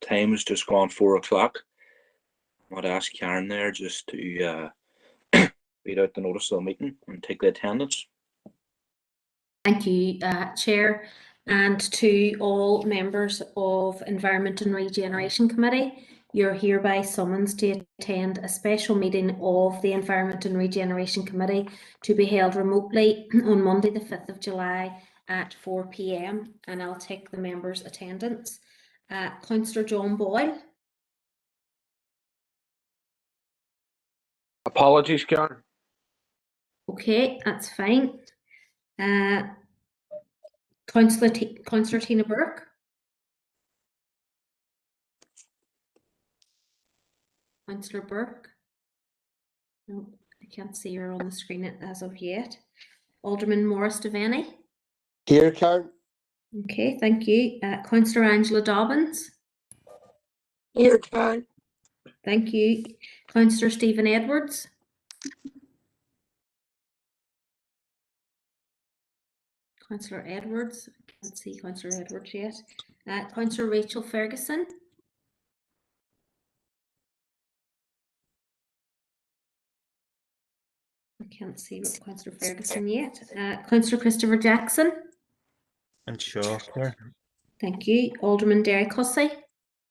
time has just gone 4 o'clock. I'd ask Karen there just to read out the notice of the meeting and take the attendance. Thank you, Chair, and to all members of Environment and Regeneration Committee. You're hereby summoned to attend a special meeting of the Environment and Regeneration Committee to be held remotely on Monday the 5th of July at 4 p.m. and I'll take the members' attendance. Councillor John Boyle. Apologies, Karen. Okay, that's fine. Councillor Tina Burke. Councillor Burke. No, I can't see her on the screen as of yet. Alderman Morris Devaney. Here, Karen. Okay, thank you. Councillor Angela Dobbins. Here, Karen. Thank you. Councillor Stephen Edwards. Councillor Edwards. I can't see Councillor Edwards yet. Councillor Rachel Ferguson. I can't see Councillor Ferguson yet. Councillor Christopher Jackson. And sure, Karen. Thank you. Alderman Derek Hussey.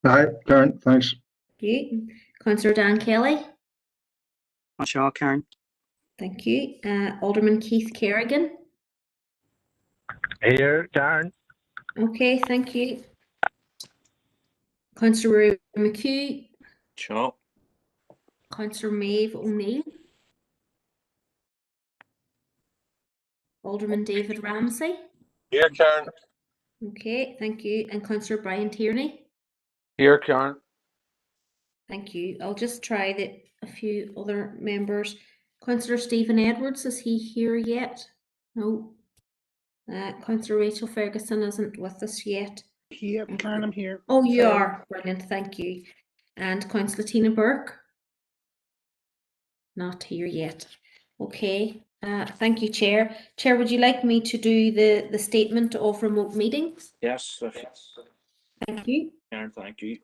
Hi, Karen, thanks. Thank you. Councillor Dan Kelly. Sure, Karen. Thank you. Alderman Keith Kerrigan. Here, Karen. Okay, thank you. Councillor McHugh. Sure. Councillor Maeve O'Neill. Alderman David Ramsey. Here, Karen. Okay, thank you. And Councillor Brian Tierney. Here, Karen. Thank you. I'll just try a few other members. Councillor Stephen Edwards, is he here yet? No. Councillor Rachel Ferguson isn't with us yet. Here, Karen, I'm here. Oh, you are. Brilliant, thank you. And Councillor Tina Burke? Not here yet. Okay. Thank you, Chair. Chair, would you like me to do the statement of remote meetings? Yes. Thank you. Karen, thank you.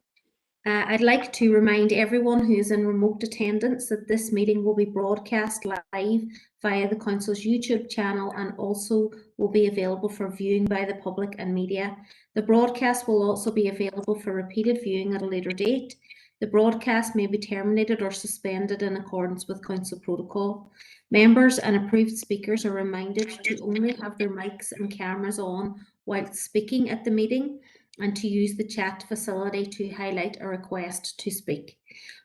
I'd like to remind everyone who is in remote attendance that this meeting will be broadcast live via the Council's YouTube channel and also will be available for viewing by the public and media. The broadcast will also be available for repeated viewing at a later date. The broadcast may be terminated or suspended in accordance with Council protocol. Members and approved speakers are reminded to only have their mics and cameras on while speaking at the meeting and to use the chat facility to highlight a request to speak.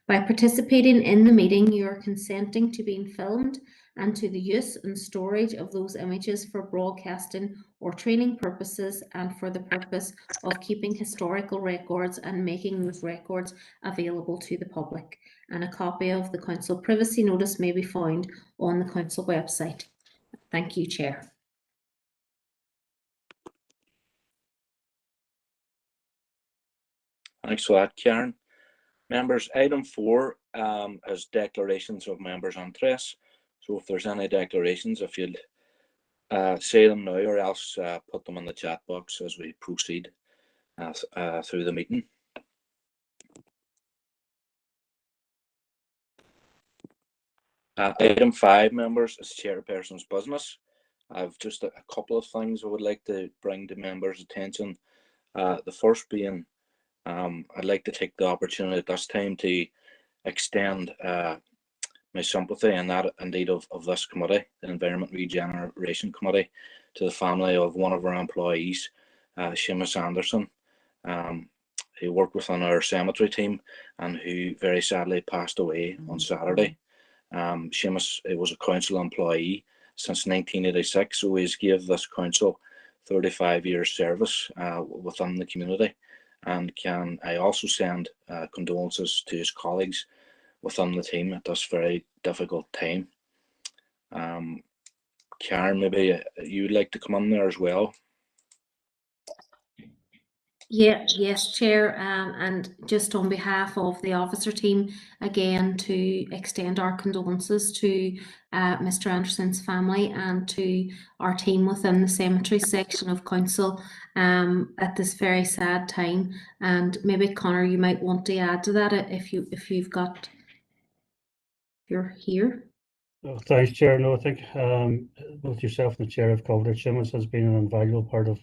By participating in the meeting, you are consenting to being filmed and to the use and storage of those images for broadcasting or training purposes and for the purpose of keeping historical records and making those records available to the public. And a copy of the Council privacy notice may be found on the Council website. Thank you, Chair. Thanks for that, Karen. Members, item 4 is declarations of members' interests. So if there's any declarations, if you'd say them now or else put them in the chat box as we proceed through the meeting. Item 5, members, is chairperson's business. I've just a couple of things I would like to bring to members' attention. The first being, I'd like to take the opportunity at this time to extend my sympathy and that indeed of this committee, the Environment Regeneration Committee, to the family of one of our employees, Seamus Anderson, who worked within our cemetery team and who very sadly passed away on Saturday. Seamus was a council employee since 1986, so he's gave this council 35 years service within the community. And can I also send condolences to his colleagues within the team at this very difficult time. Karen, maybe you'd like to come in there as well. Yes, Chair, and just on behalf of the officer team, again, to extend our condolences to Mr. Anderson's family and to our team within the cemetery section of council at this very sad time. And maybe Connor, you might want to add to that if you're here. Oh, thanks, Chair. No, I think both yourself and the Chair have covered it. Seamus has been an invaluable part of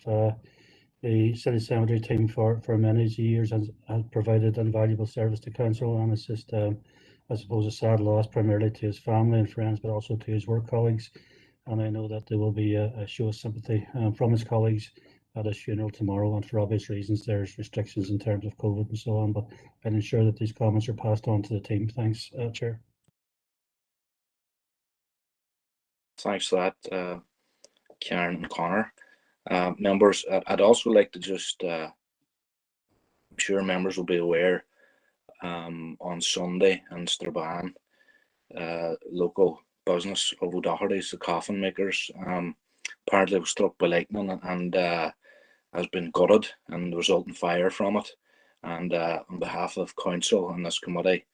the City Cemetery team for many years and has provided invaluable service to council, and it's just, I suppose, a sad loss primarily to his family and friends, but also to his work colleagues. And I know that there will be a show of sympathy from his colleagues at his funeral tomorrow, and for obvious reasons there's restrictions in terms of COVID and so on, but I'll ensure that these comments are passed on to the team. Thanks, Chair. Thanks for that, Karen and Connor. Members, I'd also like to just, I'm sure members will be aware, on Sunday in Strabane, local business of O'Doherty's, the coffin makers, apparently was struck by lightning and has been gutted and the resulting fire from it. And on behalf of council and this committee,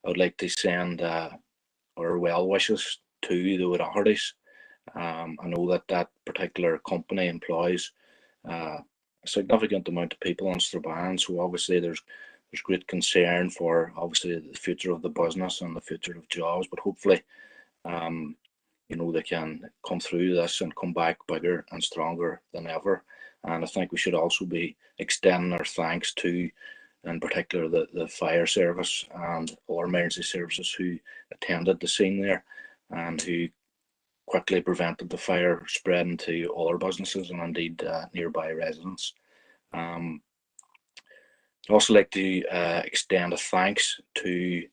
I would like to send our well wishes to the O'Doherty's. I know that particular company employs a significant amount of people in Strabane, so obviously there's great concern for obviously the future of the business and the future of jobs, but hopefully they can come through this and come back bigger and stronger than ever. And I think we should also be extending our thanks to, in particular, the fire service and all emergency services who attended the scene there and who quickly prevented the fire spreading to other businesses and indeed nearby residents. I'd also like to extend a thanks to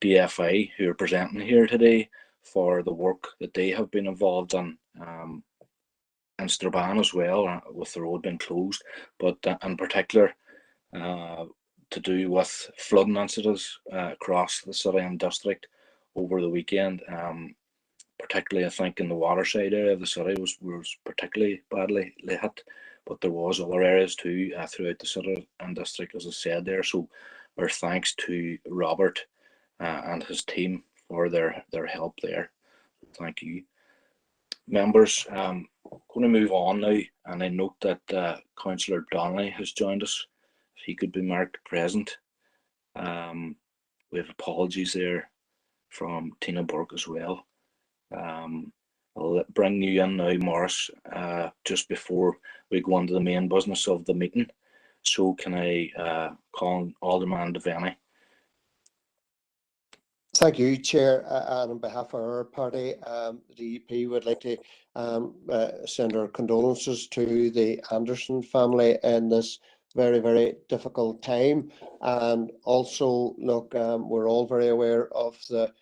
DFI who are presenting here today for the work that they have been involved in Strabane as well, with the road being closed, but in particular to do with flooding incidents across the city and district over the weekend. Particularly, I think, in the waterside area of the city was particularly badly hit, but there was other areas too throughout the city and district, as I said there. So our thanks to Robert and his team for their help there. Thank you. Members, I'm going to move on now, and I note that Councillor Donnelly has joined us. If he could be marked present. We have apologies there from Tina Burke as well. I'll bring you in now, Morris, just before we go on to the main business of the meeting. So can I call on Alderman Devaney? Thank you, Chair. And on behalf of our party, the EP would like to send our condolences to the Anderson family in this very, very difficult time. And also, look, we're all very aware of the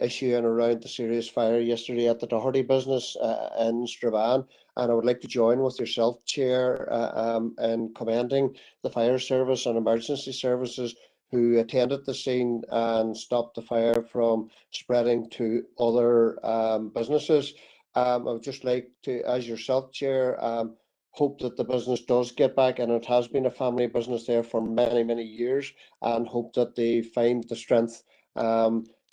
issue and around the serious fire yesterday at the Doherty business in Strabane. And I would like to join with yourself, Chair, in commending the fire service and emergency services who attended the scene and stopped the fire from spreading to other businesses. I would just like to, as yourself, Chair, hope that the business does get back, and it has been a family business there for many, many years, and hope that they find the strength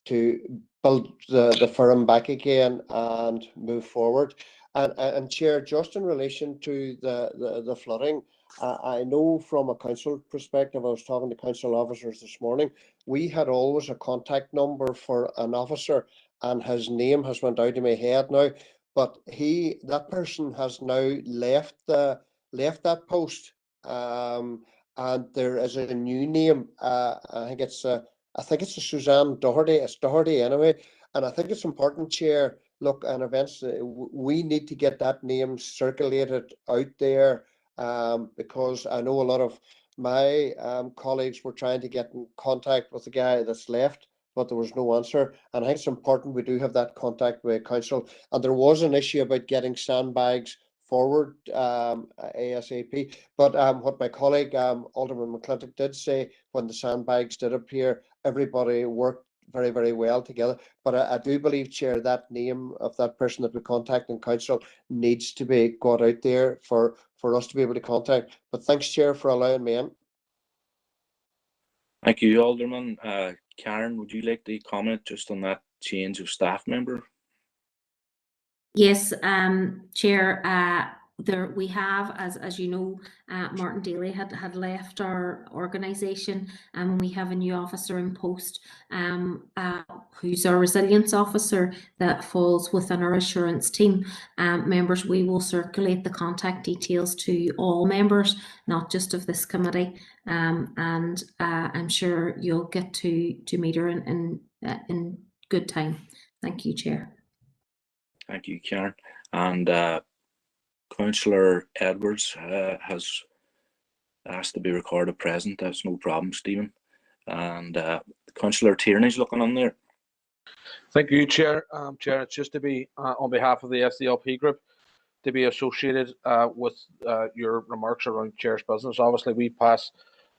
to build the firm back again and move forward. And Chair, just in relation to the flooding, I know from a council perspective, I was talking to council officers this morning, we had always a contact number for an officer, and his name has went out of my head now, but that person has now left that post, and there is a new name. I think it's a Suzanne Doherty. It's Doherty anyway, and I think it's important, Chair. Look, and events, we need to get that name circulated out there, because I know a lot of my colleagues were trying to get in contact with the guy that's left, but there was no answer. And I think it's important we do have that contact with council. And there was an issue about getting sandbags forward ASAP. But what my colleague Alderman McClintock did say, when the sandbags did appear, everybody worked very, very well together. But I do believe, Chair, that name of that person that we contact in council needs to be got out there for us to be able to contact. But thanks, Chair, for allowing me in. Thank you, Alderman. Karen, would you like to comment just on that change of staff member? Yes, Chair, there we have, as you know, Martin Daly had left our organisation, and we have a new officer in post, who's our resilience officer that falls within our assurance team. Members, we will circulate the contact details to all members, not just of this committee, and I'm sure you'll get to meet her in good time. Thank you, Chair. Thank you, Karen. And Councillor Edwards has asked to be recorded present. That's no problem, Stephen. And Councillor Tierney's looking on there. Thank you, Chair. Chair, it's just to be on behalf of the SDLP group to be associated with your remarks around Chair's business. Obviously, we pass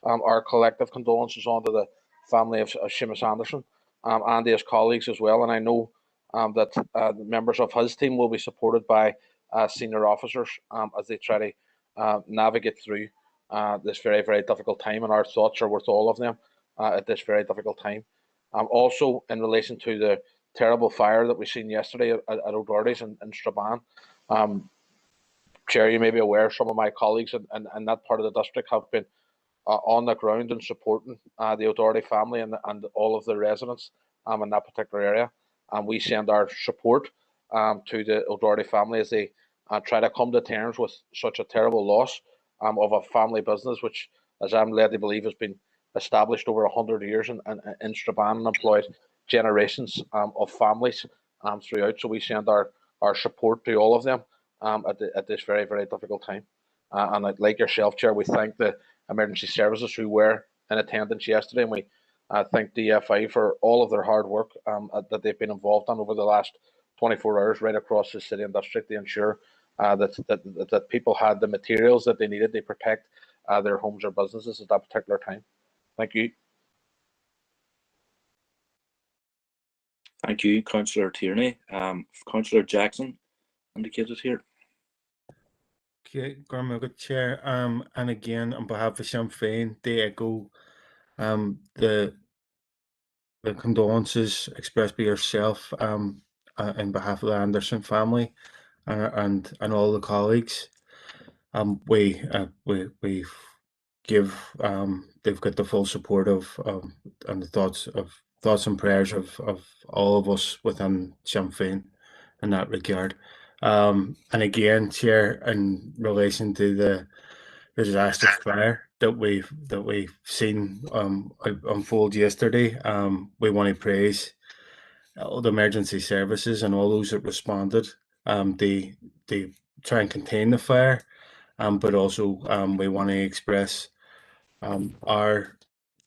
our collective condolences on to the family of Seamus Anderson and his colleagues as well. And I know that the members of his team will be supported by senior officers as they try to navigate through this very, very difficult time. And our thoughts are with all of them at this very difficult time. Also, in relation to the terrible fire that we seen yesterday at O'Doherty's in Strabane, Chair, you may be aware some of my colleagues in that part of the district have been on the ground and supporting the O'Doherty family and all of the residents in that particular area. And we send our support to the O'Doherty family as they try to come to terms with such a terrible loss of a family business, which, as I'm led to believe, has been established over 100 years in Strabane and employed generations of families throughout. So we send our support to all of them at this very, very difficult time. And like yourself, Chair, we thank the emergency services who were in attendance yesterday, and we thank DFI for all of their hard work that they've been involved in over the last 24 hours right across the city and district to ensure that people had the materials that they needed to protect their homes or businesses at that particular time. Thank you. Thank you, Councillor Tierney. Councillor Jackson indicated here. Okay, good Chair. And again, on behalf of Sinn Féin, they echo the condolences expressed by yourself on behalf of the Anderson family and all the colleagues. We give they've got the full support of and the thoughts and prayers of all of us within Sinn Féin in that regard. And again, Chair, in relation to the disastrous fire that we've seen unfold yesterday, we want to praise all the emergency services and all those that responded. They try and contain the fire, but also we want to express our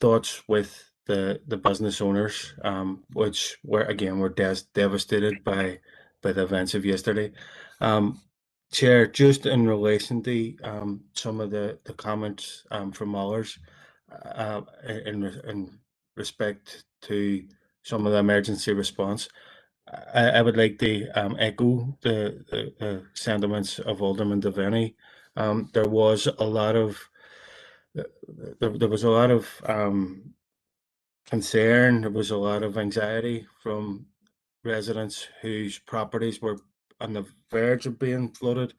thoughts with the business owners, which were devastated by the events of yesterday. Chair, just in relation to some of the comments from others in respect to some of the emergency response, I would like to echo the sentiments of Alderman Devaney. There was a lot of concern. There was a lot of anxiety from residents whose properties were on the verge of being flooded,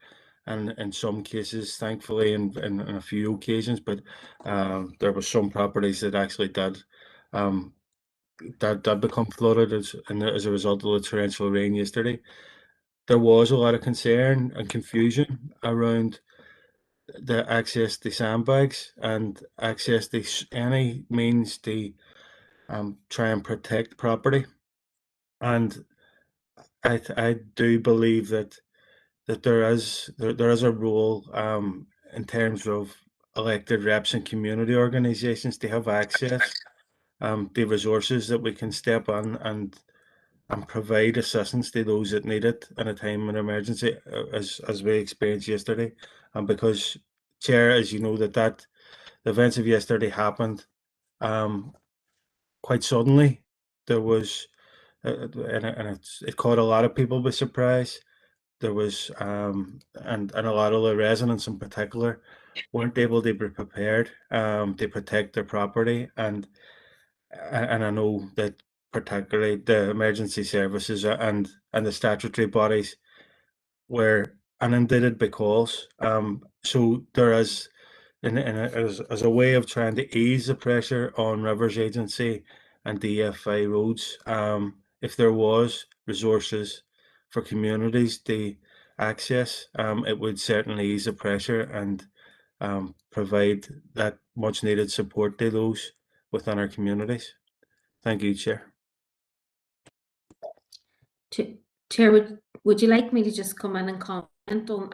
and in some cases, thankfully, in a few occasions, but there were some properties that actually did become flooded as a result of the torrential rain yesterday. There was a lot of concern and confusion around the access to sandbags and access to any means to try and protect property. And I do believe that there is a role in terms of elected reps and community organisations to have access to resources that we can step on and provide assistance to those that need it in a time of emergency, as we experienced yesterday. And because, Chair, as you know, that the events of yesterday happened quite suddenly, there was, and it caught a lot of people by surprise. There was, and a lot of the residents in particular weren't able to be prepared to protect their property, and I know that particularly the emergency services and the statutory bodies were inundated by calls. So there is, as a way of trying to ease the pressure on Rivers Agency and DFI roads, if there was resources for communities to access, it would certainly ease the pressure and provide that much needed support to those within our communities. Thank you, Chair. Chair, would you like me to just come in and comment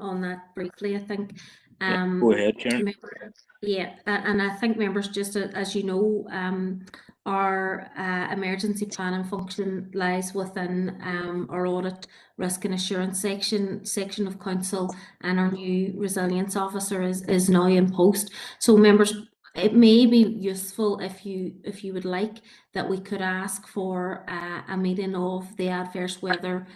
on that briefly? I think. Go ahead, Karen. Yeah, and I think members, just as you know, our emergency planning function lies within our audit, risk and assurance section of council, and our new resilience officer is now in post. So members, it may be useful if you would like that we could ask for a meeting of the adverse weather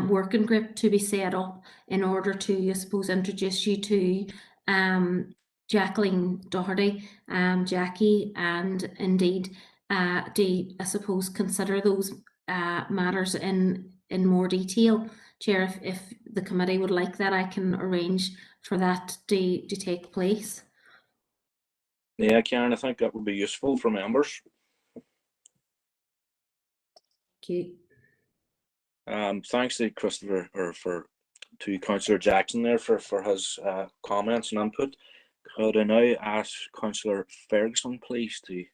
working group to be set up in order to, I suppose, introduce you to Jacqueline Doherty, Jackie, and indeed to, I suppose, consider those matters in more detail. Chair, if the committee would like that, I can arrange for that to take place. Yeah, Karen, I think that would be useful for members. Thank you. Thanks to Christopher, or to Councillor Jackson there for his comments and input. Could I now ask Councillor Ferguson, please, to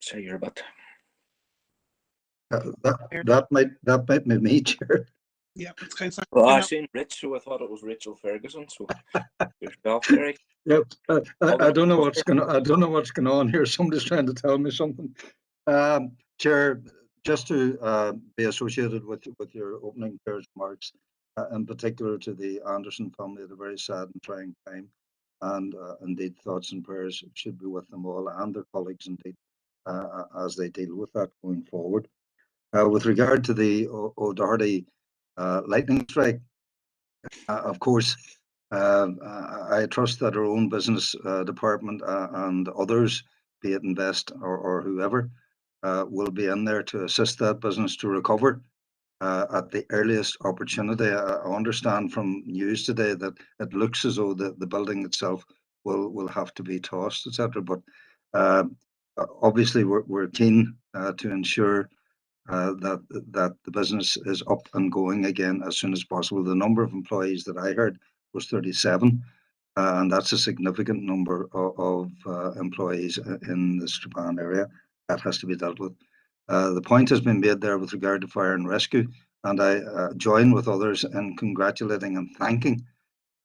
say your bit? That might be me, Chair. Yeah, it's kind of. Well, I seen Rich, so I thought it was Rachel Ferguson. So yourself, Derek. Yep. I don't know what's going on here. Somebody's trying to tell me something. Chair, just to be associated with your opening remarks, in particular to the Anderson family at a very sad and trying time, and indeed thoughts and prayers should be with them all and their colleagues indeed as they deal with that going forward. With regard to the O'Doherty lightning strike, of course, I trust that our own business department and others, be it Invest or whoever, will be in there to assist that business to recover at the earliest opportunity. I understand from news today that it looks as though the building itself will have to be tossed, etc. But obviously, we're keen to ensure that the business is up and going again as soon as possible. The number of employees that I heard was 37, and that's a significant number of employees in the Strabane area that has to be dealt with. The point has been made there with regard to fire and rescue, and I join with others in congratulating and thanking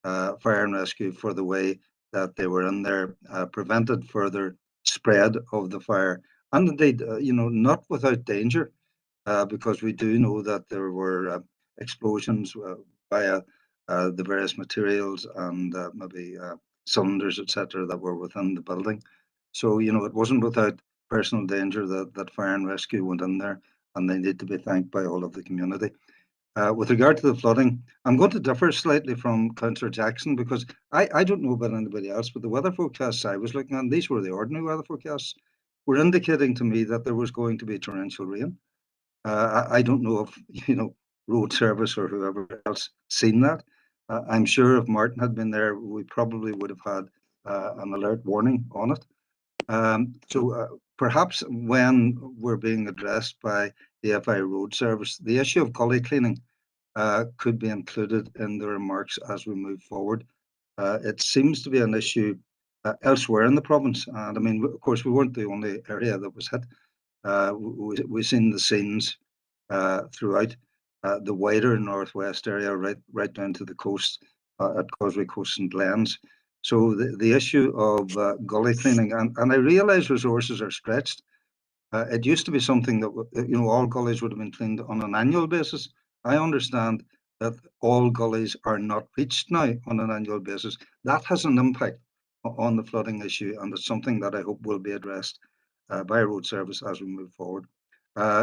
fire and rescue for the way that they were in there, prevented further spread of the fire, and indeed, not without danger. Because we do know that there were explosions via the various materials and maybe cylinders, etc., that were within the building. So, it wasn't without personal danger that fire and rescue went in there, and they need to be thanked by all of the community. With regard to the flooding, I'm going to differ slightly from Councillor Jackson, because I don't know about anybody else, but the weather forecasts I was looking at, these were the ordinary weather forecasts, were indicating to me that there was going to be torrential rain. I don't know if road service or whoever else seen that. I'm sure if Martin had been there, we probably would have had an alert warning on it. So perhaps when we're being addressed by the FI road service, the issue of gully cleaning could be included in the remarks as we move forward. It seems to be an issue elsewhere in the province, and I mean, of course, we weren't the only area that was hit. We've seen the scenes throughout the wider northwest area, right down to the coast at Causeway Coast and Glens. So the issue of gully cleaning, and I realise resources are stretched. It used to be something that all gullies would have been cleaned on an annual basis. I understand that all gullies are not reached now on an annual basis. That has an impact on the flooding issue, and it's something that I hope will be addressed by road service as we move forward.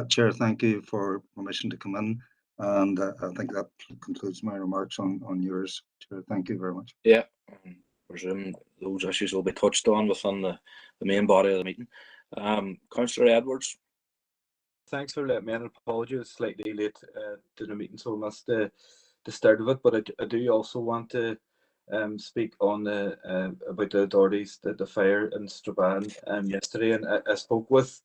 Chair, thank you for permission to come in, and I think that concludes my remarks on yours. Chair, thank you very much. Yeah, I presume those issues will be touched on within the main body of the meeting. Councillor Edwards. Thanks for letting me in. Apologies, it's slightly late to the meeting, so I missed the start of it. But I do also want to speak on the about the authorities, the fire in Strabane yesterday, and I spoke with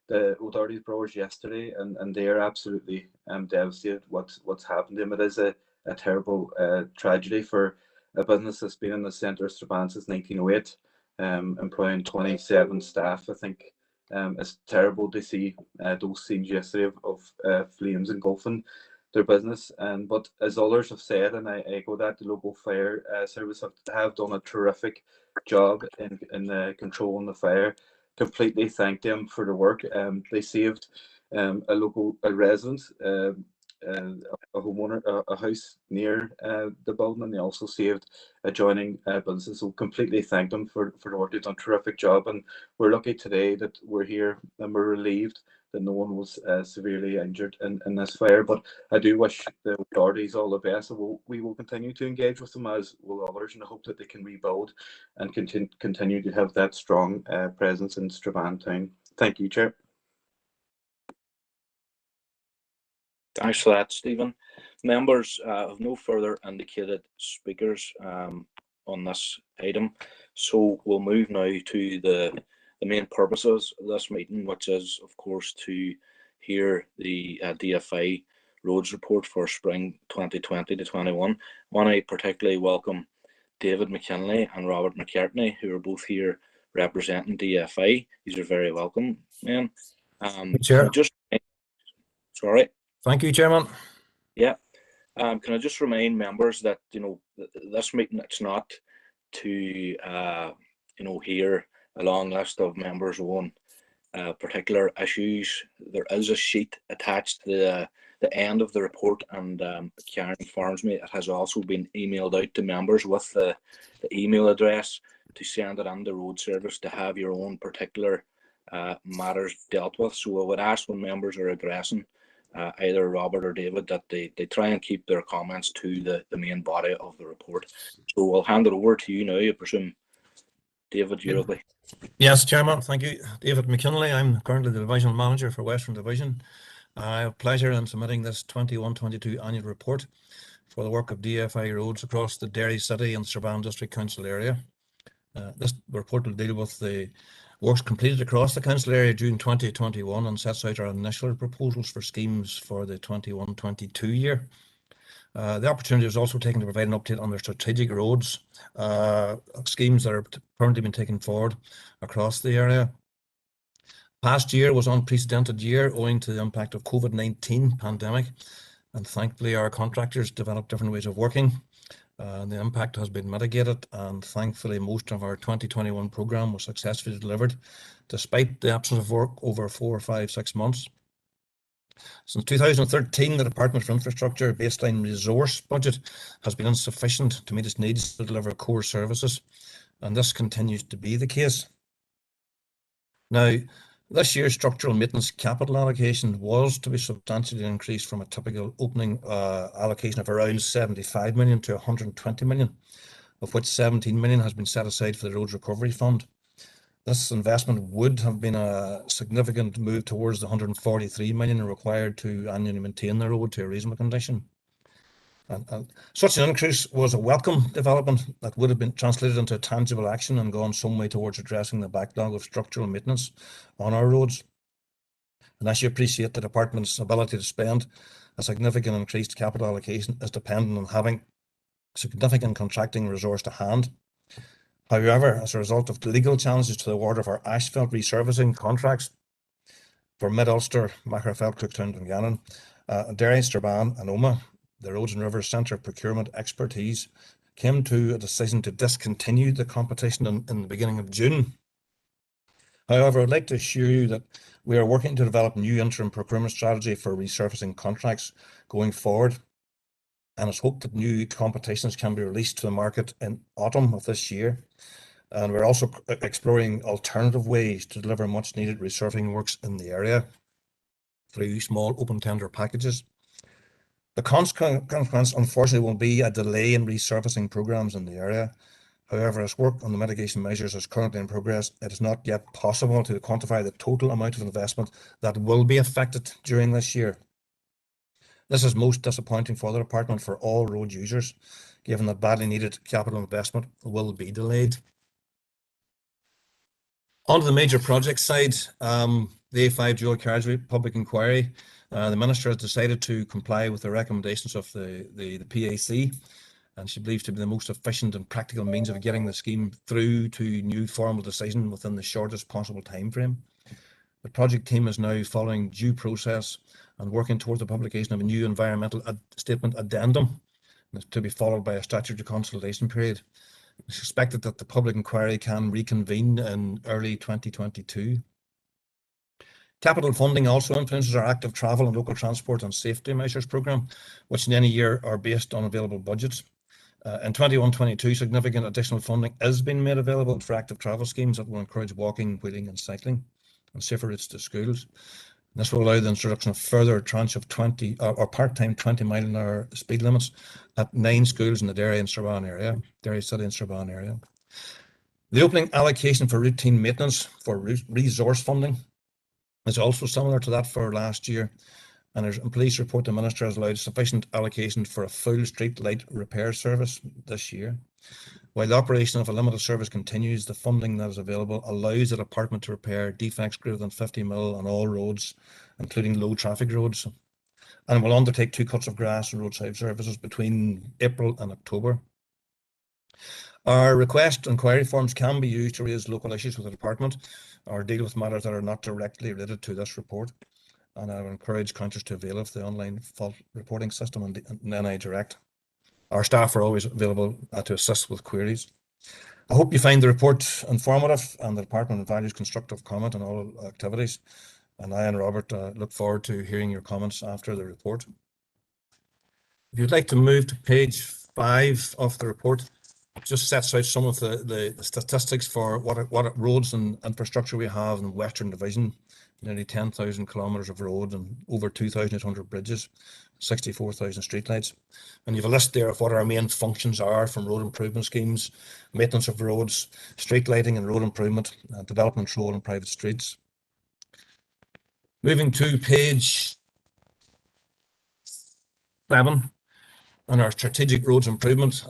the authorities brokers yesterday, and they are absolutely devastated what's happened to them. It is a terrible tragedy for a business that's been in the centre of Strabane since 1908, employing 27 staff. I think it's terrible to see those scenes yesterday of flames engulfing their business. But as others have said, and I echo that, the local fire service have done a terrific job in controlling the fire. Completely thank them for the work. They saved a resident, a homeowner, a house near the building, and they also saved adjoining businesses. So completely thank them for the work. They've done a terrific job, and we're lucky today that we're here and we're relieved that no one was severely injured in this fire. But I do wish the authorities all the best, and we will continue to engage with them as will others, and I hope that they can rebuild and continue to have that strong presence in Strabane town. Thank you, Chair. Thanks for that, Stephen. Members have no further indicated speakers on this item, so we'll move now to the main purposes of this meeting, which is, of course, to hear the DFI roads report for spring 2020 to 21. I want to particularly welcome David McKinley and Robert Mccartney, who are both here representing DFI. These are very welcome, man. Chair. Sorry. Thank you, Chairman. Yeah. Can I just remind members that, this meeting, it's not to, hear a long list of members on particular issues. There is a sheet attached to the end of the report, and Karen informs me it has also been emailed out to members with the email address to send it on the road service to have your own particular matters dealt with. So I would ask when members are addressing either Robert or David that they try and keep their comments to the main body of the report. So I'll hand it over to you now. I presume, David, you'll be. Yes, Chairman. Thank you. David McKinley. I'm currently the Divisional Manager for Western Division. I have pleasure in submitting this 21-22 annual report for the work of DFI roads across the Derry City and Strabane District Council area. This report will deal with the works completed across the council area during 2021 and sets out our initial proposals for schemes for the 21-22 year. The opportunity is also taken to provide an update on their strategic roads schemes that are currently being taken forward across the area. Past year was an unprecedented year owing to the impact of COVID-19 pandemic, and thankfully our contractors developed different ways of working. The impact has been mitigated, and thankfully most of our 2021 programme was successfully delivered despite the absence of work over 4, 5, 6 months. Since 2013, the Department for Infrastructure baseline resource budget has been insufficient to meet its needs to deliver core services, and this continues to be the case. Now, this year's structural maintenance capital allocation was to be substantially increased from a typical opening allocation of around 75 million to 120 million, of which 17 million has been set aside for the Roads Recovery Fund. This investment would have been a significant move towards the 143 million required to annually maintain the road to a reasonable condition. And such an increase was a welcome development that would have been translated into tangible action and gone some way towards addressing the backlog of structural maintenance on our roads. And as you appreciate, the department's ability to spend a significant increased capital allocation is dependent on having significant contracting resource to hand. However, as a result of the legal challenges to the award of our asphalt resurfacing contracts for Mid-Ulster, Mccartney, Cooktown, Dungannon, Derry, Strabane and Omagh, the Roads and Rivers Centre procurement expertise came to a decision to discontinue the competition in the beginning of June. However, I'd like to assure you that we are working to develop a new interim procurement strategy for resurfacing contracts going forward, and it's hoped that new competitions can be released to the market in autumn of this year. And we're also exploring alternative ways to deliver much needed resurfacing works in the area through small open tender packages. The consequence, unfortunately, will be a delay in resurfacing programs in the area. However, as work on the mitigation measures is currently in progress, it is not yet possible to quantify the total amount of investment that will be affected during this year. This is most disappointing for the department for all road users, given that badly needed capital investment will be delayed. On to the major project side, the A5 dual carriageway public inquiry. The Minister has decided to comply with the recommendations of the PAC, and she believes to be the most efficient and practical means of getting the scheme through to new formal decision within the shortest possible time frame. The project team is now following due process and working towards the publication of a new environmental statement addendum to be followed by a statutory consultation period. It's expected that the public inquiry can reconvene in early 2022. Capital funding also influences our active travel and local transport and safety measures programme, which in any year are based on available budgets. In 21-22, significant additional funding is being made available for active travel schemes that will encourage walking, wheeling and cycling and safer routes to schools. This will allow the introduction of further tranche of 20 or part-time 20-mile-an-hour speed limits at 9 schools in the Derry and Strabane area, Derry City and Strabane area. The opening allocation for routine maintenance for resource funding is also similar to that for last year, and I'm pleased to report the Minister has allowed sufficient allocation for a full street light repair service this year. While the operation of a limited service continues, the funding that is available allows the department to repair defects greater than 50 mil on all roads, including low traffic roads, and will undertake 2 cuts of grass and roadside services between April and October. Our request inquiry forms can be used to raise local issues with the department or deal with matters that are not directly related to this report. And I would encourage councillors to avail of the online fault reporting system and NI Direct. Our staff are always available to assist with queries. I hope you find the report informative and the department values constructive comment on all activities. And I and Robert look forward to hearing your comments after the report. If you'd like to move to page 5 of the report, it just sets out some of the statistics for what roads and infrastructure we have in the Western Division. Nearly 10,000 kilometres of road and over 2,800 bridges, 64,000 streetlights. And you have a list there of what our main functions are, from road improvement schemes, maintenance of roads, street lighting and road improvement, development control and private streets. Moving to page 7, on our strategic roads improvement,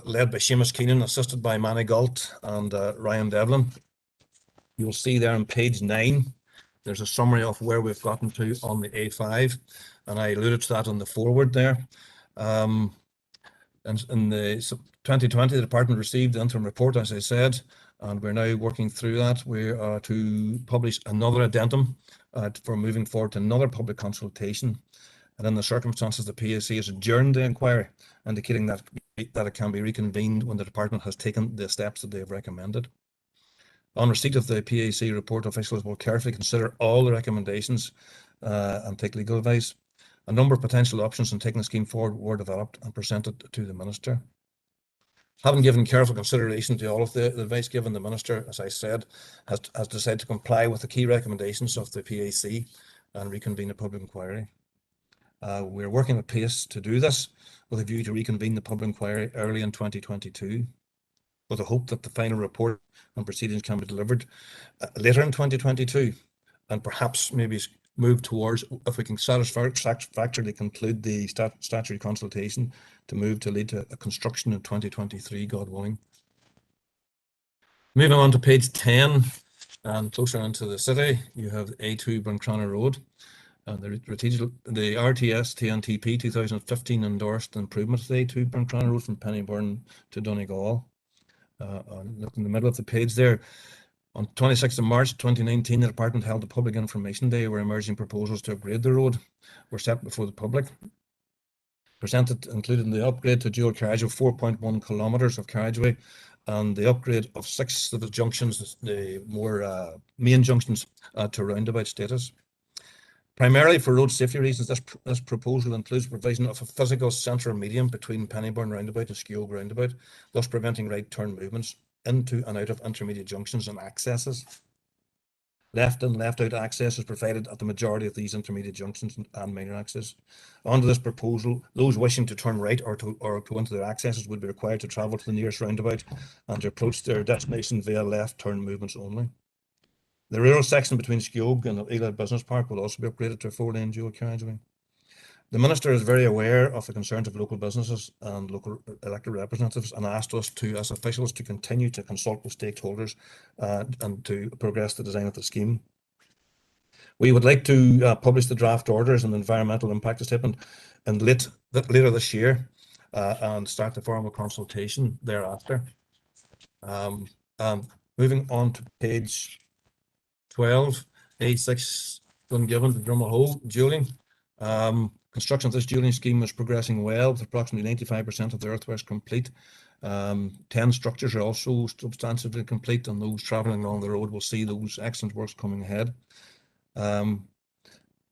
led by Seamus Keenan, assisted by Manny Galt and Ryan Devlin. You'll see there on page 9, there's a summary of where we've gotten to on the A5, and I alluded to that on the forward there. And in the 2020, the department received the interim report, as I said, and we're now working through that. We are to publish another addendum for moving forward to another public consultation. And in the circumstances, the PAC has adjourned the inquiry, indicating that it can be reconvened when the department has taken the steps that they have recommended. On receipt of the PAC report, officials will carefully consider all the recommendations and take legal advice. A number of potential options in taking the scheme forward were developed and presented to the Minister. Having given careful consideration to all of the advice given, the Minister, as I said, has decided to comply with the key recommendations of the PAC and reconvene a public inquiry. We're working at pace to do this with a view to reconvene the public inquiry early in 2022. With a hope that the final report and proceedings can be delivered later in 2022, and perhaps maybe move towards, if we can satisfactorily conclude the statutory consultation, to move to lead to a construction in 2023, God willing. Moving on to page 10, and closer into the city, you have A2 Buncrana Road. The RTS TNTP 2015 endorsed improvement of the A2 Buncrana Road from Pennyburn to Donegal. Look in the middle of the page there. On 26th of March 2019, the department held a public information day where emerging proposals to upgrade the road were set before the public. Presented included the upgrade to dual carriage of 4.1 kilometres of carriageway and the upgrade of 6 of the junctions, the more main junctions, to roundabout status. Primarily for road safety reasons, this proposal includes provision of a physical central median between Pennyburn roundabout and Skeogue roundabout, thus preventing right turn movements into and out of intermediate junctions and accesses. Left and left out access is provided at the majority of these intermediate junctions and minor access. Under this proposal, those wishing to turn right or go into their accesses would be required to travel to the nearest roundabout and to approach their destination via left turn movements only. The rural section between Skjog and the Ela Business Park will also be upgraded to a 4-lane dual carriageway. The Minister is very aware of the concerns of local businesses and local elected representatives and asked us to, as officials, to continue to consult with stakeholders and to progress the design of the scheme. We would like to publish the draft orders and environmental impact statement later this year and start the formal consultation thereafter. Moving on to page 12, A6 Dungiven to Drummond dualling. Construction of this dualling scheme is progressing well, with approximately 95% of the earthworks complete. 10 structures are also substantially complete, and those travelling along the road will see those excellent works coming ahead.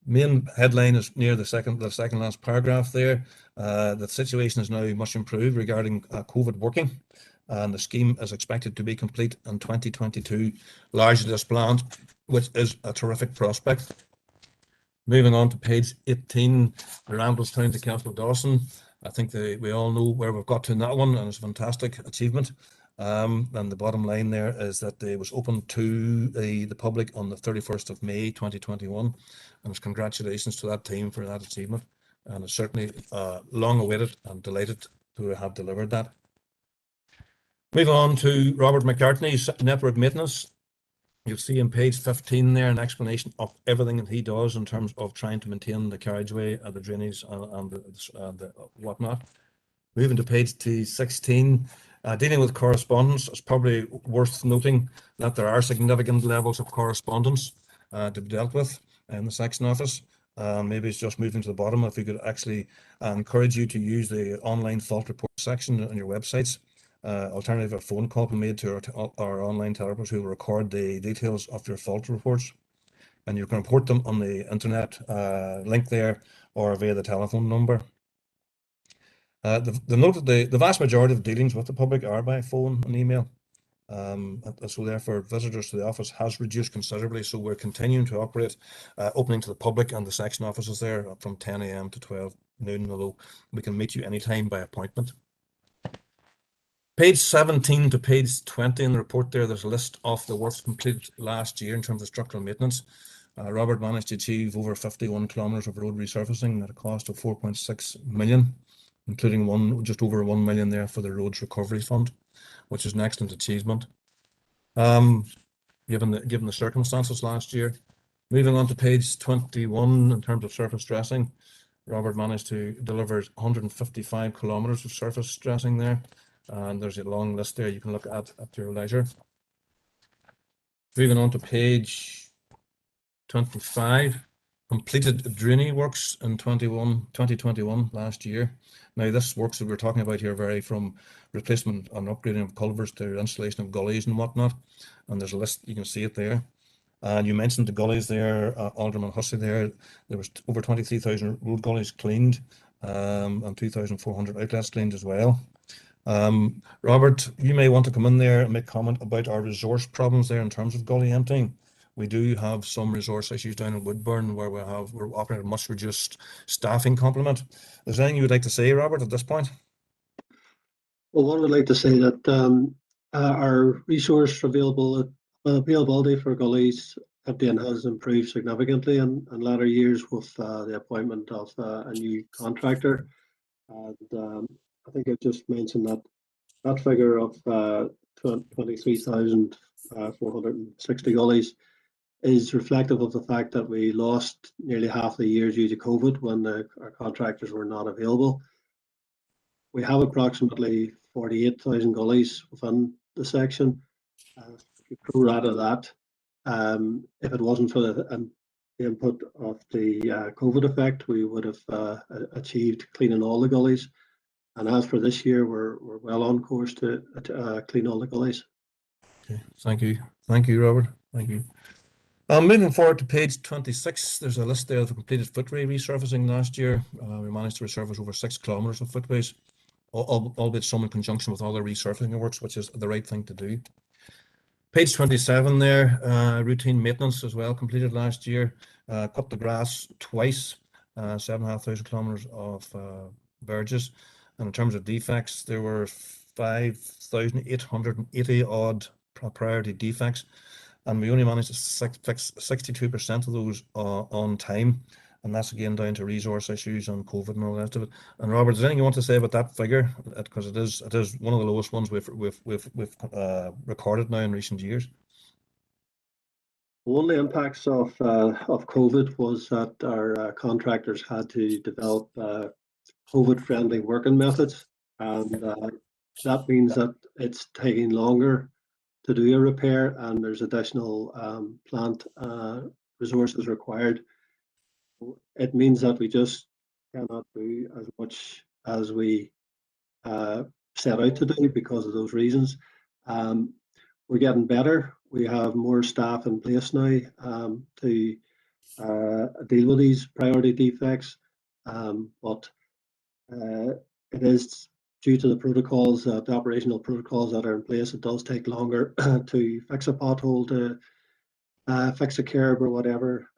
Main headline is near the second last paragraph there. The situation is now much improved regarding COVID working, and the scheme is expected to be complete in 2022, largely as planned, which is a terrific prospect. Moving on to page 18, the Ramblestown to Castle Dawson. I think we all know where we've got to in that one, and it's a fantastic achievement. And the bottom line there is that it was opened to the public on the 31st of May 2021, and it's congratulations to that team for that achievement. And it's certainly long awaited and delighted to have delivered that. Moving on to Robert Mccartney's network maintenance. You'll see on page 15 there an explanation of everything that he does in terms of trying to maintain the carriageway, the drainage, and the whatnot. Moving to page 16, dealing with correspondence, it's probably worth noting that there are significant levels of correspondence to be dealt with in the section office. Maybe it's just moving to the bottom. If we could actually encourage you to use the online fault report section on your websites. Alternative, a phone call be made to our online telephoners who will record the details of your fault reports, and you can report them on the internet link there or via the telephone number. The note that the vast majority of dealings with the public are by phone and email, so therefore visitors to the office has reduced considerably, so we're continuing to operate opening to the public and the section offices there from 10 AM to 12 noon, although we can meet you anytime by appointment. Page 17 to page 20 in the report there's a list of the works completed last year in terms of structural maintenance. Robert managed to achieve over 51 kilometres of road resurfacing at a cost of 4.6 million, including just over 1 million there for the Roads Recovery Fund, which is an excellent achievement, given the circumstances last year. Moving on to page 21 in terms of surface dressing, Robert managed to deliver 155 kilometres of surface dressing there. And there's a long list there you can look at your leisure. Moving on to page 25, completed drainage works in 2021 last year. Now this works that we're talking about here vary from replacement and upgrading of culverts to installation of gullies and whatnot. And there's a list, you can see it there. And you mentioned the gullies there, Alderman Hussey there. There was over 23,000 road gullies cleaned and 2,400 outlets cleaned as well. Robert, you may want to come in there and make comment about our resource problems there in terms of gully emptying. We do have some resource issues down in Woodburn where we're operating a much reduced staffing complement. Is there anything you would like to say, Robert, at this point? Well, one would like to say that our resource availability for gullies emptying has improved significantly in latter years with the appointment of a new contractor. And I think I just mentioned that figure of 23,460 gullies is reflective of the fact that we lost nearly half the year due to COVID when our contractors were not available. We have approximately 48,000 gullies within the section. If you pro-rata that, if it wasn't for the input of the COVID effect, we would have achieved cleaning all the gullies. And as for this year, we're well on course to clean all the gullies. Okay, thank you, Robert. Thank you. Moving forward to page 26, there's a list there of the completed footway resurfacing last year. We managed to resurface over 6 kilometres of footways. albeit some in conjunction with other resurfacing works, which is the right thing to do. Page 27 there, routine maintenance as well, completed last year. Cut the grass twice, 7,500 kilometres of verges. And in terms of defects, there were 5,880 odd priority defects, and we only managed to fix 62% of those on time. And that's again down to resource issues and COVID and all the rest of it. And Robert, is there anything you want to say about that figure? Because it is one of the lowest ones we've recorded now in recent years. One of the impacts of COVID was that our contractors had to develop COVID-friendly working methods, and that means that it's taking longer to do a repair, and there's additional plant resources required. It means that we just cannot do as much as we set out to do because of those reasons. We're getting better. We have more staff in place now to deal with these priority defects, but it is due to the protocols, the operational protocols that are in place. It does take longer to fix a pothole, to fix a curb or whatever,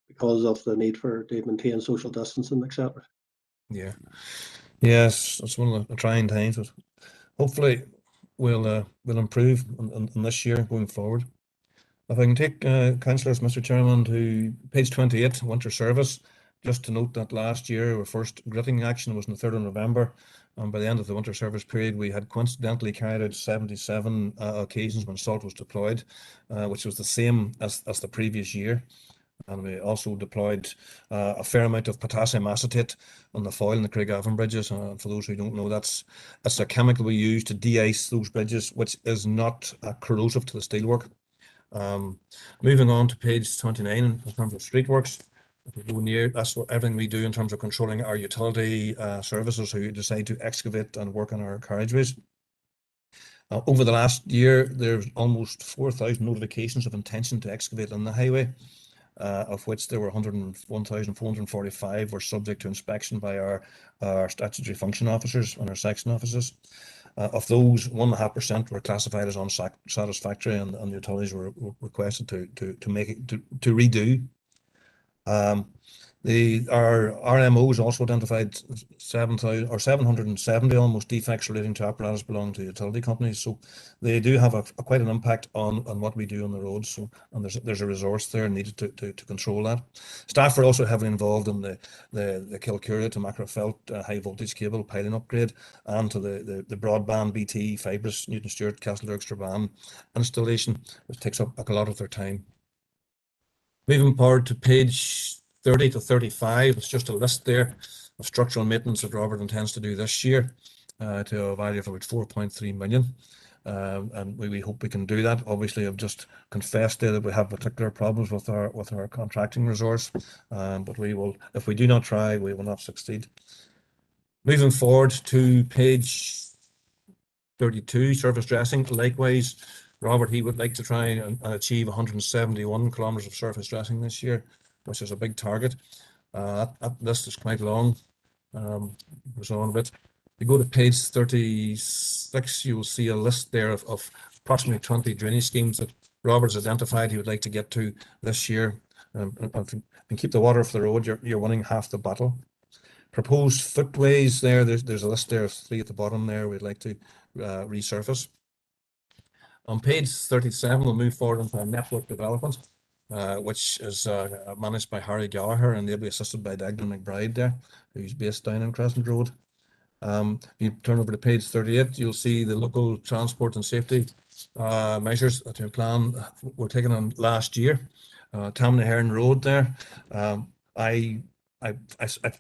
because of the need to maintain social distancing, etc. Yeah, yes, it's one of the trying times, but hopefully we'll improve in this year going forward. If I can take councillors, Mr. Chairman, to page 28, winter service. Just to note that last year our first gritting action was on the 3rd of November, and by the end of the winter service period we had coincidentally carried out 77 occasions when salt was deployed, which was the same as the previous year. And we also deployed a fair amount of potassium acetate on the foil and the Craigavon bridges. For those who don't know, that's a chemical we use to de-ice those bridges, which is not corrosive to the steelwork. Moving on to page 29 in terms of streetworks. If we go near, that's what everything we do in terms of controlling our utility services who decide to excavate and work on our carriageways. Over the last year, there's almost 4,000 notifications of intention to excavate on the highway, of which there were 101,445 were subject to inspection by our statutory function officers and our section officers. Of those, 1.5% were classified as unsatisfactory, and the utilities were requested to redo. Our RMOs also identified 770 almost defects relating to apparatus belonging to utility companies. So they do have quite an impact on what we do on the roads. So, and there's a resource there needed to control that. Staff are also heavily involved in the Kilcura to Macrofelt high voltage cable piling upgrade, and to the broadband BT fibrous Newton Stewart Castlederg Strabane installation, which takes up a lot of their time. Moving forward to page 30 to 35, it's just a list there of structural maintenance that Robert intends to do this year to a value of about 4.3 million. And we hope we can do that. Obviously, I've just confessed there that we have particular problems with our contracting resource, but we will, if we do not try, we will not succeed. Moving forward to page 32, surface dressing. Likewise, Robert, he would like to try and achieve 171 kilometres of surface dressing this year, which is a big target. That list is quite long. Goes on a bit. If you go to page 36, you will see a list there of approximately 20 drainage schemes that Robert's identified he would like to get to this year. And keep the water off the road, you're winning half the battle. Proposed footways there, there's a list there of 3 at the bottom there we'd like to resurface. On page 37, we'll move forward into our network development, which is managed by Harry Gallagher, and they'll be assisted by Dagnan McBride there, who's based down in Crescent Road. If you turn over to page 38, you'll see the local transport and safety measures that your plan were taken on last year. Tamnahearn Road there. I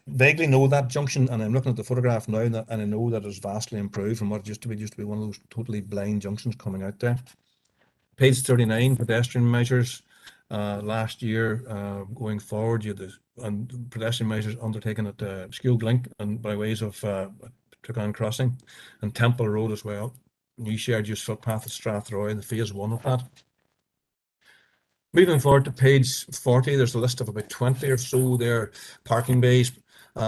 vaguely know that junction, and I'm looking at the photograph now, and I know that it's vastly improved from what it used to be. It used to be one of those totally blind junctions coming out there. Page 39, pedestrian measures. Last year, going forward, you had pedestrian measures undertaken at Skilled Link and by ways of Turkmen Crossing and Temple Road as well. New shared use footpath at Strathroy, the phase 1 of that. Moving forward to page 40, there's a list of about 20 or so there parking bays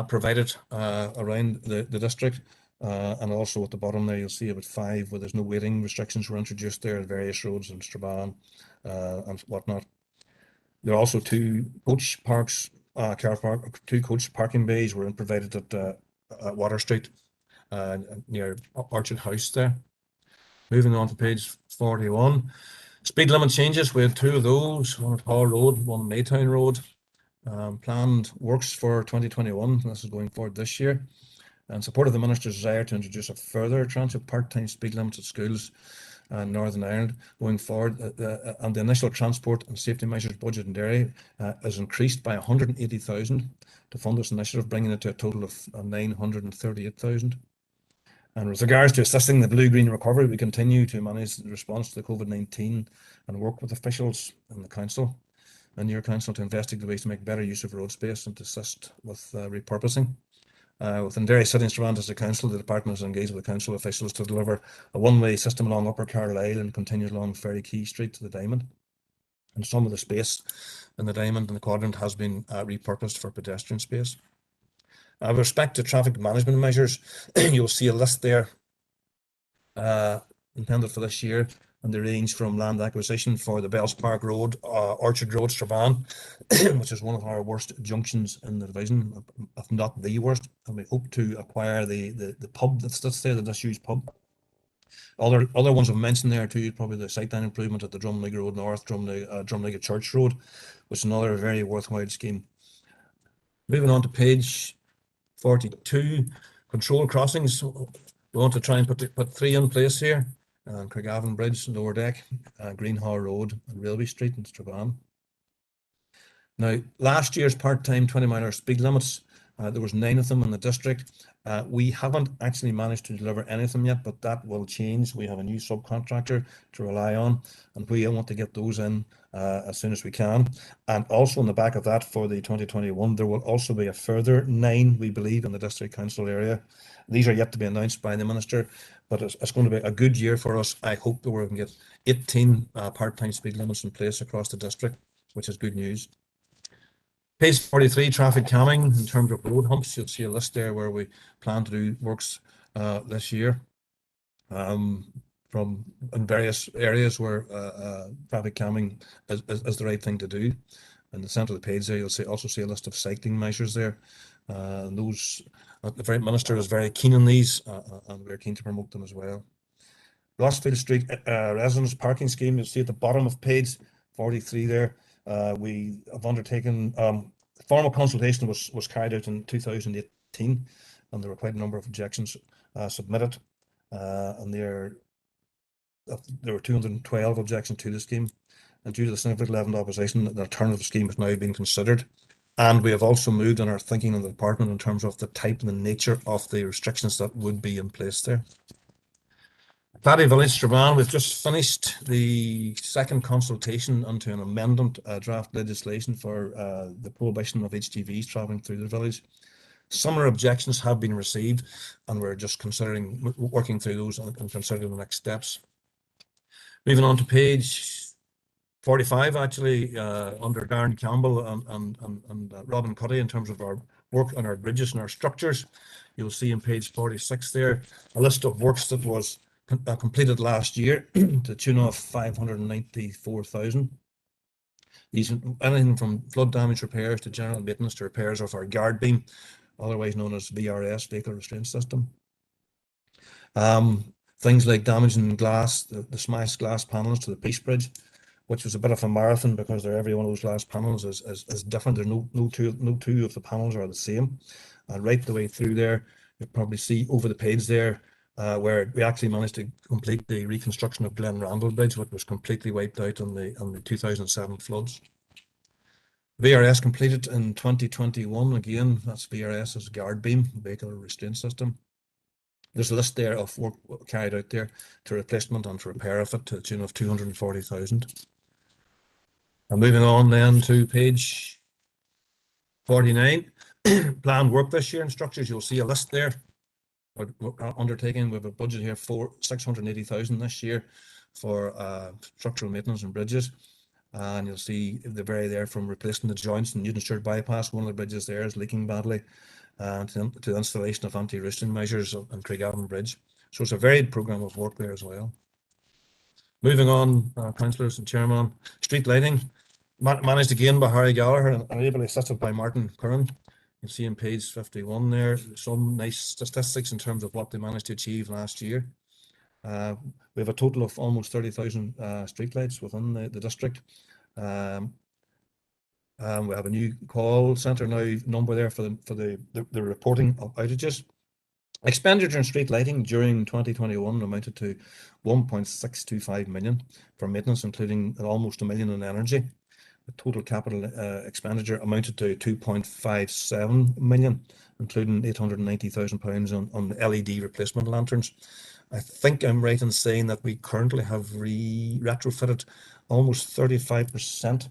provided around the district. And also at the bottom there, you'll see about 5 where there's no waiting restrictions were introduced there at various roads in Strabane and whatnot. There are also 2 coach parks, car park, 2 coach parking bays were provided at Water Street near Orchard House there. Moving on to page 41. Speed limit changes, we had 2 of those, one at Hall Road, one Maytown Road. Planned works for 2021, this is going forward this year. And support of the Minister's desire to introduce a further tranche of part-time speed limits at schools in Northern Ireland going forward. And the initial transport and safety measures budget in Derry is increased by 180,000 to fund this initiative, bringing it to a total of 938,000. And with regards to assisting the blue-green recovery, we continue to manage the response to the COVID-19 and work with officials in the council and your council to investigate ways to make better use of road space and to assist with repurposing. Within Derry City and Strabane District Council, the department is engaged with the council officials to deliver a one-way system along Upper Carlisle and continues along Ferry Quay Street to the Diamond. And some of the space in the Diamond and the Quadrant has been repurposed for pedestrian space. With respect to traffic management measures, you'll see a list there intended for this year, and they range from land acquisition for the Bells Park Road, Orchard Road, Strabane, which is one of our worst junctions in the division, if not the worst. And we hope to acquire the pub that sits there, the disused pub. Other ones I've mentioned there too, probably the sightline improvement at the Drumleague Road North, Drumleague Church Road, which is another very worthwhile scheme. Moving on to page 42, control crossings. We want to try and put 3 in place here. Craigavon Bridge, Lower Deck, Greenhaw Road and Railway Street in Strabane. Now, last year's part-time 20-mile speed limits, there was 9 of them in the district. We haven't actually managed to deliver any of them yet, but that will change. We have a new subcontractor to rely on, and we want to get those in as soon as we can. And also on the back of that, for the 2021, there will also be a further 9, we believe, in the district council area. These are yet to be announced by the minister, but it's going to be a good year for us. I hope that we can get 18 part-time speed limits in place across the district, which is good news. Page 43, traffic calming. In terms of road humps, you'll see a list there where we plan to do works this year from in various areas where traffic calming is the right thing to do. In the centre of the page there, you'll also see a list of cycling measures there. And those, the Minister is very keen on these, and we're keen to promote them as well. Rossfield Street residence parking scheme, you'll see at the bottom of page 43 there. We have undertaken formal consultation was carried out in 2018, and there were quite a number of objections submitted, and there were 212 objections to the scheme. And due to the significant level of opposition, the alternative scheme has now been considered. And we have also moved in our thinking in the department in terms of the type and the nature of the restrictions that would be in place there. Paddy Village, Strabane, we've just finished the second consultation onto an amendment draft legislation for the prohibition of HGVs travelling through the village. Some objections have been received, and we're just working through those and considering the next steps. Moving on to page 45, actually, under Darren Campbell and Robin Cuddy in terms of our work on our bridges and our structures. You'll see in page 46 there a list of works that was completed last year to the tune of 594,000. These anything from flood damage repairs to general maintenance to repairs of our guard beam, otherwise known as VRS, vehicle restraint system. Things like damaging glass, the smashed glass panels to the Peace Bridge, which was a bit of a marathon because every one of those glass panels is different. There's no two of the panels are the same. And right the way through there, you probably see over the page there where we actually managed to complete the reconstruction of Glen Randall Bridge, which was completely wiped out on the 2007 floods. VRS completed in 2021. Again, that's VRS's guard beam, vehicle restraint system. There's a list there of work carried out there to replacement and to repair of it to the tune of 240,000. And moving on then to page 49, planned work this year in structures. You'll see a list there. We're undertaking, we have a budget here for 680,000 this year for structural maintenance and bridges. And you'll see the very there from replacing the joints in Newtonsturt bypass. One of the bridges there is leaking badly, and to the installation of anti-roosting measures on Craigavon Bridge. So it's a varied programme of work there as well. Moving on, councillors and chairman, street lighting, managed again by Harry Gallagher and ably assisted by Martin Curran. You see on page 51 there, some nice statistics in terms of what they managed to achieve last year. We have a total of almost 30,000 streetlights within the district. We have a new call centre now number there for the reporting of outages. Expenditure on street lighting during 2021 amounted to 1.625 million for maintenance, including almost $1 million in energy. The total capital expenditure amounted to 2.57 million, including £890,000 on the LED replacement lanterns. I think I'm right in saying that we currently have retrofitted almost 35%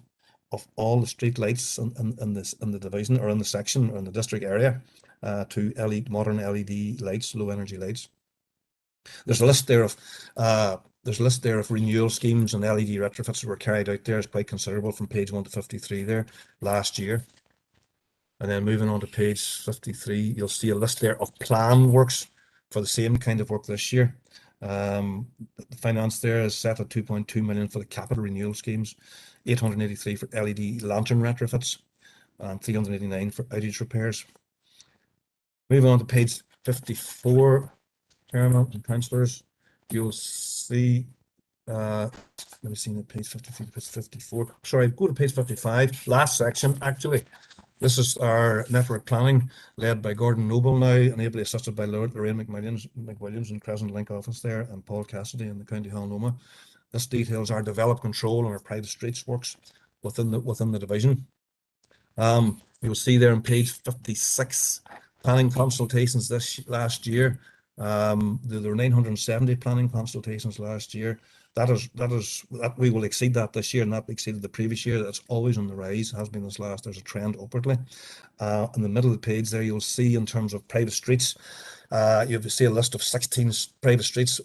of all the street lights in the division or in the section or in the district area to modern LED lights, low energy lights. There's a list there of renewal schemes and LED retrofits that were carried out there. It's quite considerable from page 1 to 53 there last year. And then moving on to page 53, you'll see a list there of planned works for the same kind of work this year. The finance there is set at 2.2 million for the capital renewal schemes, 883 for LED lantern retrofits, and 389 for outage repairs. Moving on to page 54, Chairman and councillors, you'll see, let me see the page 53, page 54. Sorry, go to page 55, last section actually. This is our network planning led by Gordon Noble now, and ably assisted by Lorraine McWilliams in Crescent Link office there, and Paul Cassidy in the County Hall Noma. This details our develop control on our private streets works within the division. You'll see there on page 56, planning consultations last year. There were 970 planning consultations last year. That we will exceed that this year, and that exceeded the previous year. That's always on the rise, has been this last. There's a trend upwardly. In the middle of the page there, you'll see in terms of private streets, you'll see a list of 16 private streets,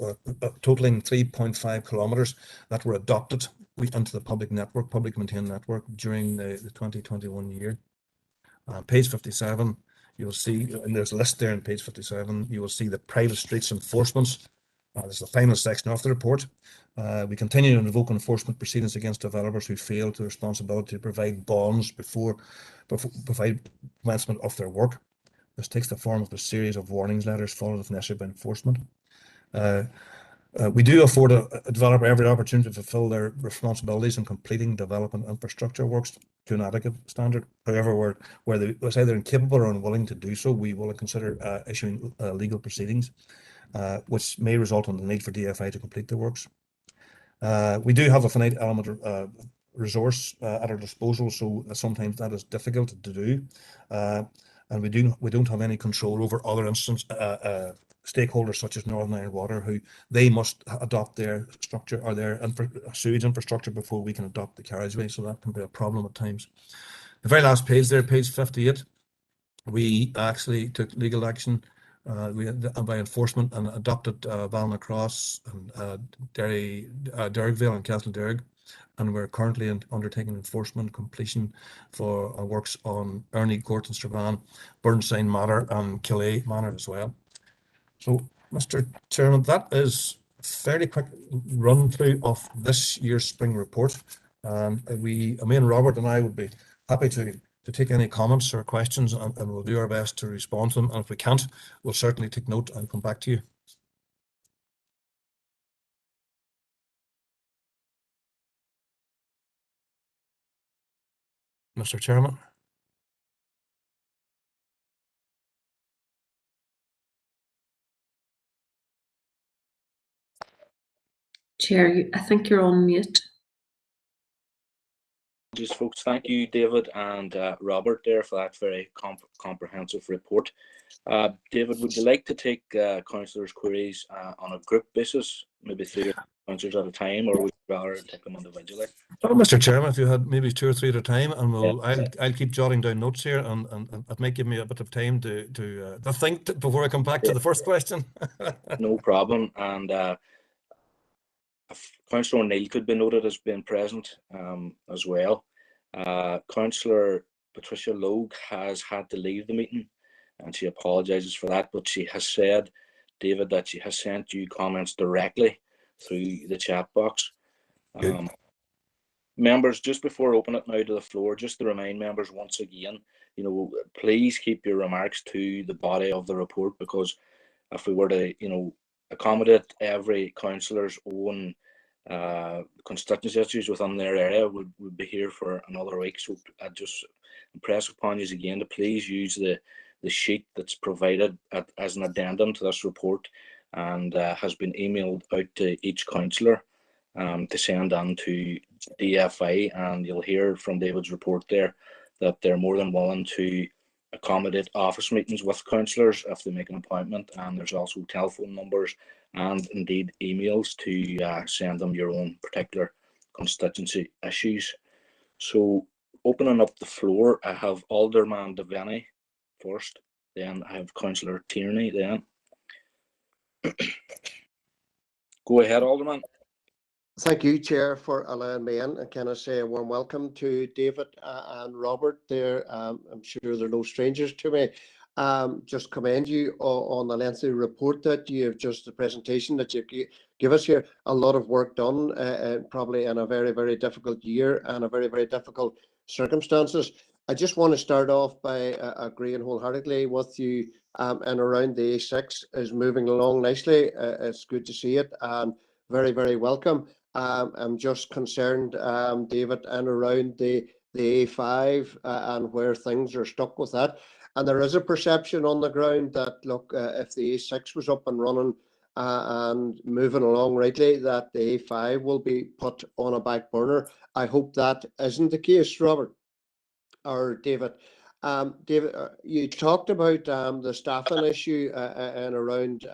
totaling 3.5 kilometres that were adopted into the public maintained network during the 2021 year. Page 57, you'll see, and there's a list there on page 57, you will see the private streets enforcements. This is the final section of the report. We continue to invoke enforcement proceedings against developers who fail to responsibility to provide bonds before commencement of their work. This takes the form of a series of warnings letters followed if necessary by enforcement. We do afford a developer every opportunity to fulfill their responsibilities in completing development infrastructure works to an adequate standard. However, where they was either incapable or unwilling to do so, we will consider issuing legal proceedings, which may result in the need for DFI to complete the works. We do have a finite element resource at our disposal, so sometimes that is difficult to do, and we don't have any control over other stakeholders such as Northern Ireland Water, who they must adopt their structure or their sewage infrastructure before we can adopt the carriageway, so that can be a problem at times. The very last page there, page 58, we actually took legal action by enforcement and adopted Ballinacross and Dergville and Castlederg, and we're currently undertaking enforcement completion for works on Ernie Court and Strabane, Burnside Manor and Killay Manor as well. So, Mr. Chairman, that is a fairly quick run through of this year's spring report. Me and Robert and I would be happy to take any comments or questions, and we'll do our best to respond to them. And if we can't, we'll certainly take note and come back to you. Mr. Chairman. Chair, I think you're on mute. Just folks, thank you, David and Robert there for that very comprehensive report. David, would you like to take councillors' queries on a group basis, maybe 3 councillors at a time, or would you rather take them individually? Well, Mr. Chairman, if you had maybe 2 or 3 at a time, and I'll keep jotting down notes here, and it might give me a bit of time to think before I come back to the first question. No problem. And if Councillor Neil could be noted as being present as well. Councillor Patricia Logue has had to leave the meeting, and she apologises for that, but she has said, David, that she has sent you comments directly through the chat box. Members, just before I open it now to the floor, just to remind members once again, you know, please keep your remarks to the body of the report, because if we were to, you know, accommodate every councillor's own constituency issues within their area, would be here for another week. So I just impress upon you again to please use the sheet that's provided as an addendum to this report, and has been emailed out to each councillor to send on to DFI, and you'll hear from David's report there that they're more than willing to accommodate office meetings with councillors if they make an appointment, and there's also telephone numbers and indeed emails to send them your own particular constituency issues. So opening up the floor, I have Alderman Devaney first, then I have Councillor Tierney then. Go ahead, Alderman. Thank you, Chair, for allowing me in. And can I say a warm welcome to David and Robert there. I'm sure they're no strangers to me. Just commend you on the lengthy report that you have, just the presentation that you give us here. A lot of work done, probably in a very, very difficult year and a very, very difficult circumstances. I just want to start off by agreeing wholeheartedly with you, and around the A6 is moving along nicely. It's good to see it, and very, very welcome. I'm just concerned, David, and around the A5 and where things are stuck with that. And there is a perception on the ground that, look, if the A6 was up and running and moving along rightly, that the A5 will be put on a back burner. I hope that isn't the case, Robert or David. David, you talked about the staffing issue and around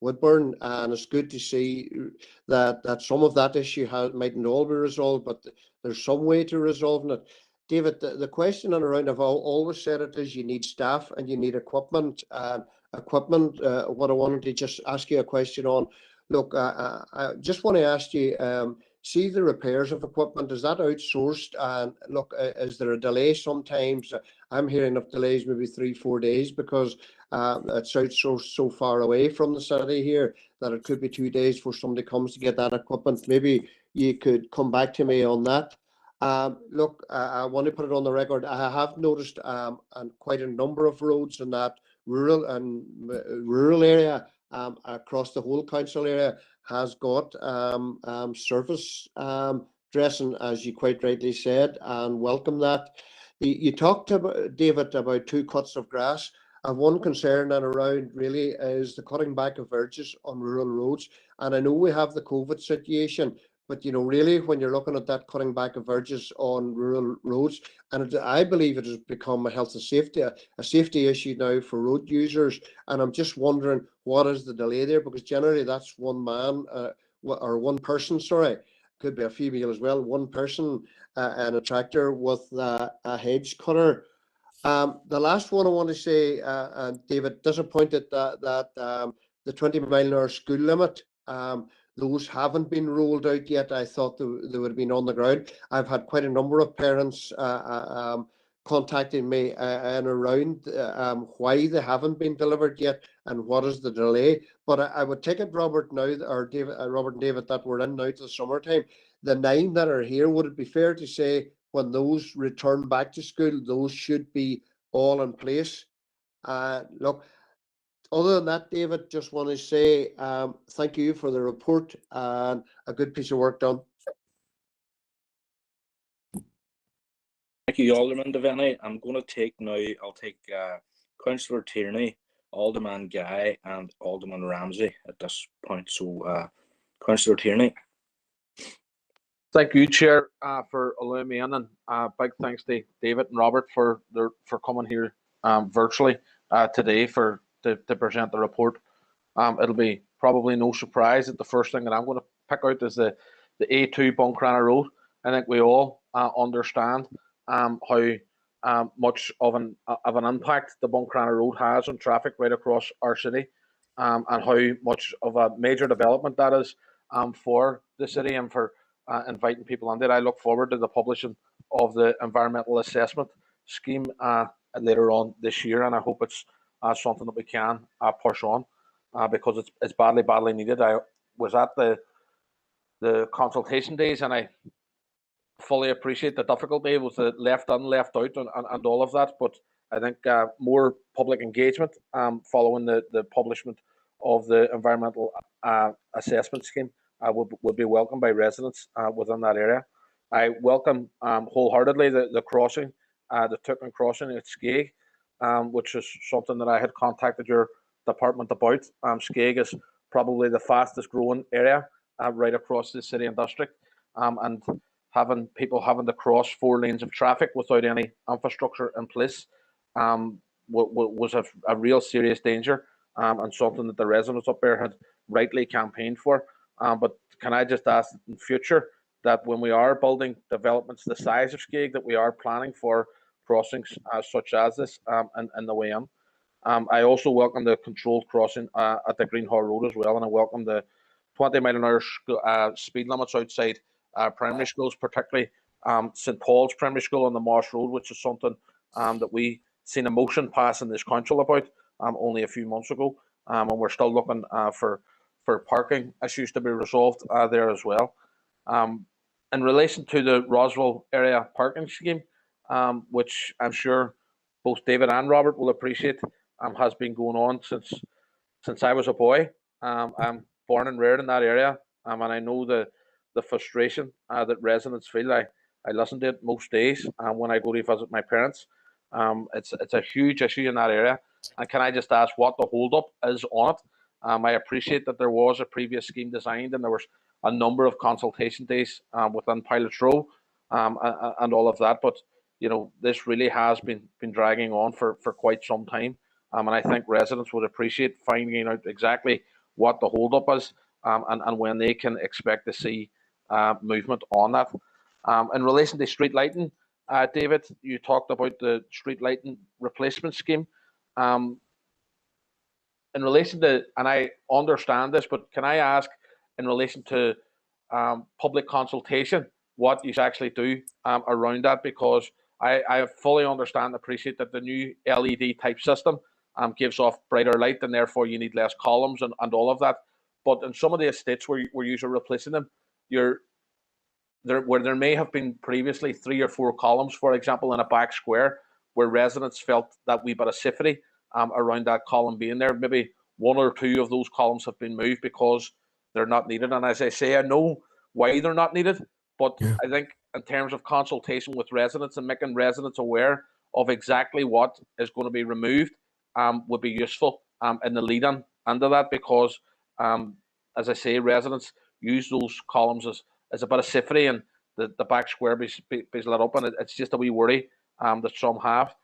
Woodburn, and it's good to see that some of that issue mightn't all be resolved, but there's some way to resolving it. David, the question on around, I've always said it is, you need staff and you need equipment. What I wanted to just ask you a question on, look, I just want to ask you, see the repairs of equipment, is that outsourced? And look, is there a delay sometimes? I'm hearing of delays maybe 3-4 days because it's outsourced so far away from the city here that it could be 2 days before somebody comes to get that equipment. Maybe you could come back to me on that. Look, I want to put it on the record. I have noticed on quite a number of roads in that rural area across the whole council area has got surface dressing, as you quite rightly said, and welcome that. You talked about, David, about 2 cuts of grass. And one concern and around really is the cutting back of verges on rural roads. And I know we have the COVID situation, but you know, really, when you're looking at that cutting back of verges on rural roads, and I believe it has become a health and safety, a safety issue now for road users. And I'm just wondering, what is the delay there? Because generally that's one man or one person, sorry, could be a female as well, one person and a tractor with a hedge cutter. The last one I want to say, David, disappointed that the 20-mile-an-hour school limit, those haven't been rolled out yet. I thought they would have been on the ground. I've had quite a number of parents contacting me and around why they haven't been delivered yet and what is the delay. But I would take it, Robert, now, or David, Robert and David, that we're in now to the summertime. The 9 that are here, would it be fair to say when those return back to school, those should be all in place? Look, other than that, David, just want to say thank you for the report and a good piece of work done. Thank you, Alderman Devaney. I'm going to take now, I'll take Councillor Tierney, Alderman Guy and Alderman Ramsey at this point. So Councillor Tierney. Thank you, Chair, for allowing me in, and big thanks to David and Robert for coming here virtually today to present the report. It'll be probably no surprise that the first thing that I'm going to pick out is the A2 Buncrana Road. I think we all understand how much of an impact the Buncrana Road has on traffic right across our city, and how much of a major development that is for the city and for inviting people on it. I look forward to the publishing of the environmental assessment scheme later on this year, and I hope it's something that we can push on because it's badly needed. I was at the consultation days, and I fully appreciate the difficulty with the left in, left out, and all of that. But I think more public engagement following the publishment of the environmental assessment scheme would be welcomed by residents within that area. I welcome wholeheartedly the crossing, the Turkmen Crossing at Skeg, which is something that I had contacted your department about. Skeg is probably the fastest growing area right across the city and district, and having people having to cross 4 lanes of traffic without any infrastructure in place was a real serious danger, and something that the residents up there had rightly campaigned for. But can I just ask in future that when we are building developments the size of Skeg, that we are planning for crossings such as this in the way in. I also welcome the controlled crossing at the Greenhall Road as well, and I welcome the 20-mile-an-hour speed limits outside primary schools, particularly St. Paul's Primary School on the Moss Road, which is something that we seen a motion pass in this council about only a few months ago, and we're still looking for parking issues to be resolved there as well. In relation to the Roswell area parking scheme, which I'm sure both David and Robert will appreciate, has been going on since I was a boy. I'm born and reared in that area, and I know the frustration that residents feel. I listen to it most days when I go to visit my parents. It's a huge issue in that area. And can I just ask what the holdup is on it? I appreciate that there was a previous scheme designed, and there was a number of consultation days within Pilot's Row and all of that. But you know, this really has been dragging on for quite some time, and I think residents would appreciate finding out exactly what the holdup is and when they can expect to see movement on that. In relation to street lighting, David, you talked about the street lighting replacement scheme. In relation to, and I understand this, but can I ask in relation to public consultation, what you actually do around that? Because I fully understand and appreciate that the new LED type system gives off brighter light, and therefore you need less columns and all of that. But in some of the estates where you're replacing them, where there may have been previously 3 or 4 columns, for example, in a back square, where residents felt that wee bit of safety around that column being there. Maybe 1 or 2 of those columns have been moved because they're not needed. And as I say, I know why they're not needed, but I think in terms of consultation with residents and making residents aware of exactly what is going to be removed would be useful in the lead-in into that, because as I say, residents use those columns as a bit of safety, and the back square be lit up, and it's just a wee worry that some have.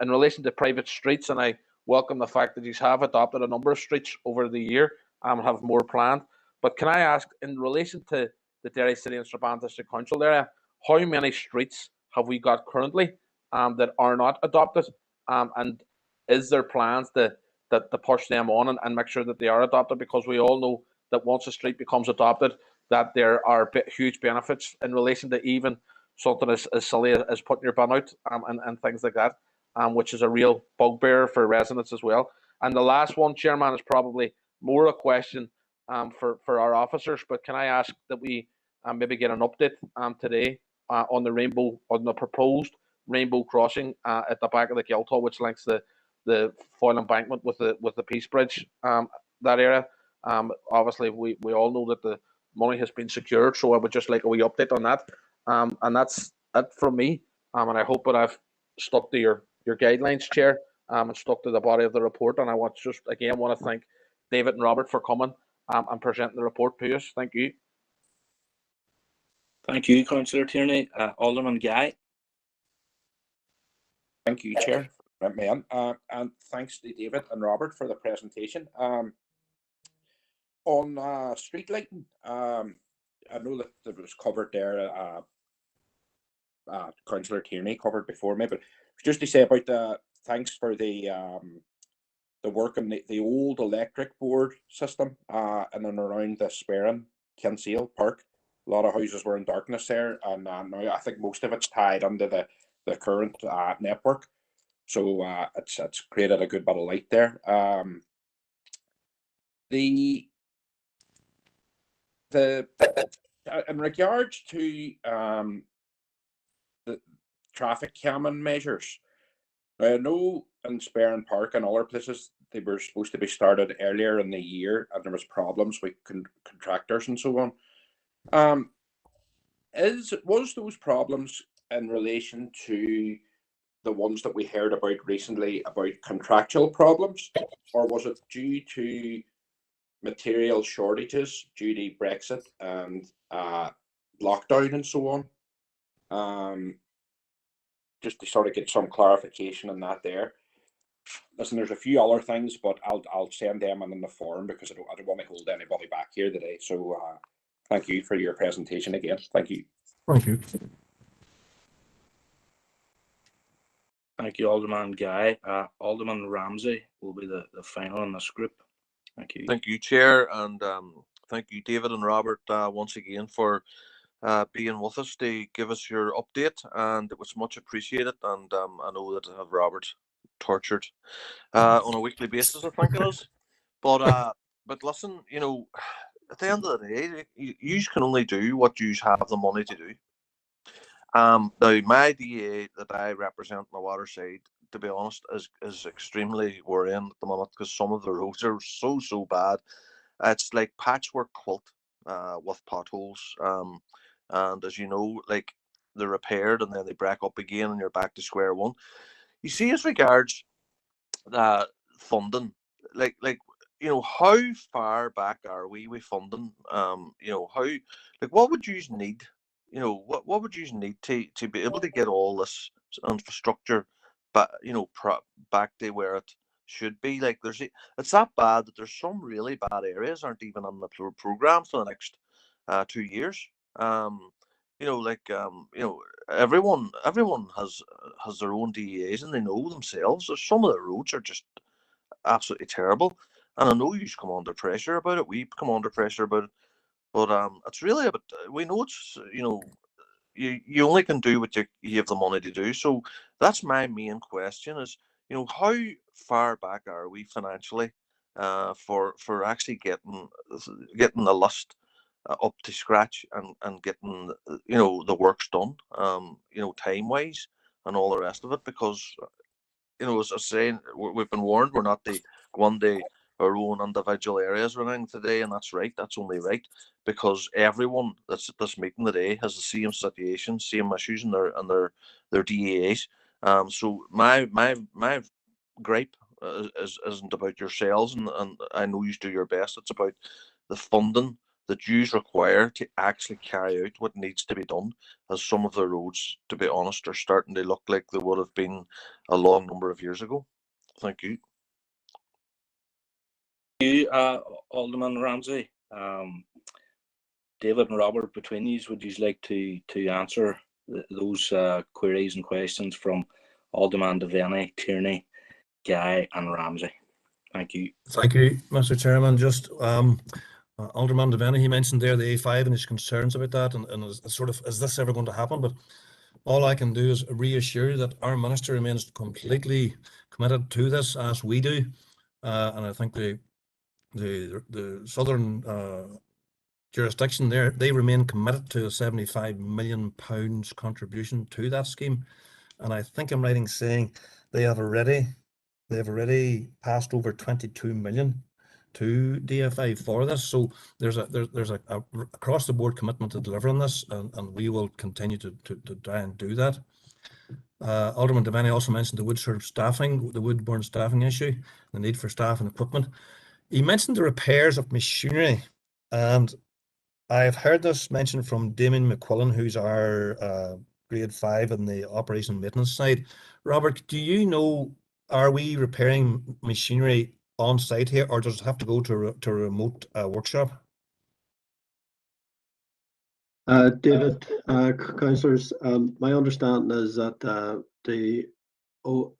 In relation to private streets, and I welcome the fact that you have adopted a number of streets over the year and have more planned. But can I ask, in relation to the Derry City and Strabane District Council area, how many streets have we got currently that are not adopted? And is there plans to push them on and make sure that they are adopted? Because we all know that once a street becomes adopted, that there are huge benefits in relation to even something as silly as putting your bin out and things like that, which is a real bugbear for residents as well. And the last one, Chairman, is probably more a question for our officers, but can I ask that we maybe get an update today on the proposed rainbow crossing at the back of the Guildhall, which links the Foyle embankment with the Peace Bridge, that area. Obviously, we all know that the money has been secured, so I would just like a wee update on that. And that's it from me. And I hope that I've stuck to your guidelines, Chair, and stuck to the body of the report. And I want to thank David and Robert for coming and presenting the report to us. Thank you. Thank you, Councillor Tierney. Alderman Guy. Thank you, Chair. And thanks to David and Robert for the presentation. On street lighting, I know that it was covered there. Councillor Tierney covered before me, but just to say about thanks for the work on the old electric board system in and around the Sperrin Kinsale Park. A lot of houses were in darkness there, and now I think most of it's tied under the current network. So it's created a good bit of light there. In regards to the traffic calming measures, I know in Sperrin Park and other places they were supposed to be started earlier in the year, and there was problems with contractors and so on. Was those problems in relation to the ones that we heard about recently about contractual problems, or was it due to material shortages due to Brexit and lockdown and so on? Just to sort of get some clarification on that there. Listen, there's a few other things, but I'll send them in the forum because I don't want to hold anybody back here today. So thank you for your presentation again. Thank you. Thank you. Thank you, Alderman Guy. Alderman Ramsey will be the final in this group. Thank you. Thank you, Chair, and thank you, David and Robert, once again for being with us to give us your update, and it was much appreciated. And I know that I have Robert tortured on a weekly basis, I think it is. But listen, you know, at the end of the day, you can only do what you have the money to do. Now, my DA that I represent on the water side, to be honest, is extremely worrying at the moment because some of the roads are so bad. It's like patchwork quilt with potholes. And as you know, like they're repaired and then they break up again and you're back to square one. You see, as regards funding, like you know, how far back are we with funding? You know, how, like, what would you need? You know, what would you need to be able to get all this infrastructure back, you know, back to where it should be? Like, it's that bad that there's some really bad areas aren't even on the program for the next 2 years. You know, like you know, everyone has their own DEAs and they know themselves. There's some of the roads are just absolutely terrible, and I know you come under pressure about it. We come under pressure about it. But it's really about, we know it's, you know, you only can do what you have the money to do. So that's my main question is, you know, how far back are we financially for actually getting the list up to scratch and getting, you know, the works done, you know, time-wise and all the rest of it? Because, you know, as I was saying, we've been warned we're not the one day our own individual areas running today, and that's right. That's only right, because everyone that's at this meeting today has the same situation, same issues, and their DAs. So my gripe isn't about yourselves, and I know you do your best. It's about the funding that you require to actually carry out what needs to be done, as some of the roads, to be honest, are starting to look like they would have been a long number of years ago. Thank you. You, Alderman Ramsey, David and Robert, between you, would you like to answer those queries and questions from Alderman Devaney, Tierney, Guy and Ramsey? Thank you. Thank you, Mr. Chairman. Just Alderman Devaney, he mentioned there the A5 and his concerns about that, and is this ever going to happen? But all I can do is reassure that our minister remains completely committed to this, as we do, and I think the southern jurisdiction there, they remain committed to a £75 million contribution to that scheme, and I think I'm right in saying they have already passed over 22 million to DFI for this. So there's a across the board commitment to deliver on this, and we will continue to try and do that. Alderman Devaney also mentioned the woodburn staffing issue, the need for staff and equipment. He mentioned the repairs of machinery, and I've heard this mentioned from Damien McQuillan, who's our grade 5 on the operation maintenance side. Robert, do you know, are we repairing machinery on site here, or does it have to go to a remote workshop? David, councillors, my understanding is that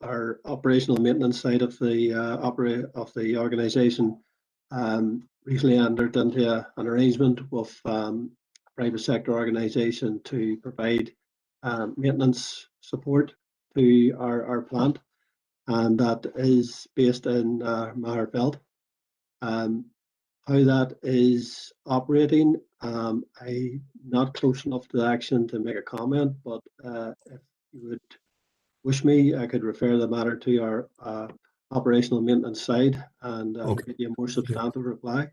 our operational maintenance side of the organisation recently entered into an arrangement with a private sector organisation to provide maintenance support to our plant, and that is based in Maherveld. How that is operating, I'm not close enough to the action to make a comment, but if you would wish me, I could refer the matter to our operational maintenance side and Okay. give you a more substantive reply.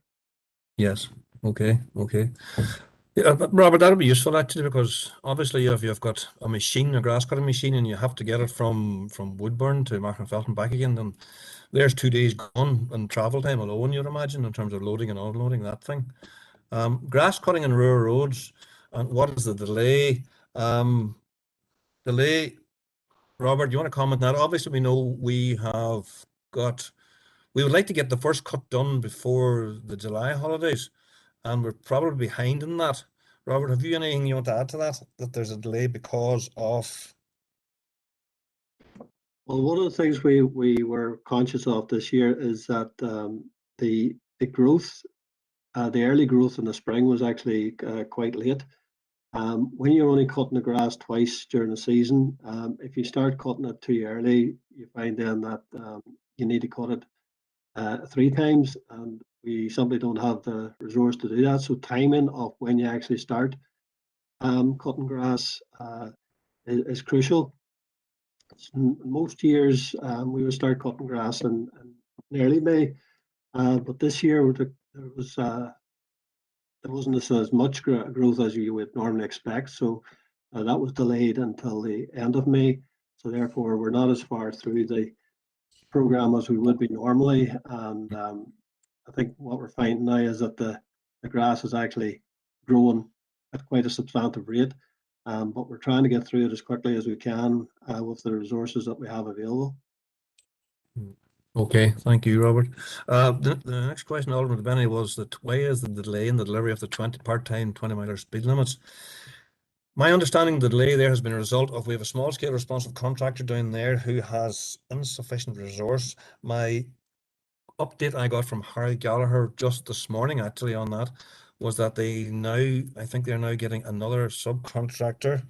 Yes. Okay. Okay. Yeah, but Robert, that'll be useful actually, because obviously if you've got a machine, a grass cutting machine, and you have to get it from Woodburn to Mccartney and back again, then there's 2 days gone in travel time alone, you'd imagine, in terms of loading and unloading that thing. Grass cutting in rural roads, and what is the delay? Delay, Robert, do you want to comment on that? Obviously, we know we would like to get the first cut done before the July holidays, and we're probably behind in that. Robert, have you anything you want to add to that? That there's a delay because of? Well, one of the things we were conscious of this year is that the growth, the early growth in the spring was actually quite late. When you're only cutting the grass twice during the season, if you start cutting it too early, you find then that you need to cut it 3 times, and we simply don't have the resource to do that. So timing of when you actually start cutting grass is crucial. Most years we would start cutting grass in early May, but this year there wasn't as much growth as you would normally expect, so that was delayed until the end of May. So therefore, we're not as far through the program as we would be normally, and I think what we're finding now is that the grass is actually growing at quite a substantive rate, but we're trying to get through it as quickly as we can with the resources that we have available. Okay, thank you, Robert. The next question, Alderman Benny, was that why is the delay in the delivery of the part-time 20-miler speed limits? My understanding the delay there has been a result of we have a small-scale responsive contractor down there who has insufficient resource. My update I got from Harry Gallagher just this morning actually on that was that I think they're now getting another subcontractor.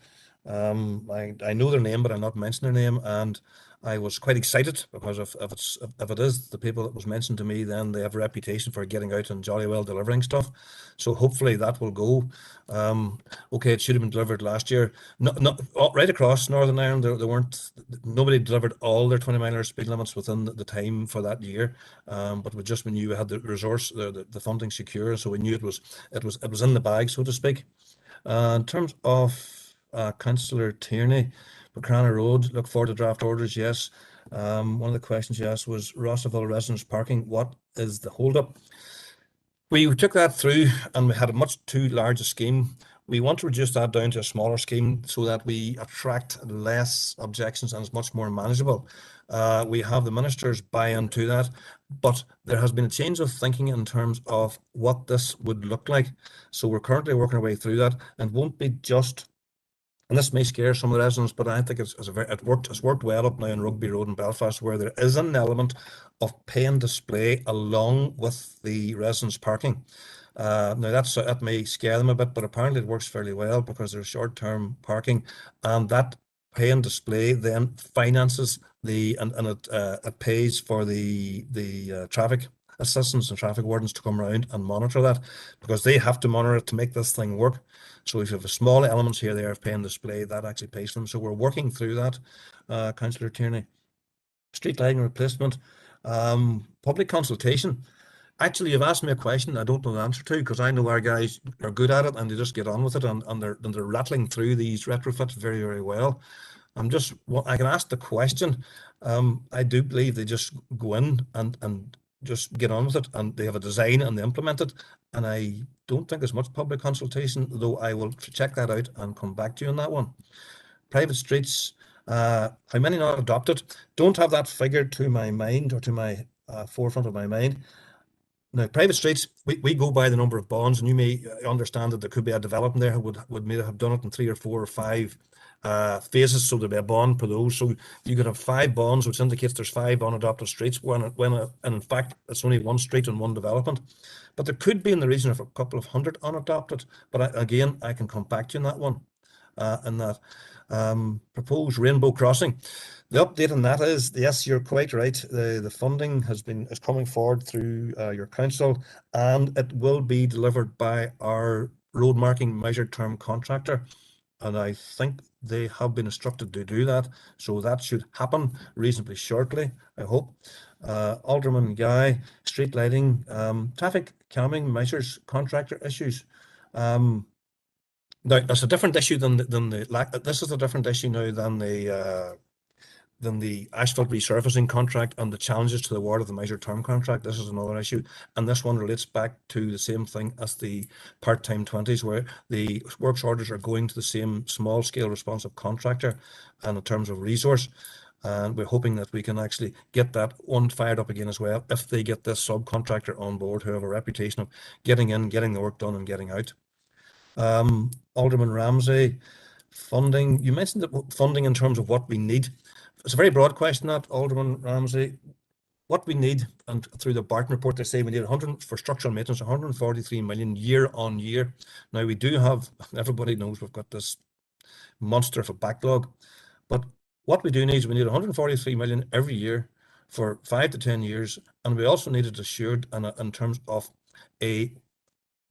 I know their name, but I'm not mentioning their name, and I was quite excited because if it is the people that was mentioned to me, then they have a reputation for getting out and jolly well delivering stuff. So hopefully that will go. Okay, it should have been delivered last year. Not right across Northern Ireland, nobody delivered all their 20-miler speed limits within the time for that year. But we knew we had the resource, the funding secure, so we knew it was in the bag, so to speak. In terms of Councillor Tierney, Mccartney Road, look forward to draft orders, yes. One of the questions you asked was Roswell residence parking. What is the holdup? We took that through and we had a much too large a scheme. We want to reduce that down to a smaller scheme so that we attract less objections and it's much more manageable. We have the ministers buy into that, but there has been a change of thinking in terms of what this would look like. So we're currently working our way through that, and it won't be just, and this may scare some of the residents, but I think it's worked well up now in Rugby Road in Belfast, where there is an element of pay and display along with the residents parking. Now that may scare them a bit, but apparently it works fairly well because there's short-term parking, and that pay and display then finances it pays for the traffic assistants and traffic wardens to come around and monitor that, because they have to monitor it to make this thing work. So if you have a small elements here there of pay and display, that actually pays for them. So we're working through that, Councillor Tierney. Street lighting replacement, public consultation. Actually, you've asked me a question I don't know the answer to, because I know our guys are good at it and they just get on with it, and they're rattling through these retrofits very, very well. I can ask the question. I do believe they just go in and just get on with it, and they have a design and they implement it. And I don't think there's much public consultation, though I will check that out and come back to you on that one. Private streets, how many not adopted? Don't have that figure to my mind, or to my forefront of my mind. Now, private streets, we go by the number of bonds, and you may understand that there could be a development there who would maybe have done it in 3 or 4 or 5 phases, so there'll be a bond per those. So you could have 5 bonds, which indicates there's 5 unadopted streets, and in fact it's only 1 street and 1 development. But there could be in the region of a couple of hundred unadopted. But again, I can come back to you on that one. And that proposed Rainbow Crossing. The update on that is, yes, you're quite right. The funding is coming forward through your council, and it will be delivered by our road marking measured term contractor. And I think they have been instructed to do that. So that should happen reasonably shortly, I hope. Alderman Guy, street lighting, traffic calming measures, contractor issues. Now, that's a different issue than this is a different issue now than the asphalt resurfacing contract and the challenges to the award of the measured term contract. This is another issue, and this one relates back to the same thing as the part-time 20s, where the works orders are going to the same small-scale responsive contractor, and in terms of resource, and we're hoping that we can actually get that one fired up again as well if they get this subcontractor on board who have a reputation of getting in, getting the work done, and getting out. Alderman Ramsey, funding. You mentioned that funding in terms of what we need. It's a very broad question, that, Alderman Ramsey. What we need, and through the Barton report, they say we need 100 for structural maintenance, 143 million year on year. Now we do have, everybody knows we've got this monster of a backlog, but what we do need is we need 143 million every year for 5 to 10 years, and we also need it assured in terms of a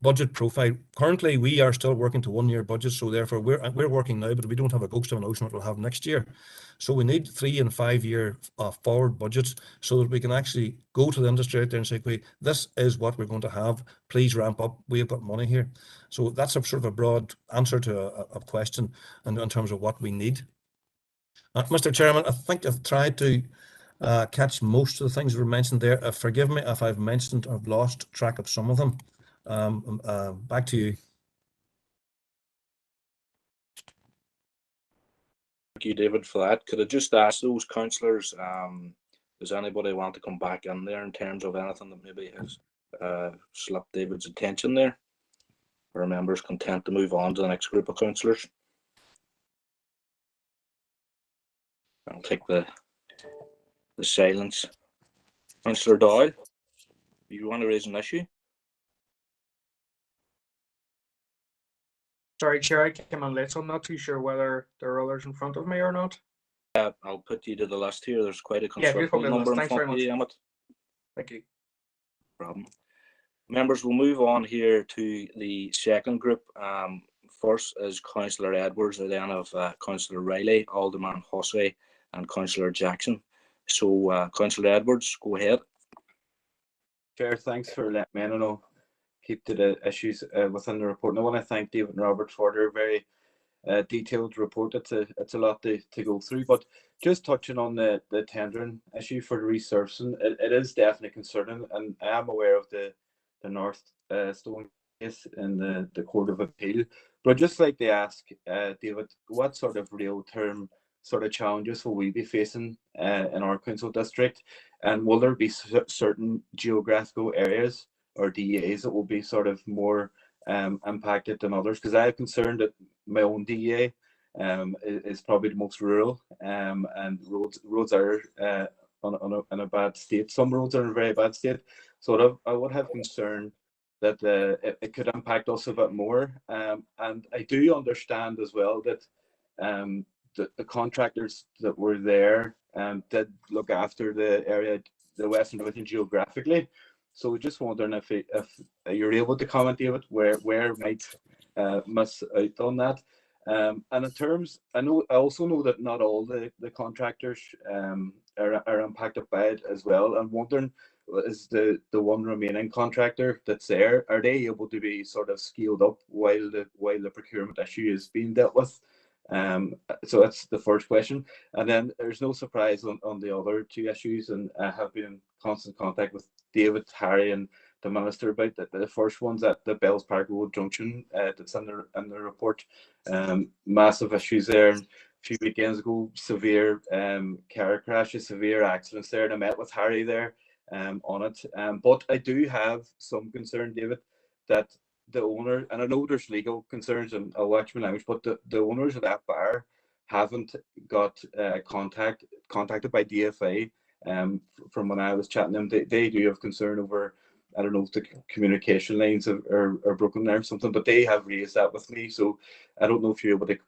budget profile. Currently, we are still working to 1-year budgets, so therefore we're working now, but we don't have a ghost of a notion what we'll have next year. So we need 3 and 5 year forward budgets so that we can actually go to the industry out there and say, "Okay, this is what we're going to have. Please ramp up. We've got money here." So that's a sort of a broad answer to a question in terms of what we need. Mr. Chairman, I think I've tried to catch most of the things that were mentioned there. Forgive me if I've mentioned or lost track of some of them. Back to you. Thank you, David, for that. Could I just ask those councillors, does anybody want to come back in there in terms of anything that maybe has slipped David's attention there? Or are members content to move on to the next group of councillors? I'll take the silence. Councillor Doyle, you want to raise an issue? Sorry, Chair, I came on late, so I'm not too sure whether there are others in front of me or not. I'll put you to the list here. There's quite a Yeah, considerable number in front of you, Emmett. Thank you. No problem. Members, we'll move on here to the second group. First is Councillor Edwards, and then of Councillor Riley, Alderman Hussey, and Councillor Jackson. So, Councillor Edwards, go ahead. Chair, thanks for letting me know. Keep to the issues within the report. And I want to thank David and Robert for their very detailed report. It's a lot to go through, but just touching on the tendering issue for the resurfacing, it is definitely concerning, and I am aware of the North Stone case in the Court of Appeal. But I'd just like to ask David, what sort of real-term sort of challenges will we be facing in our council district, and will there be certain geographical areas or DEAs that will be sort of more impacted than others? Because I am concerned that my own DEA is probably the most rural, and roads are in a bad state. Some roads are in a very bad state, so I would have concern that it could impact us a bit more. And I do understand as well that the contractors that were there did look after the area, the Western Division, geographically. So just wondering if you're able to comment, David, where might miss out on that. And in terms, I also know that not all the contractors are impacted by it as well. I'm wondering, is the one remaining contractor that's there, are they able to be sort of scaled up while the procurement issue is being dealt with? So that's the first question. And then there's no surprise on the other two issues, and I have been in constant contact with David, Harry, and the Minister about that. The first one's at the Bells Park Road Junction. That's in the report. Massive issues there. A few weekends ago, severe car crashes, severe accidents there, and I met with Harry there on it. But I do have some concern, David, that the owner, and I know there's legal concerns, and I'll watch my language, but the owners of that bar haven't got contacted by DFA. From when I was chatting to them, they do have concern over, I don't know if the communication lines are broken there or something, but they have raised that with me. So I don't know if you're able to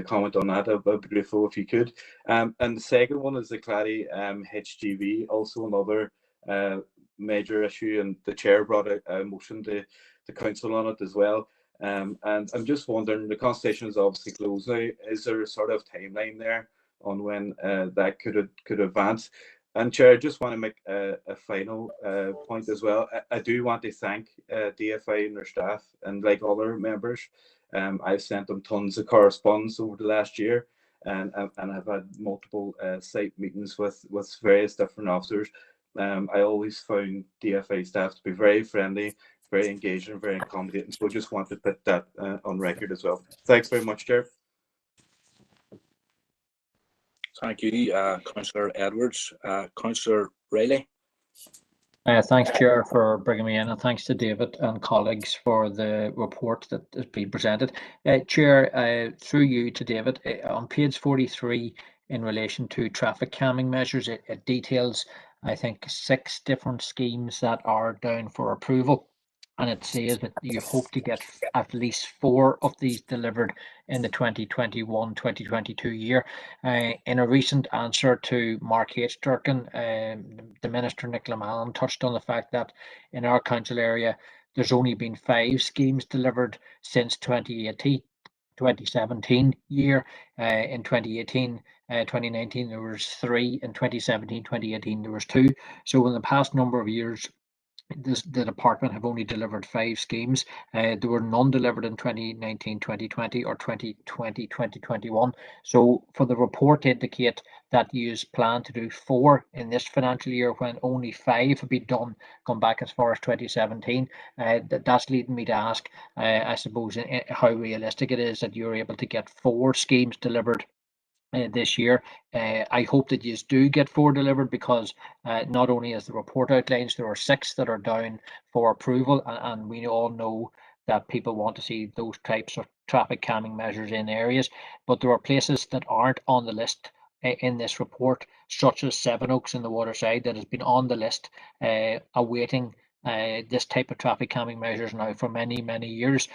comment on that. I'd be grateful if you could. And the second one is the Clary HGV, also another major issue, and the chair brought a motion to the council on it as well. And I'm just wondering, the consultation is obviously closed now. Is there a sort of timeline there on when that could advance? And Chair, I just want to make a final point as well. I do want to thank DFI and their staff, and like other members, I've sent them tons of correspondence over the last year, and I've had multiple site meetings with various different officers. I always found DFA staff to be very friendly, very engaging, very accommodating. So I just want to put that on record as well. Thanks very much, Chair. Thank you, Councillor Edwards. Councillor Riley. Thanks, Chair, for bringing me in, and thanks to David and colleagues for the report that has been presented. Chair, through you to David, on page 43, in relation to traffic calming measures, it details, I think, 6 different schemes that are down for approval. And it says that you hope to get at least 4 of these delivered in the 2021-2022 year. In a recent answer to Mark H. Durkin, the Minister Nicola Mallon touched on the fact that in our council area, there's only been 5 schemes delivered since 2017 year. In 2019 there was 3. In 2017-2018 there was 2. So in the past number of years, the department have only delivered 5 schemes. There were none delivered in 2019-2020 or 2020-2021. So for the report to indicate that you plan to do 4 in this financial year when only 5 have been done, gone back as far as 2017, that's leading me to ask, I suppose, how realistic it is that you're able to get 4 schemes delivered this year. I hope that you do get 4 delivered, because not only as the report outlines, there are 6 that are down for approval, and we all know that people want to see those types of traffic calming measures in areas, but there are places that aren't on the list in this report, such as Sevenoaks in the Waterside, that has been on the list awaiting this type of traffic calming measures now for many years.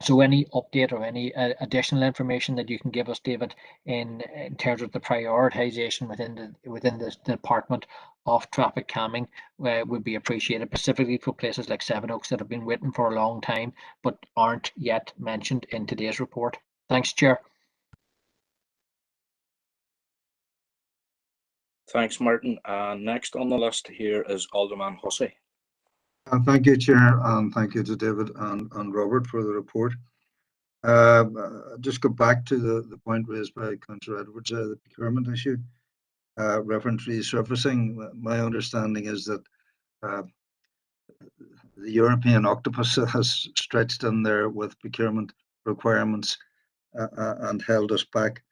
So any update or any additional information that you can give us, David, in terms of the prioritization within the department of traffic calming would be appreciated, specifically for places like Sevenoaks that have been waiting for a long time but aren't yet mentioned in today's report. Thanks, Chair. Thanks, Martin. Next on the list here is Alderman Hussey. Thank you, Chair, and thank you to David and Robert for the report. Just go back to the point raised by Councillor Edwards, the procurement issue, reference resurfacing. My understanding is that the European octopus has stretched in there with procurement requirements and held us back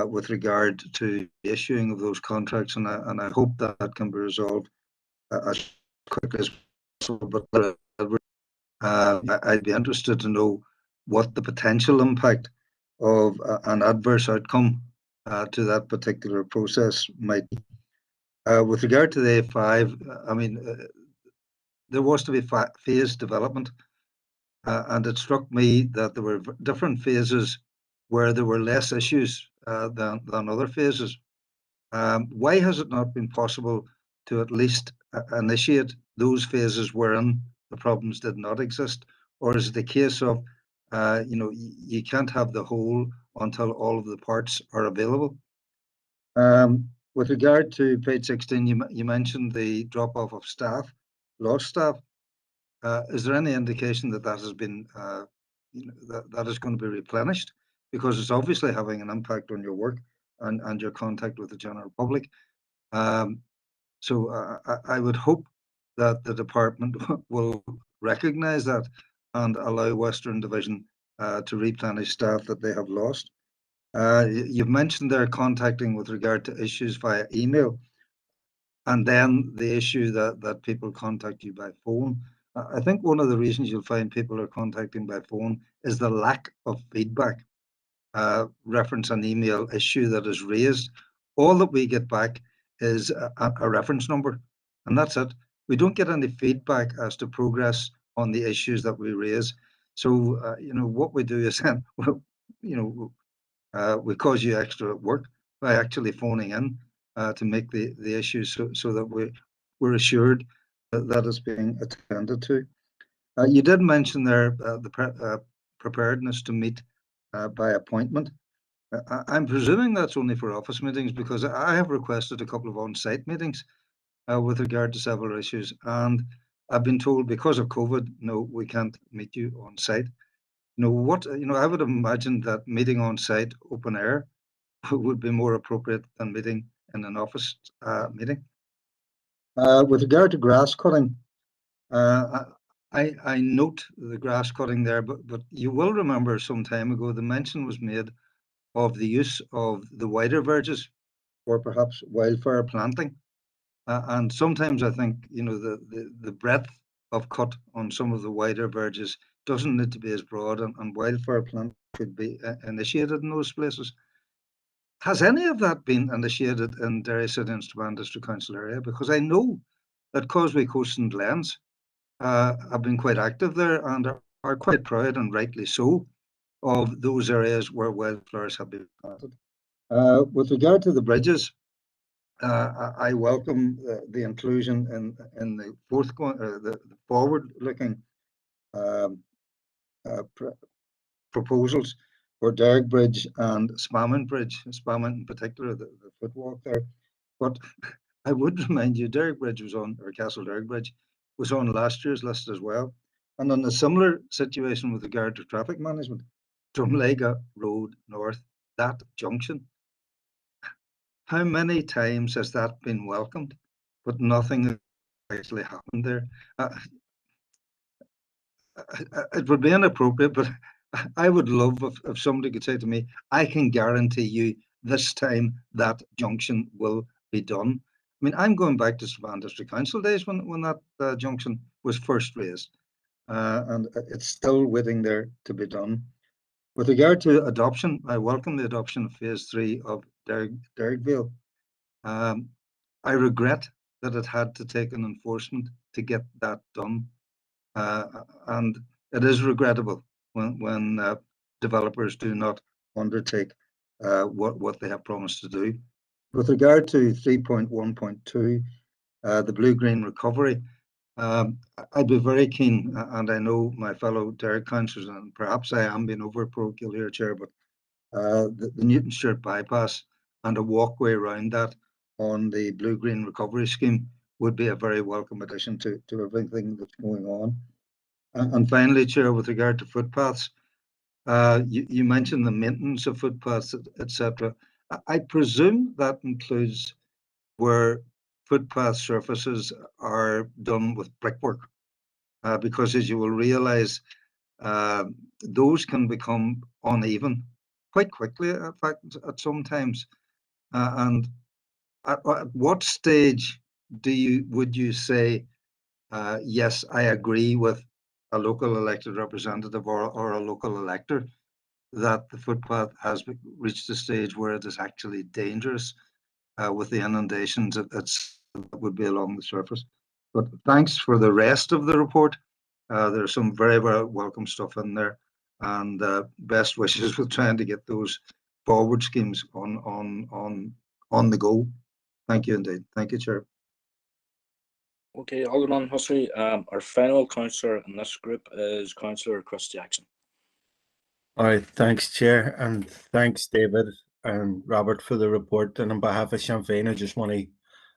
with regard to the issuing of those contracts, and I hope that can be resolved as quickly as possible. But I'd be interested to know what the potential impact of an adverse outcome to that particular process might be. With regard to the A5, I mean, there was to be phased development, and it struck me that there were different phases where there were less issues than other phases. Why has it not been possible to at least initiate those phases wherein the problems did not exist? Or is it the case of, you can't have the whole until all of the parts are available? With regard to page 16, you mentioned the drop-off of staff, lost staff. Is there any indication that has been, that is going to be replenished? Because it's obviously having an impact on your work and your contact with the general public. So I would hope that the department will recognise that and allow Western Division to replenish staff that they have lost. You've mentioned they're contacting with regard to issues via email, and then the issue that people contact you by phone. I think one of the reasons you'll find people are contacting by phone is the lack of feedback. reference an email issue that is raised, all that we get back is a reference number, and that's it. We don't get any feedback as to progress on the issues that we raise. So, what we do is then, we cause you extra work by actually phoning in to make the issues so that we're assured that it's being attended to. You did mention there the preparedness to meet by appointment. I'm presuming that's only for office meetings, because I have requested a couple of on-site meetings with regard to several issues, and I've been told because of COVID, no, we can't meet you on site. I would imagine that meeting on site, open air, would be more appropriate than meeting in an office meeting. With regard to grass cutting, I note the grass cutting there, but you will remember some time ago the mention was made of the use of the wider verges or perhaps wildflower planting. And sometimes I think, the breadth of cut on some of the wider verges doesn't need to be as broad, and wildflower plant could be initiated in those places. Has any of that been initiated in Derry City and Strabane District Council area? Because I know that Causeway Coast and Glens have been quite active there and are quite proud, and rightly so, of those areas where wildflowers have been planted. With regard to the bridges, I welcome the inclusion in the forward-looking proposals for Derg Bridge and Spamont Bridge, Spamont in particular, the footwalk there. But I would remind you, Derg Bridge was on, or Castle Derg Bridge was on last year's list as well. And on a similar situation with regard to traffic management, Drumlega Road North, that junction, how many times has that been welcomed, but nothing has actually happened there? It would be inappropriate, but I would love if somebody could say to me, I can guarantee you this time that junction will be done. I mean, I'm going back to Strabane District Council days when that junction was first raised, and it's still waiting there to be done. With regard to adoption, I welcome the adoption of phase 3 of Dergvale. I regret that it had to take an enforcement to get that done, and it is regrettable when developers do not undertake what they have promised to do. With regard to 3.1.2, the blue-green recovery, I'd be very keen, and I know my fellow Derg councillors, and perhaps I am being over parochial here, Chair, but the Newton Stewart bypass and a walkway around that on the blue-green recovery scheme would be a very welcome addition to everything that's going on. And finally, Chair, with regard to footpaths, you mentioned the maintenance of footpaths, etc. I presume that includes where footpath surfaces are done with brickwork, because as you will realise, those can become uneven quite quickly, in fact, at some times. And at what stage would you say, yes, I agree with a local elected representative or a local elector that the footpath has reached a stage where it is actually dangerous with the inundations that would be along the surface? But thanks for the rest of the report. There's some very, very welcome stuff in there, and best wishes with trying to get those forward schemes on the go. Thank you indeed. Thank you, Chair. Okay, Alderman Hussey, our final councillor in this group is Councillor Chris Jackson. All right, thanks, Chair, and thanks, David and Robert, for the report. And on behalf of Sinn Féin, I just want to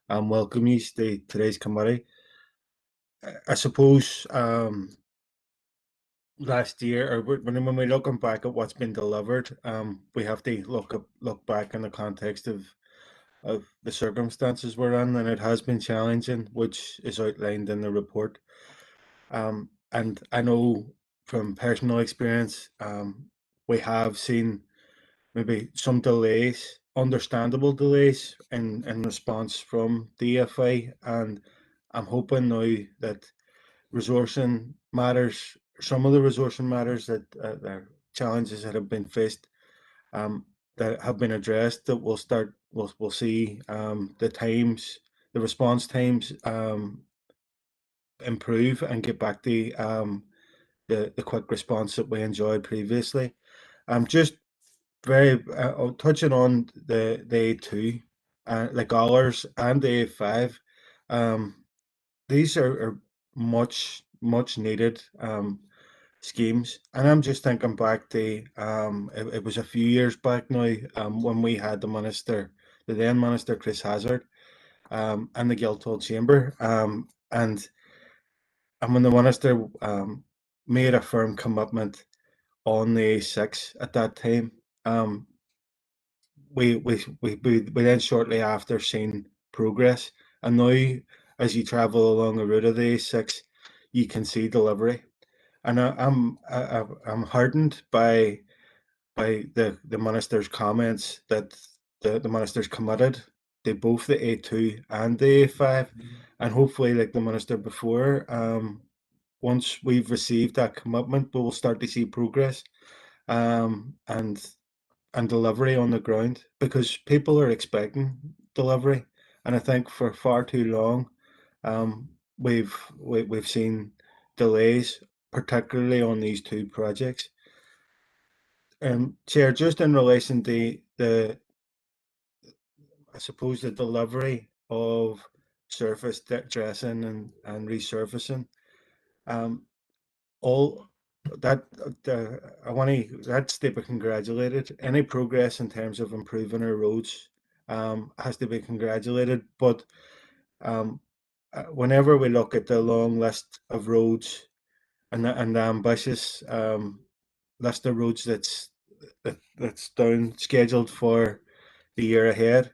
welcome you to today's committee. I suppose last year, or when we're looking back at what's been delivered, we have to look back in the context of the circumstances we're in, and it has been challenging, which is outlined in the report. And I know from personal experience, we have seen maybe some delays, understandable delays in response from DFI, and I'm hoping now that resourcing matters, some of the resourcing matters that challenges that have been faced that have been addressed, that we'll see the response times improve and get back to the quick response that we enjoyed previously. Just very touching on the A2, like ours and the A5. These are much needed schemes, and I'm just thinking back to it was a few years back now, when we had the then minister Chris Hazard, and the Guildhall Chamber, and when the minister made a firm commitment on the A6 at that time, we then shortly after seen progress, and now as you travel along the route of the A6, you can see delivery, and I'm heartened by the minister's comments that the minister's committed to both the A2 and the A5, and hopefully, like the minister before, once we've received that commitment, we will start to see progress, and delivery on the ground, because people are expecting delivery, and I think for far too long, we've seen delays, particularly on these two projects. Chair, just in relation to I suppose the delivery of surface dressing and resurfacing, all that that's to be congratulated. Any progress in terms of improving our roads has to be congratulated. But whenever we look at the long list of roads and the ambitious list of roads that's down scheduled for the year ahead,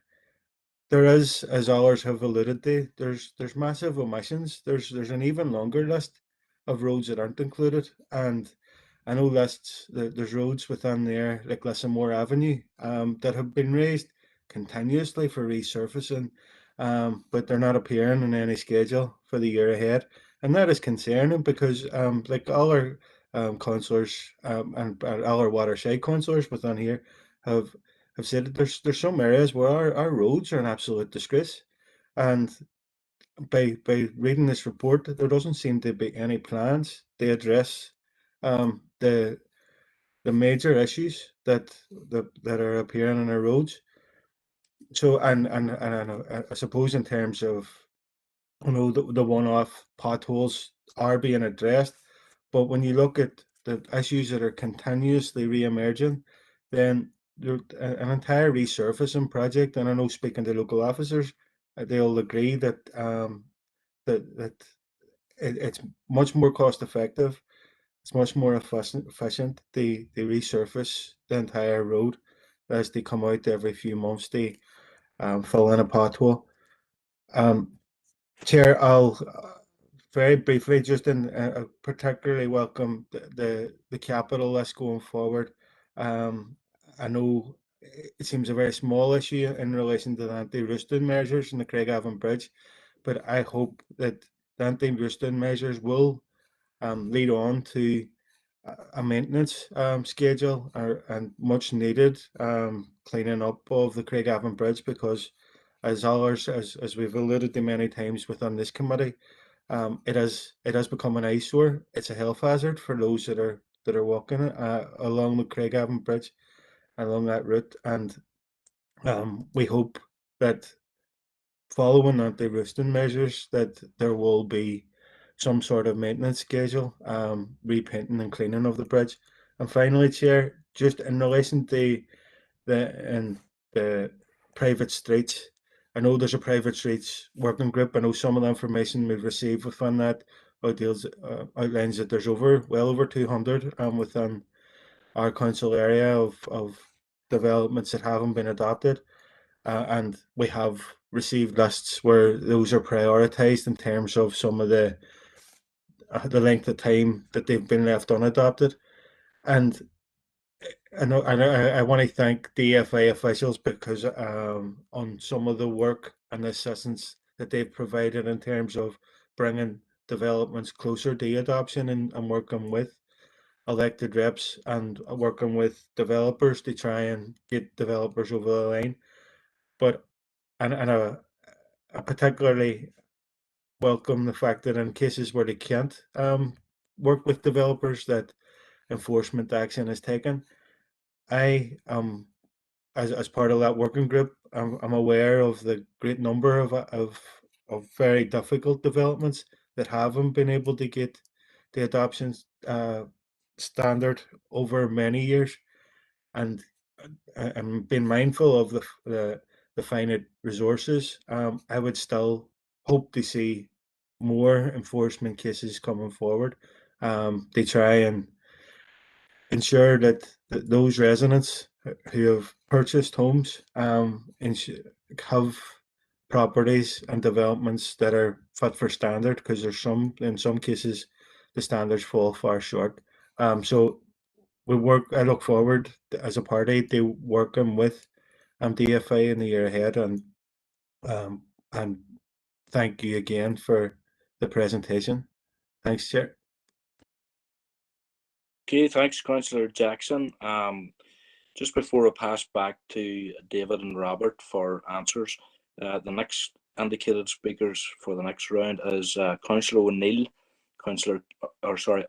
there is, as others have alluded to, there's massive omissions. There's an even longer list of roads that aren't included, and I know there's roads within there like Lissamore Avenue that have been raised continuously for resurfacing, but they're not appearing in any schedule for the year ahead, and that is concerning because like all our councillors and all our waterside councillors within here have said that there's some areas where our roads are an absolute disgrace, and by reading this report, there doesn't seem to be any plans to address the major issues that are appearing on our roads. So and I suppose in terms of, you know, the one-off potholes are being addressed, but when you look at the issues that are continuously re-emerging, then an entire resurfacing project, and I know speaking to local officers, they'll agree that that it's much more cost effective, it's much more efficient to resurface the entire road as they come out every few months to fill in a pothole. Chair, I'll very briefly just particularly welcome the capital list going forward. I know it seems a very small issue in relation to the anti-roosting measures in the Craigavon Bridge, but I hope that the anti-roosting measures will lead on to a maintenance schedule and much needed cleaning up of the Craigavon Bridge, because as we've alluded to many times within this committee, it has become an eyesore. It's a health hazard for those that are walking along the Craigavon Bridge, along that route, and we hope that following anti-roosting measures that there will be some sort of maintenance schedule, repainting and cleaning of the bridge. And finally, Chair, just in relation to the private streets, I know there's a private streets working group. I know some of the information we've received within that outlines that there's well over 200 within our council area of developments that haven't been adopted, and we have received lists where those are prioritised in terms of some of the length of time that they've been left unadopted. And I want to thank DFA officials because on some of the work and assistance that they've provided in terms of bringing developments closer to adoption and working with elected reps and working with developers to try and get developers over the line. But and I particularly welcome the fact that in cases where they can't work with developers, that enforcement action is taken. I as part of that working group, I'm aware of the great number of very difficult developments that haven't been able to get the adoption standard over many years, and I'm being mindful of the finite resources. I would still hope to see more enforcement cases coming forward. They try and ensure that those residents who have purchased homes have properties and developments that are fit for standard, because in some cases the standards fall far short. So I look forward as a party to working with DFA in the year ahead, and thank you again for the presentation. Thanks, Chair. Okay, thanks, Councillor Jackson. Just before I pass back to David and Robert for answers, the next indicated speakers for the next round is Councillor O'Neill,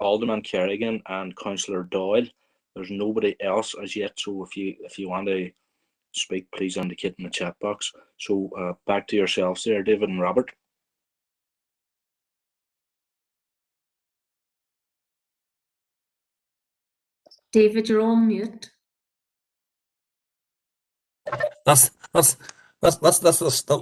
Alderman Kerrigan, and Councillor Doyle. There's nobody else as yet, so if you want to speak, please indicate in the chat box. So back to yourselves there, David and Robert. David, you're on mute. That's the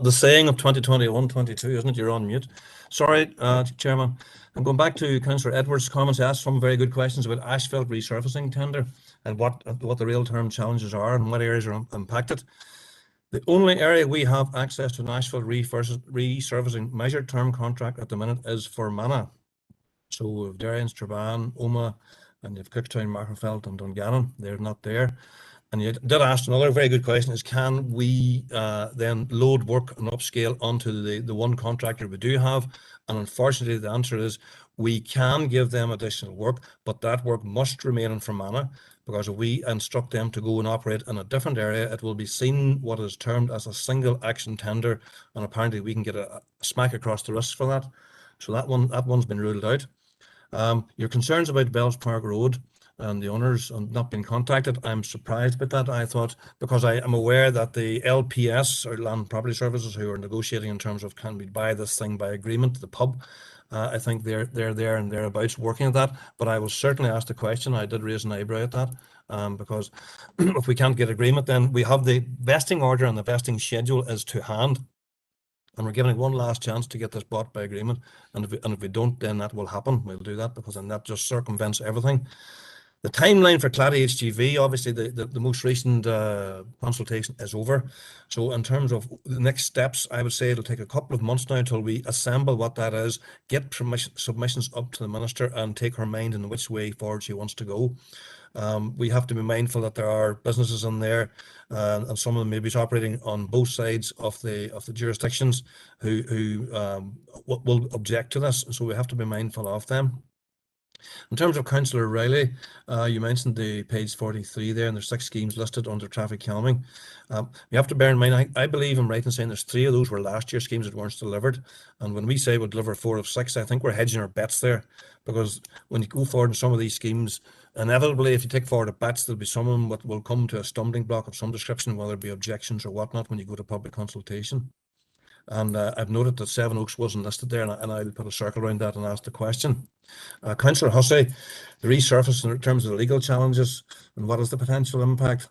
saying of 2021-22, isn't it? You're on mute. Sorry, Chairman. I'm going back to Councillor Edwards' comments. He asked some very good questions about asphalt resurfacing tender and what the real-term challenges are and what areas are impacted. The only area we have access to an asphalt resurfacing measured term contract at the minute is for Mana. So we have Derry, Strabane, Omagh, and you have Cooktown, Markerfeld, and Dungannon. They're not there. And you did ask another very good question: is can we then load work and upscale onto the one contractor we do have? And unfortunately, the answer is we can give them additional work, but that work must remain in Fermanagh, because if we instruct them to go and operate in a different area, it will be seen what is termed as a single action tender, and apparently we can get a smack across the wrist for that. So that one's been ruled out. Your concerns about Bells Park Road and the owners not being contacted, I'm surprised about that. I thought, because I am aware that the LPS, or Land Property Services, who are negotiating in terms of can we buy this thing by agreement, the pub, I think they're there and thereabouts working at that. But I will certainly ask the question. I did raise an eyebrow at that, because if we can't get agreement, then we have the vesting order, and the vesting schedule is to hand. And we're giving one last chance to get this bought by agreement. And if we don't, then that will happen. We'll do that, because then that just circumvents everything. The timeline for Claddagh HGV, obviously the most recent consultation is over. So in terms of the next steps, I would say it'll take a couple of months now until we assemble what that is, get submissions up to the Minister, and take her mind in which way forward she wants to go. We have to be mindful that there are businesses in there, and some of them maybe operating on both sides of the jurisdictions who will object to this. So we have to be mindful of them. In terms of Councillor Riley, you mentioned the page 43 there, and there's 6 schemes listed under traffic calming. You have to bear in mind, I believe I'm right in saying there's 3 of those were last year schemes that weren't delivered. And when we say we'll deliver 4 of 6, I think we're hedging our bets there, because when you go forward in some of these schemes, inevitably, if you take forward a bets, there'll be someone that will come to a stumbling block of some description, whether it be objections or whatnot, when you go to public consultation. And I've noted that Seven Oaks wasn't listed there, and I'll put a circle around that and ask the question. Councillor Hussey, the resurface in terms of the legal challenges, and what is the potential impact?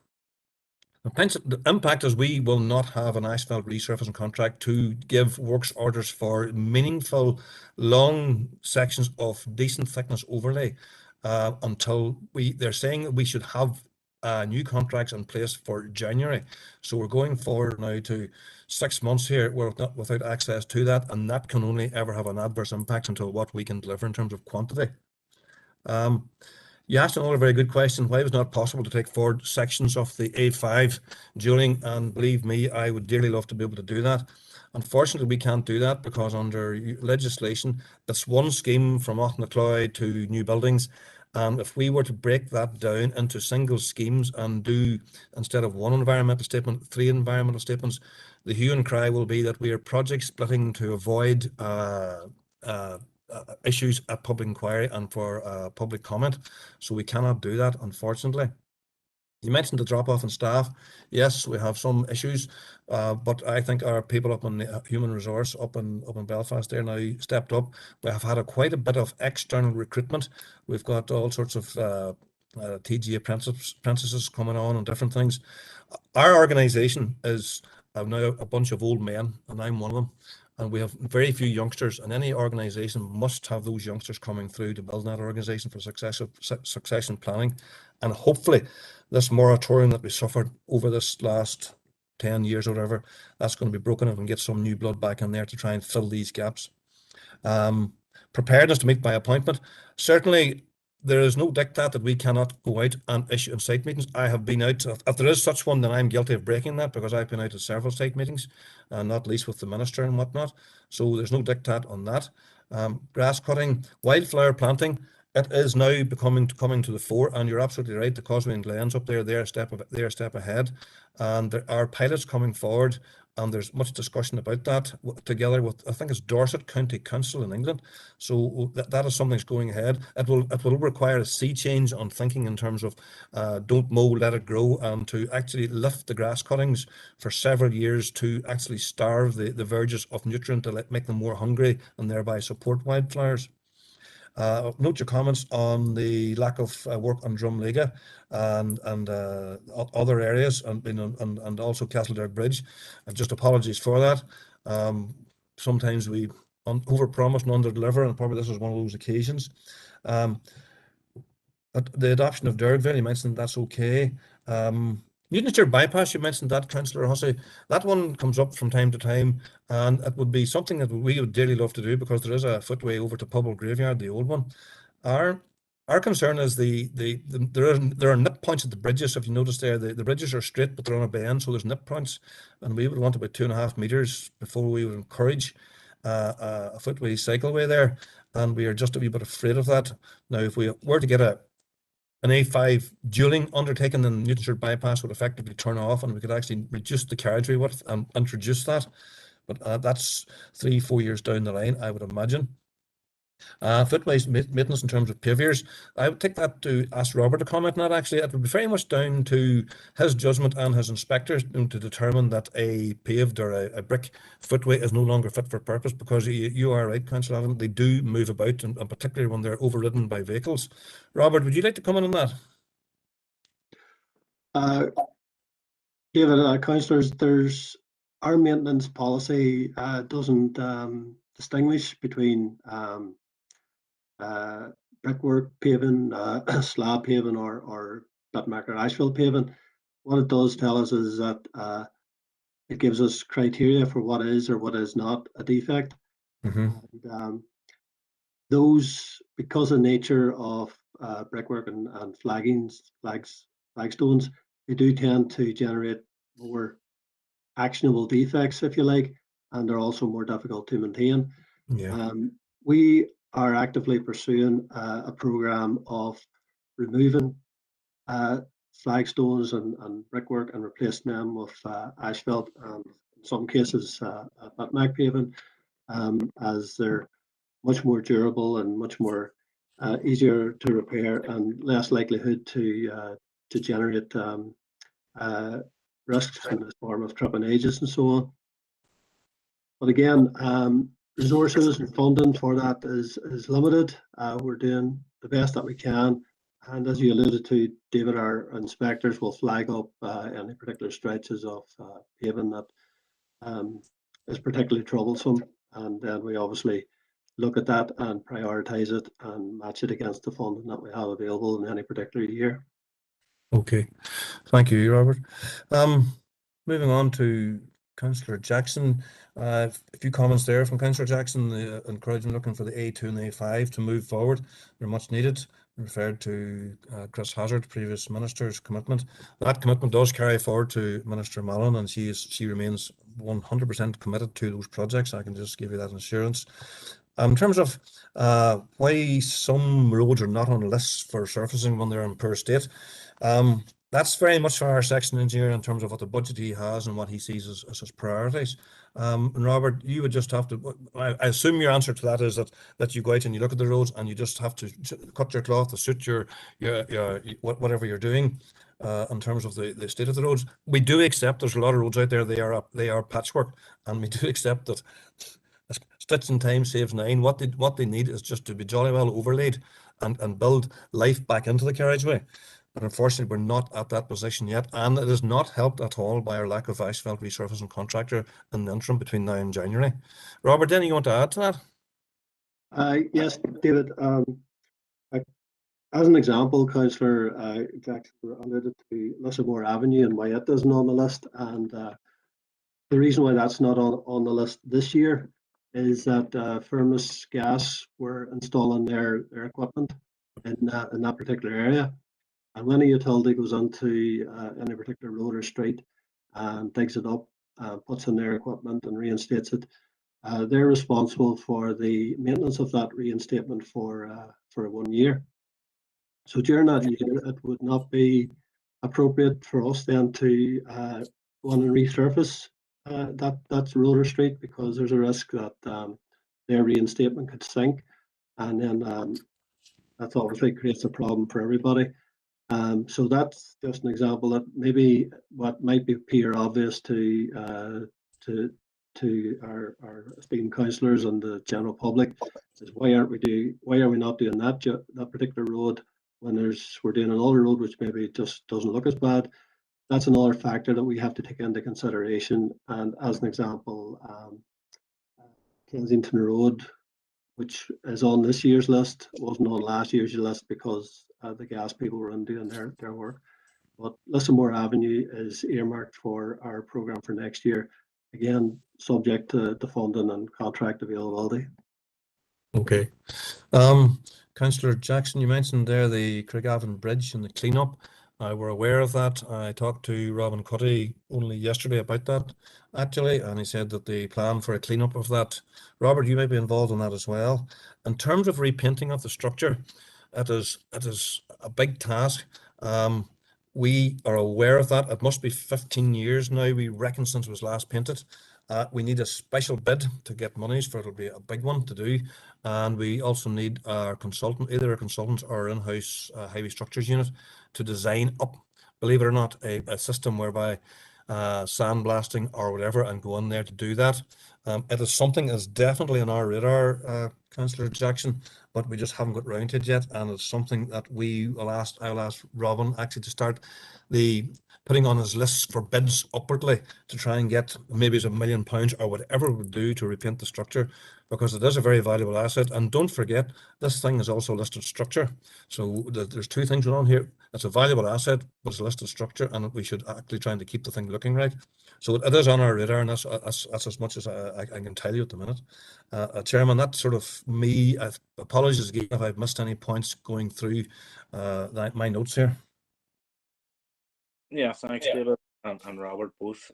The impact is we will not have an asphalt resurfacing contract to give works orders for meaningful long sections of decent thickness overlay until they're saying that we should have new contracts in place for January. So we're going forward now to 6 months here without access to that, and that can only ever have an adverse impact until what we can deliver in terms of quantity. You asked another very good question: why was it not possible to take forward sections of the A5 dueling? And believe me, I would dearly love to be able to do that. Unfortunately, we can't do that, because under legislation, that's one scheme from Auchnacloy to new buildings, And if we were to break that down into single schemes and do, instead of one environmental statement, 3 environmental statements, the hue and cry will be that we are project splitting to avoid issues at public inquiry and for public comment. So we cannot do that, unfortunately. You mentioned the drop-off in staff. Yes, we have some issues, but I think our people up in the human resource up in Belfast there now stepped up. We have had quite a bit of external recruitment. We've got all sorts of TG apprentices coming on and different things. Our organisation is now a bunch of old men, and I'm one of them. And we have very few youngsters, and any organisation must have those youngsters coming through to build that organisation for succession planning. And hopefully this moratorium that we suffered over this last 10 years or whatever, that's going to be broken up and get some new blood back in there to try and fill these gaps. Preparedness to meet by appointment. Certainly, there is no diktat that we cannot go out and issue in site meetings. I have been out, if there is such one, then I'm guilty of breaking that, because I've been out at several site meetings, and not least with the minister and whatnot. So there's no diktat on that. Grass cutting, wildflower planting, it is now coming to the fore, and you're absolutely right. The Causeway and Glens up there, they're a step ahead, and there are pilots coming forward, and there's much discussion about that together with, I think it's Dorset County Council in England. So that is something that's going ahead. It will require a sea change on thinking in terms of don't mow, let it grow, and to actually lift the grass cuttings for several years to actually starve the verges of nutrient to make them more hungry and thereby support wildflowers. Note your comments on the lack of work on Drumliga and other areas, and also Castledale Bridge. Just apologies for that. Sometimes we overpromise and underdeliver, and probably this is one of those occasions. The adoption of Dergville, you mentioned that's okay. Newtonshire bypass, you mentioned that, Councillor Hussey. That one comes up from time to time, and it would be something that we would dearly love to do, because there is a footway over to Pobble Graveyard, the old one. Our concern is there are nip points at the bridges. If you notice there, the bridges are straight, but they're on a bend, so there's nip points, and we would want about 2.5 meters before we would encourage a footway cycleway there, and we are just a wee bit afraid of that. Now, if we were to get an A5 dualling undertaken, then Newtonshire bypass would effectively turn off, and we could actually reduce the carriageway width and introduce that. But that's 3-4 years down the line, I would imagine. Footways maintenance in terms of pavers, I would take that to ask Robert to comment on that. Actually, it would be very much down to his judgment and his inspectors to determine that a paved or a brick footway is no longer fit for purpose, because you are right, Councillor Alderman, they do move about, and particularly when they're overridden by vehicles. Robert, would you like to comment on that? David, councillors, there's our maintenance policy doesn't distinguish between brickwork paving, slab paving, or bitmarker asphalt paving. What it does tell us is that it gives us criteria for what is or what is not a defect. And, those, because of the nature of brickwork and flagstones, they do tend to generate more actionable defects, if you like, and they're also more difficult to maintain. Yeah. We are actively pursuing a program of removing flagstones and brickwork and replacing them with asphalt, and in some cases bitmac paving, as they're much more durable and much more easier to repair and less likelihood to generate risks in the form of tripping edges and so on. But again, resources and funding for that is limited. We're doing the best that we can, and as you alluded to, David, our inspectors will flag up any particular stretches of paving that is particularly troublesome, and then we obviously look at that and prioritise it and match it against the funding that we have available in any particular year. Okay, thank you, Robert. Moving on to Councillor Jackson. A few comments there from Councillor Jackson, encouraging looking for the A2 and the A5 to move forward. They're much needed. Referred to Chris Hazard, previous minister's commitment. That commitment does carry forward to Minister Mallon, and she remains 100% committed to those projects. I can just give you that assurance. In terms of why some roads are not on the list for surfacing when they're in poor state, that's very much for our section engineer in terms of what the budget he has and what he sees as his priorities. And Robert, you would just have to, I assume your answer to that is that you go out and you look at the roads and you just have to cut your cloth to suit your whatever you're doing in terms of the state of the roads. We do accept there's a lot of roads out there, they are patchwork, and we do accept that stitch in time saves nine. What they need is just to be jolly well overlaid and build life back into the carriageway. But unfortunately, we're not at that position yet, and it is not helped at all by our lack of asphalt resurfacing contractor in the interim between now and January. Robert, anything you want to add to that? Yes, David. As an example, Councillor Jackson alluded to Lissamore Avenue and why it isn't on the list, and the reason why that's not on the list this year is that Firmus Gas were installing their equipment in that particular area. And when a utility goes onto any particular road or street and digs it up, puts in their equipment and reinstates it, they're responsible for the maintenance of that reinstatement for 1 year. So during that year, it would not be appropriate for us then to go on and resurface that road or street, because there's a risk that their reinstatement could sink, and then that obviously creates a problem for everybody. So that's just an example that maybe what might appear obvious to our esteemed councillors and the general public is why are we not doing that particular road when we're doing another road which maybe just doesn't look as bad. That's another factor that we have to take into consideration. And as an example, Kensington Road, which is on this year's list, wasn't on last year's list because the gas people were doing their work. But Lissamore Avenue is earmarked for our programme for next year, again, subject to funding and contract availability. Okay. Councillor Jackson, you mentioned there the Craigavon Bridge and the cleanup. We're aware of that. I talked to Robin Cuddy only yesterday about that, actually, and he said that the plan for a cleanup of that. Robert, you may be involved in that as well. In terms of repainting of the structure, it is a big task. We are aware of that. It must be 15 years now, we reckon, since it was last painted. We need a special bid to get monies for it. It'll be a big one to do. And we also need our consultant, either our consultants or our in-house highway structures unit, to design up, believe it or not, a system whereby sandblasting or whatever, and go in there to do that. It is something that's definitely on our radar, Councillor Jackson, but we just haven't got round to it yet. And it's something that I'll ask Robin actually to start putting on his list for bids upwardly to try and get maybe it's £1 million or whatever it would do to repaint the structure, because it is a very valuable asset. And don't forget, this thing is also a listed structure. So there's two things going on here. It's a valuable asset, but it's a listed structure, and we should actually try to keep the thing looking right. So it is on our radar, and that's as much as I can tell you at the minute. Chairman, that's sort of me. Apologies again if I've missed any points going through my notes here. Yeah, thanks, David and Robert, both.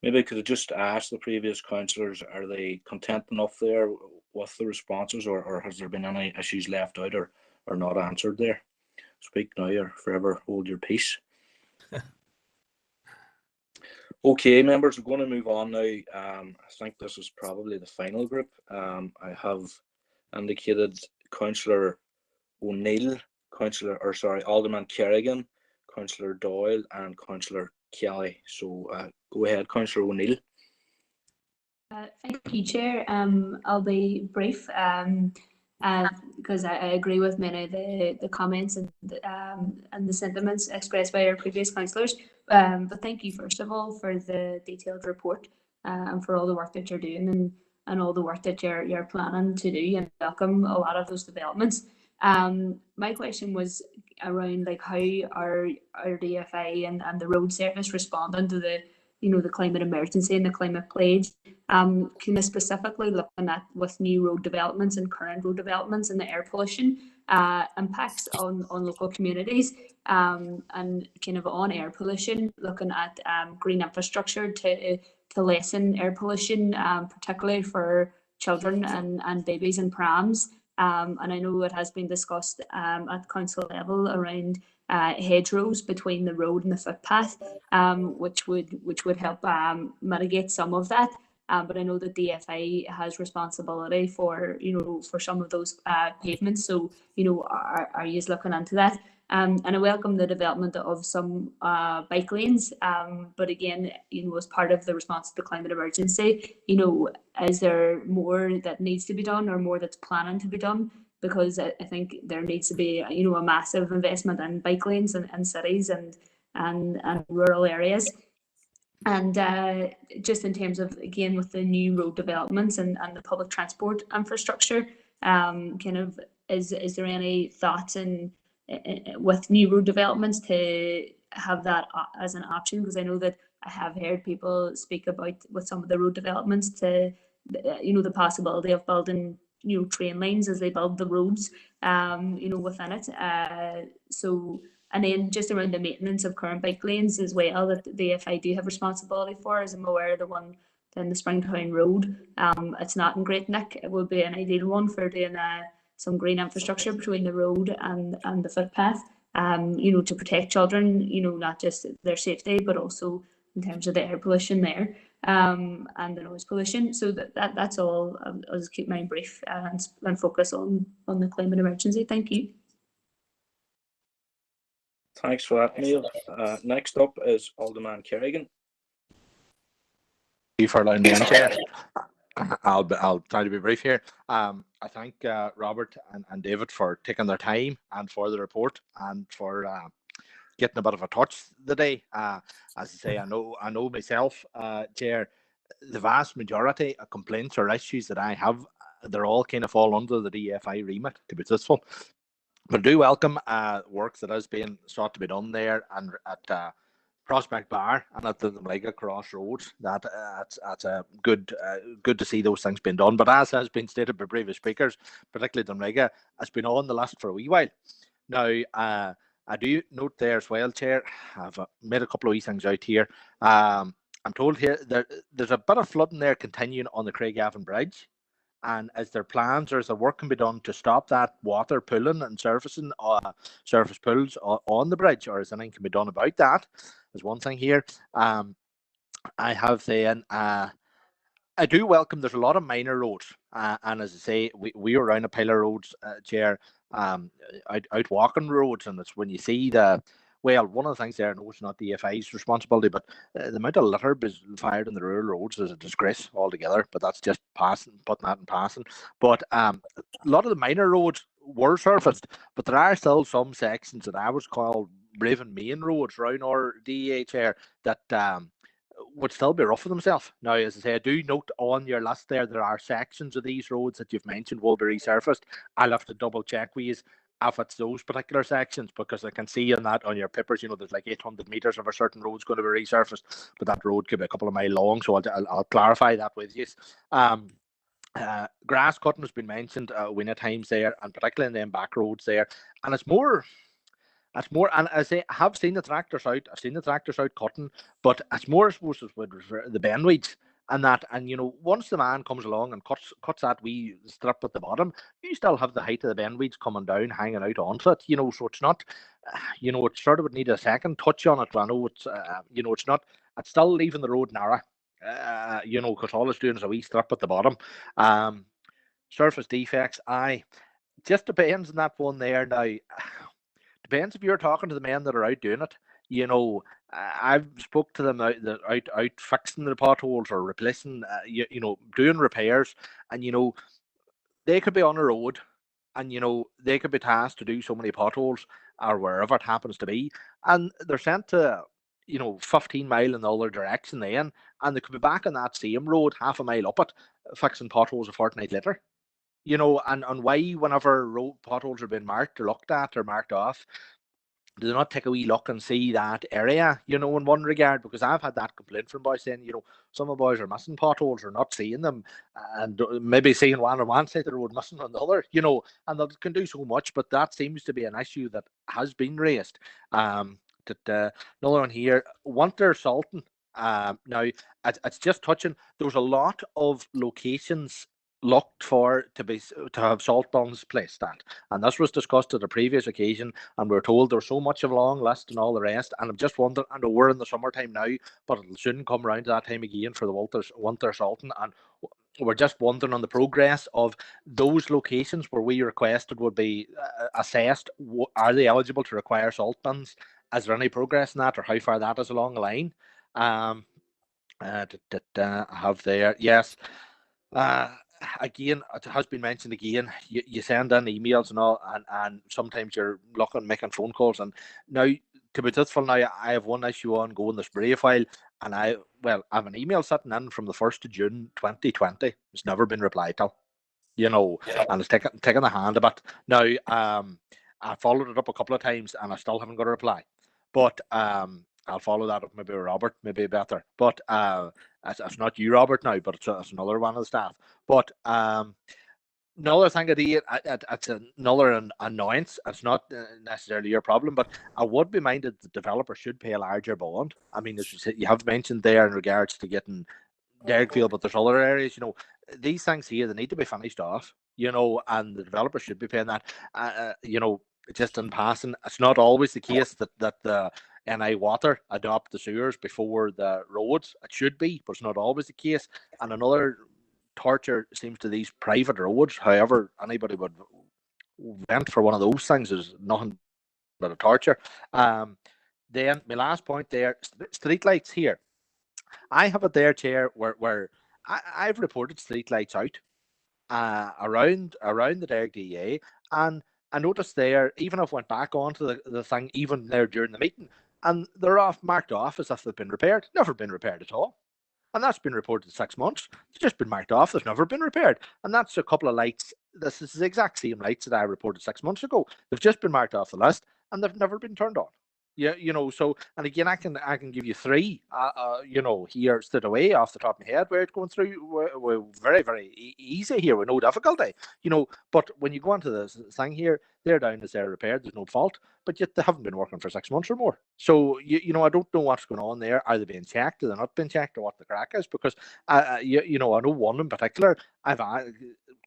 Maybe could I just ask the previous councillors, are they content enough there with the responses, or has there been any issues left out or not answered there? Speak now or forever hold your peace. Okay, members, we're going to move on now. I think this is probably the final group. I have indicated Councillor O'Neill, Alderman Kerrigan, Councillor Doyle and Councillor Kelly. So go ahead, Councillor O'Neill. Thank you, Chair. I'll be brief because I agree with many of the comments and the sentiments expressed by our previous councillors. But thank you, first of all, for the detailed report and for all the work that you're doing and all the work that you're planning to do, and welcome a lot of those developments. My question was around like how our DFA and the road service responding to the climate emergency and the climate pledge. Can I specifically looking at with new road developments and current road developments and the air pollution impacts on local communities, and kind of on air pollution, looking at green infrastructure to lessen air pollution, particularly for children and babies in prams. And I know it has been discussed at council level around hedgerows between the road and the footpath, which would help mitigate some of that. But I know that DFI has responsibility for for some of those pavements. So are you looking into that? And I welcome the development of some bike lanes. But again, as part of the response to the climate emergency, is there more that needs to be done or more that's planning to be done? Because I think there needs to be, a massive investment in bike lanes in cities and rural areas. And just in terms of, again, with the new road developments and the public transport infrastructure, is there any thoughts with new road developments to have that as an option? Because I know that I have heard people speak about with some of the road developments to, the possibility of building, train lines as they build the roads, within it. And then just around the maintenance of current bike lanes as well, that the DFI do have responsibility for, as I'm aware, the one down the Springtown Road. It's not in great nick. It would be an ideal one for doing some green infrastructure between the road and the footpath, to protect children, not just their safety, but also in terms of the air pollution there, and the noise pollution. So that's all. I'll just keep mine brief and focus on the climate emergency. Thank you. Thanks for that, Neil. Next up is Alderman Kerrigan. Thank you for allowing me in, Chair. I'll try to be brief here. I thank Robert and David for taking their time and for the report and for getting a bit of a touch today. As I say, I know myself, Chair, the vast majority of complaints or issues that I have, they're all kind of fall under the DFI remit, to be truthful. But I do welcome work that is being sought to be done there and at Prospect Bar and at the Mega Crossroads. That's a good to see those things being done. But as has been stated by previous speakers, particularly the Mega, has been on the list for a wee while. Now, I do note there as well, Chair, I've made a couple of wee things out here. I'm told here there's a bit of flooding there continuing on the Craigavon Bridge. And is there plans or is there work can be done to stop that water pooling and surfacing surface pools on the bridge, or is anything can be done about that? There's one thing here. I have then I do welcome there's a lot of minor roads, and as I say, we were around a pile of roads, Chair, out walking roads, and it's when you see one of the things there, I know it's not the DFI's responsibility, but the amount of litter fired in the rural roads is a disgrace altogether. But that's just putting that in passing. But a lot of the minor roads were surfaced, but there are still some sections that I would call Raven main roads around our DHR that would still be rough for themselves. Now, as I say, I do note on your list there are sections of these roads that you've mentioned will be resurfaced. I'll have to double check with you if it's those particular sections, because I can see in that on your papers, there's like 800 meters of a certain road's going to be resurfaced, but that road could be a couple of miles long, so I'll clarify that with you. Grass cutting has been mentioned many times there, and particularly in them back roads there, and it's more, and I say I have seen the tractors out. I've seen the tractors out cutting, but it's more, I suppose, with the bendweeds and that. And once the man comes along and cuts that wee strip at the bottom, you still have the height of the bendweeds coming down, hanging out onto it. So it's not, it sort of would need a second touch on it. I know it's, it's not. It's still leaving the road narrow. Because all it's doing is a wee strip at the bottom. Surface defects, just depends on that one there now. Depends if you're talking to the men that are out doing it. I've spoke to them out fixing the potholes or replacing, doing repairs, and they could be on a road, and they could be tasked to do so many potholes or wherever it happens to be, and they're sent to 15 mile in the other direction then, and they could be back on that same road half a mile up it, fixing potholes a fortnight later. And why, whenever road potholes are being marked or looked at or marked off, do they not take a wee look and see that area, in one regard? Because I've had that complaint from boys saying, some of the boys are missing potholes or not seeing them, and maybe seeing one on one side of the road, missing on the other, and they can do so much, but that seems to be an issue that has been raised. Another one here, winter salting. Now, it's just touching, there's a lot of locations looked for to have salt bins placed at, and this was discussed at a previous occasion, and we were told there's so much of a long list and all the rest. And I'm just wondering, I know we're in the summertime now, but it'll soon come around to that time again for the winter salting, and we're just wondering on the progress of those locations where we requested would be assessed. Are they eligible to require salt bins? Is there any progress in that, or how far that is along the line? I have there, yes. Again, it has been mentioned again, you send in emails and all, and sometimes you're making phone calls. And now, to be truthful, now I have one issue ongoing, this Bray file, and I have an email sitting in from the 1st of June 2020. It's never been replied to, and it's taken the hand a bit. Now, I followed it up a couple of times and I still haven't got a reply. But I'll follow that up maybe with Robert, maybe better. But it's not you, Robert, now, but it's another one of the staff. But another thing it's another annoyance. It's not necessarily your problem, but I would be minded the developer should pay a larger bond. I mean, as you have mentioned there in regards to getting Derrickfield, but there's other areas, these things here, they need to be finished off, and the developer should be paying that. Just in passing, it's not always the case that the NI Water adopt the sewers before the roads. It should be, but it's not always the case. And another torture seems to these private roads. However, anybody would vent for one of those things is nothing but a torture. Then my last point there, street lights here. I have it there, Chair, where I've reported street lights out around the Derg DA, and I noticed there, even if I went back onto the thing, even there during the meeting, and they're marked off as if they've been repaired. Never been repaired at all. And that's been reported 6 months. It's just been marked off. They've never been repaired. And that's a couple of lights. This is the exact same lights that I reported 6 months ago. They've just been marked off the list and they've never been turned on. Yeah, so, and again, I can give you three, here stood away off the top of my head where it's going through. We're very, very easy here with no difficulty, but when you go into this thing here, they're down as they're repaired, there's no fault, but yet they haven't been working for 6 months or more. So, I don't know what's going on there. Are they being checked? Are they not being checked, or what the crack is? Because, I know one in particular, I've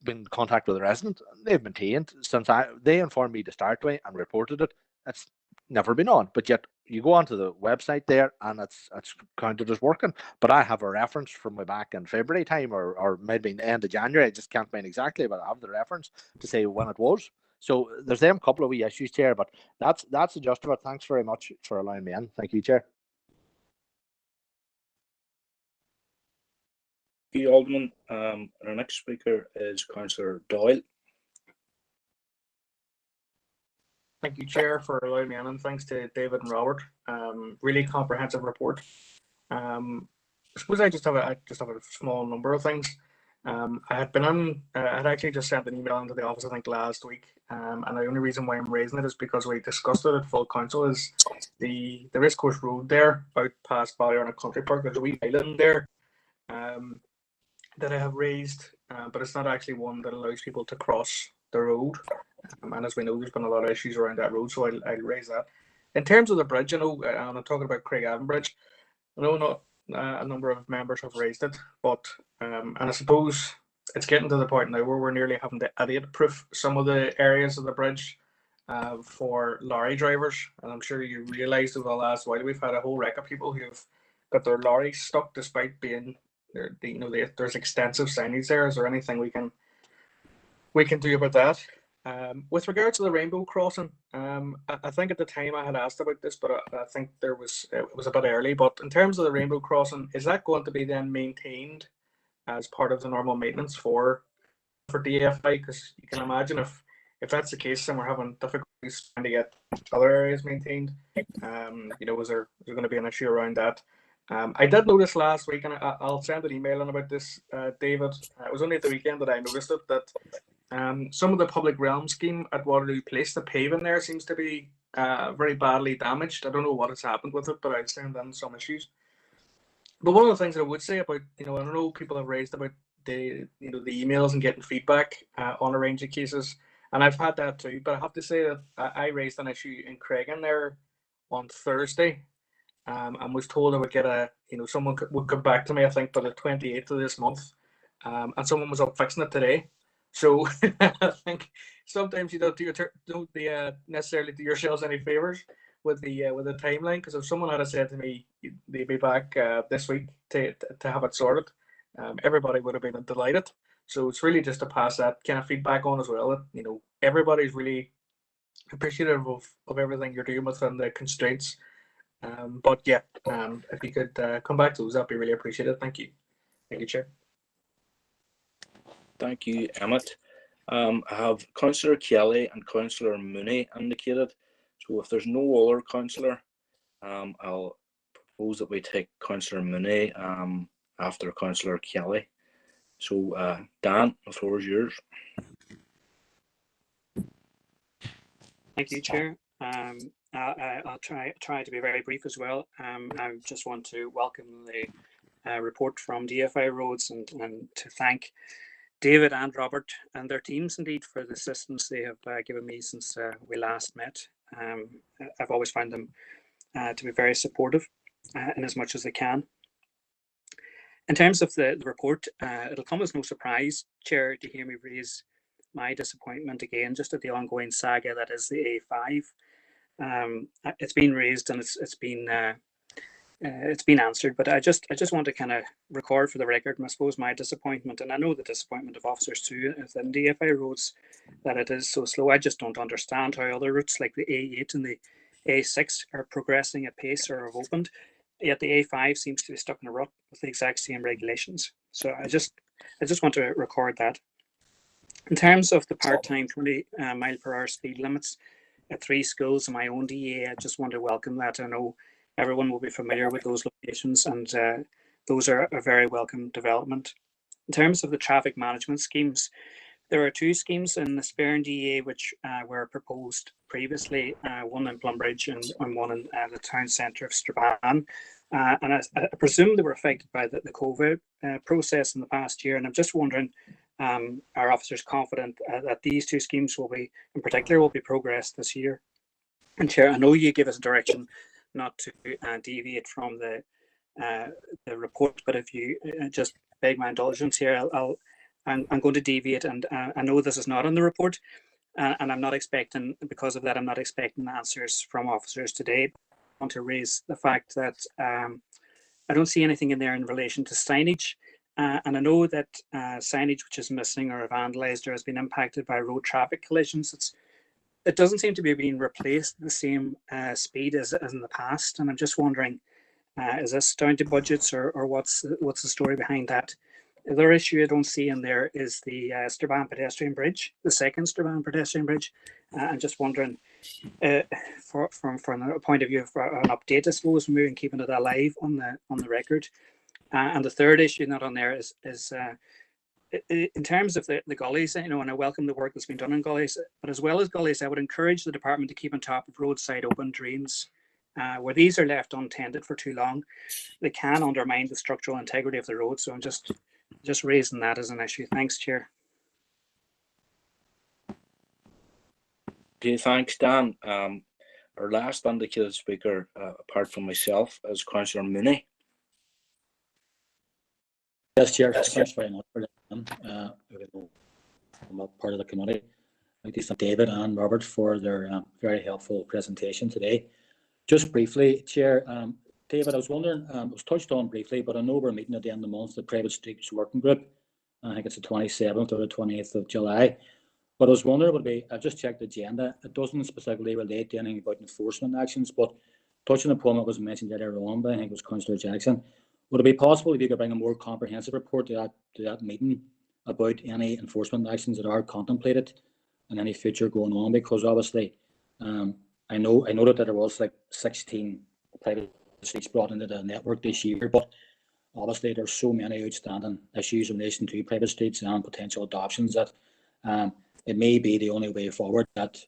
been in contact with a resident. They've maintained since they informed me to start with and reported it. It's never been on, but yet you go onto the website there and it's counted as working. But I have a reference from way back in February time, or maybe the end of January. I just can't find exactly, but I have the reference to say when it was. So there's them couple of wee issues, Chair, but that's the gist of it. Thanks very much for allowing me in. Thank you, Chair. Thank you, Alderman. Our next speaker is Councillor Doyle. Thank you, Chair, for allowing me in, and thanks to David and Robert. Really comprehensive report. I suppose I just have a small number of things. I had been on. I had actually just sent an email into the office, I think, last week, and the only reason why I'm raising it is because we discussed it at full council. Is the Racecourse Road there out past Ballyarna Country Park? There's a wee island there that I have raised, but it's not actually one that allows people to cross the road. And as we know, there's been a lot of issues around that road, so I'll raise that. In terms of the bridge, and I'm talking about Craigavon Bridge. I know not a number of members have raised it, but and I suppose it's getting to the point now where we're nearly having to idiot-proof some of the areas of the bridge for lorry drivers. And I'm sure you realise over the last while we've had a whole wreck of people who have got their lorries stuck despite being there's extensive signage there. Is there anything we can do about that? With regards to the Rainbow Crossing, I think at the time I had asked about this, but I think it was a bit early. But in terms of the Rainbow Crossing, is that going to be then maintained as part of the normal maintenance for DFI? Because you can imagine if that's the case, and we're having difficulties trying to get other areas maintained, is there going to be an issue around that? I did notice last week, and I'll send an email in about this, David. It was only at the weekend that I noticed it, that some of the public realm scheme at Waterloo Place, the paving there seems to be very badly damaged. I don't know what has happened with it, but I've seen then some issues. But one of the things I would say about, I don't know, people have raised about the emails and getting feedback on a range of cases, and I've had that too. But I have to say that I raised an issue in Craigavon there on Thursday, and was told I would get someone would come back to me, I think, by the 28th of this month. and someone was up fixing it today. So I think sometimes you don't necessarily do yourselves any favors with the timeline, because if someone had said to me they'd be back this week to have it sorted, everybody would have been delighted. So it's really just to pass that kind of feedback on as well. That, you know, everybody's really appreciative of everything you're doing within the constraints. But yeah, if you could come back to those, that'd be really appreciated. Thank you. Thank you, Chair. Thank you, Emmett. I have Councillor Kelly and Councillor Mooney indicated. So if there's no other councillor, I'll propose that we take Councillor Mooney after Councillor Kelly. So Dan, the floor is yours. Thank you, Chair. I'll try to be very brief as well. I just want to welcome the report from DFI Roads and to thank David and Robert and their teams indeed for the assistance they have given me since we last met. I've always found them to be very supportive in as much as they can. In terms of the report, it'll come as no surprise, Chair, to hear me raise my disappointment again just at the ongoing saga that is the A5. It's been raised and it's been answered, but I just want to kind of record for the record, I suppose, my disappointment, and I know the disappointment of officers too within DFI Roads, that it is so slow. I just don't understand how other routes like the A8 and the A6 are progressing at pace or have opened, yet the A5 seems to be stuck in a rut with the exact same regulations. So I just want to record that. In terms of the part-time 20 mile per hour speed limits at 3 schools in my own DA, I just want to welcome that. I know everyone will be familiar with those locations, and those are a very welcome development. In terms of the traffic management schemes, there are 2 schemes in the Sperrin DA which were proposed previously, one in Plumbridge and one in the town centre of Strabane. And I presume they were affected by the COVID process in the past year, and I'm just wondering, are officers confident that these 2 schemes will be, in particular, will be progressed this year? And Chair, I know you give us a direction not to deviate from the report, but if you just beg my indulgence here, I'm going to deviate, and I know this is not on the report, and I'm not expecting, because of that, I'm not expecting answers from officers today. I want to raise the fact that I don't see anything in there in relation to signage, and I know that signage which is missing or vandalised or has been impacted by road traffic collisions, it doesn't seem to be being replaced at the same speed as in the past, and I'm just wondering, is this down to budgets or what's the story behind that? The other issue I don't see in there is the Strabane pedestrian bridge, the second Strabane pedestrian bridge. I'm just wondering, from a point of view of an update, I suppose, moving keeping it alive on the record. And the third issue not on there is in terms of the gullies, you know, and I welcome the work that's been done in gullies, but as well as gullies, I would encourage the department to keep on top of roadside open drains. Where these are left untended for too long, they can undermine the structural integrity of the road. So I'm just raising that as an issue. Thanks, Chair. Okay, thanks, Dan. Our last indicated speaker, apart from myself, is Councillor Mooney. Yes, Chair. Thanks very much for that. I'm a part of the committee. I'd like to thank David and Robert for their very helpful presentation today. Just briefly, Chair, David, I was wondering, it was touched on briefly, but I know we're meeting at the end of the month, the Private Streets Working Group. I think it's the 27th or the 28th of July. But I was wondering, I just checked the agenda. It doesn't specifically relate to anything about enforcement actions, but touching upon what was mentioned earlier on by, I think it was Councillor Jackson, would it be possible if you could bring a more comprehensive report to that meeting about any enforcement actions that are contemplated and any future going on? Because obviously, I noted that there was like 16 private streets brought into the network this year, but obviously there's so many outstanding issues in relation to private streets and potential adoptions that it may be the only way forward, that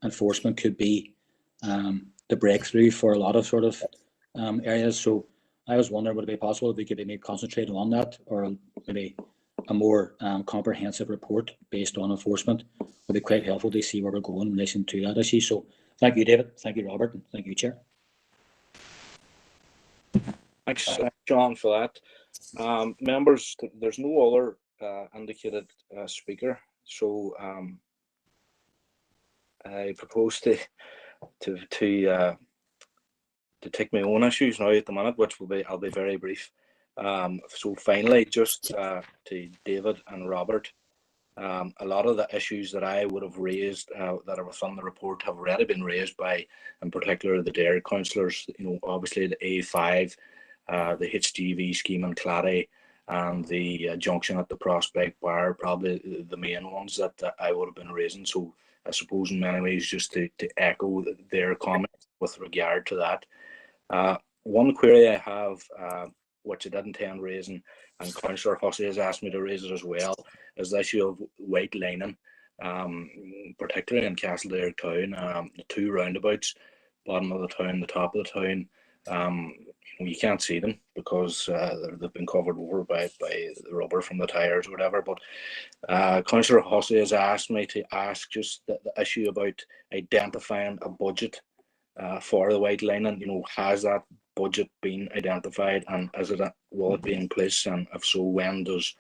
enforcement could be the breakthrough for a lot of sort of areas. So I was wondering, would it be possible if we could maybe concentrate on that, or maybe a more comprehensive report based on enforcement would be quite helpful to see where we're going in relation to that issue. So thank you, David. Thank you, Robert. And thank you, Chair. Thanks, John, for that. Members, there's no other indicated speaker, so I propose to take my own issues now at the minute, which I'll be very brief. So finally, just to David and Robert, a lot of the issues that I would have raised that are within the report have already been raised by, in particular, the dairy councillors. You know, obviously the A5, the HGV scheme in Clary, and the junction at the Prospect Bar, probably the main ones that I would have been raising. So I suppose in many ways just to echo their comments with regard to that. One query I have, which I didn't intend raising, and Councillor Hussey has asked me to raise it as well, is the issue of white lining, particularly in Castledare town. The two roundabouts, bottom of the town, the top of the town, you can't see them because they've been covered over by the rubber from the tyres or whatever. But Councillor Hussey has asked me to ask just the issue about identifying a budget for the white lining. You know, has that budget been identified, and will it be in place? And if so, when does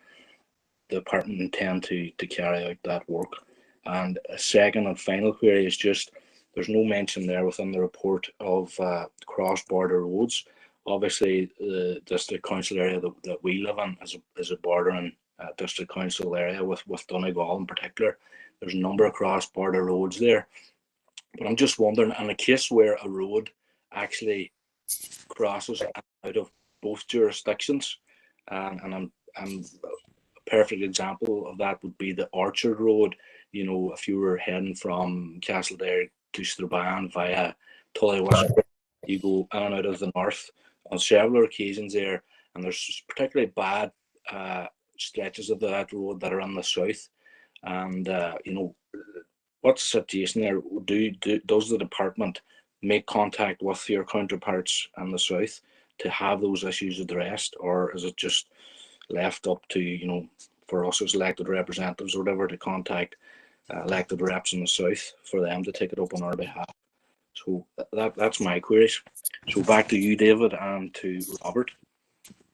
the department intend to carry out that work? And a second and final query is just, there's no mention there within the report of cross-border roads. Obviously, the district council area that we live in is a bordering district council area with Donegal in particular. There's a number of cross-border roads there. But I'm just wondering, in a case where a road actually crosses out of both jurisdictions, and a perfect example of that would be the Orchard Road. You know, if you were heading from Castledare to Strabane via Tullywisp, you go in and out of the north on several occasions there, and there's particularly bad stretches of that road that are in the south. And you know, what's the situation there? Does the department make contact with your counterparts in the south to have those issues addressed, or is it just left up to, you know, for us as elected representatives or whatever to contact elected reps in the south for them to take it up on our behalf? So that's my queries. So back to you, David, and to Robert.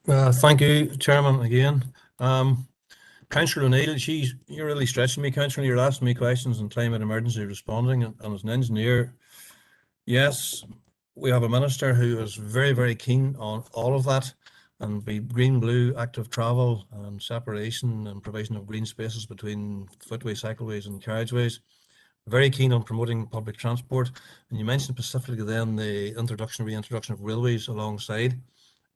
Thank you, Chairman, again. Councillor O'Neill, you're really stretching me, Councillor. You're asking me questions on climate emergency responding, and as an engineer, yes, we have a minister who is very, very keen on all of that, and be green-blue, active travel and separation and provision of green spaces between footways, cycleways and carriageways. Very keen on promoting public transport. And you mentioned specifically then the reintroduction of railways alongside.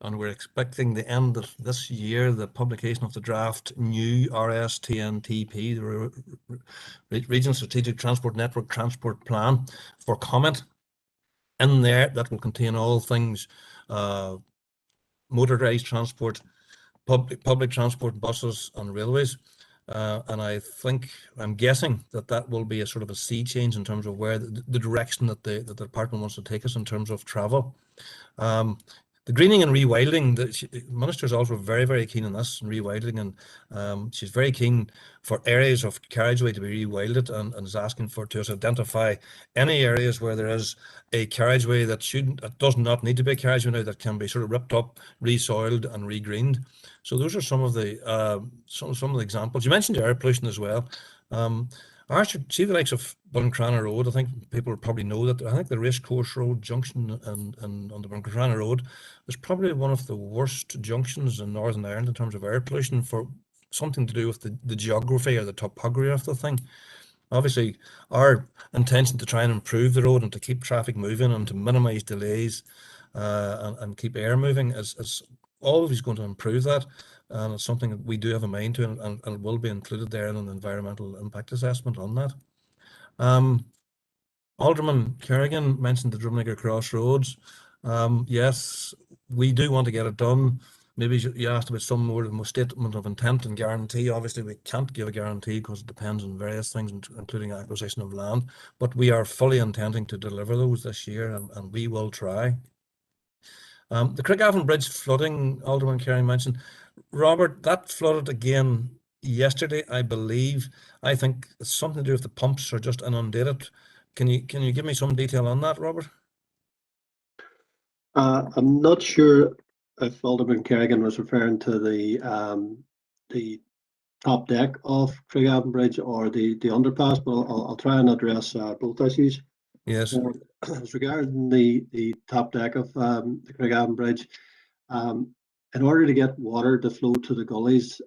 And we're expecting the end of this year, the publication of the draft new RSTNTP, the Regional Strategic Transport Network Transport Plan, for comment. In there, that will contain all things motorised transport, public transport, buses and railways. And I'm guessing that will be a sort of a sea change in terms of where the direction that the department wants to take us in terms of travel. The greening and rewilding, the minister is also very, very keen on this, rewilding, and she's very keen for areas of carriageway to be rewilded, and is asking to us identify any areas where there is a carriageway that does not need to be a carriageway now, that can be sort of ripped up, resoiled and regreened. So those are some of the examples. You mentioned air pollution as well. See the likes of Buncrana Road. I think people probably know that. I think the Racecourse Road junction and on the Buncrana Road is probably one of the worst junctions in Northern Ireland in terms of air pollution, for something to do with the geography or the topography of the thing. Obviously, our intention to try and improve the road and to keep traffic moving and to minimise delays and keep air moving is always going to improve that. And it's something that we do have a mind to, and will be included there in an environmental impact assessment on that. Alderman Kerrigan mentioned the Drumnigger Crossroads. Yes, we do want to get it done. Maybe you asked about some more statement of intent and guarantee. Obviously, we can't give a guarantee because it depends on various things, including acquisition of land. But we are fully intending to deliver those this year, and we will try. The Craigavon Bridge flooding, Alderman Kerrigan mentioned. Robert, that flooded again yesterday, I believe. I think it's something to do with the pumps are just inundated. Can you give me some detail on that, Robert? I'm not sure if Alderman Kerrigan was referring to the top deck of Craigavon Bridge or the underpass, but I'll try and address both issues. Yes. As regarding the top deck of the Craigavon Bridge, in order to get water to flow to the gullies,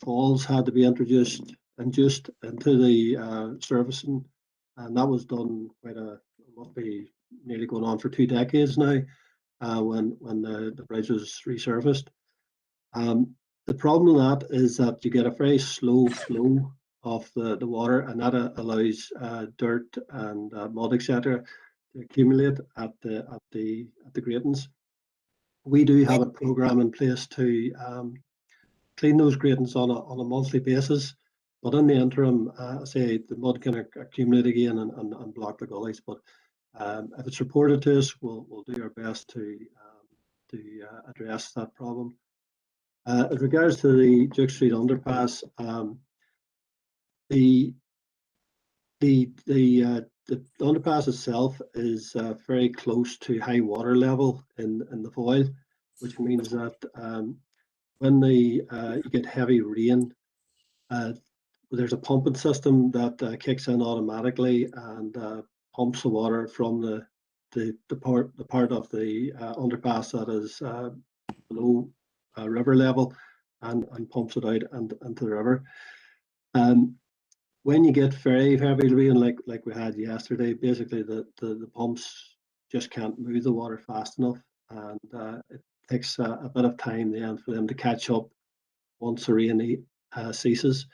falls had to be introduced into the surfacing, and that was done must be nearly going on for 2 decades now, when the bridge was resurfaced. The problem with that is that you get a very slow flow of the water, and that allows dirt and mud, etc., to accumulate at the gratings. We do have a program in place to clean those gratings on a monthly basis, but in the interim, say the mud can accumulate again and block the gullies. But if it's reported to us, we'll do our best to address that problem. As regards to the Duke Street underpass, the underpass itself is very close to high water level in the Foyle, which means that when you get heavy rain, there's a pumping system that kicks in automatically and pumps the water from the part of the underpass that is below river level and pumps it out into the river. When you get very heavy rain like we had yesterday, basically the pumps just can't move the water fast enough, and it takes a bit of time then for them to catch up once the rain ceases.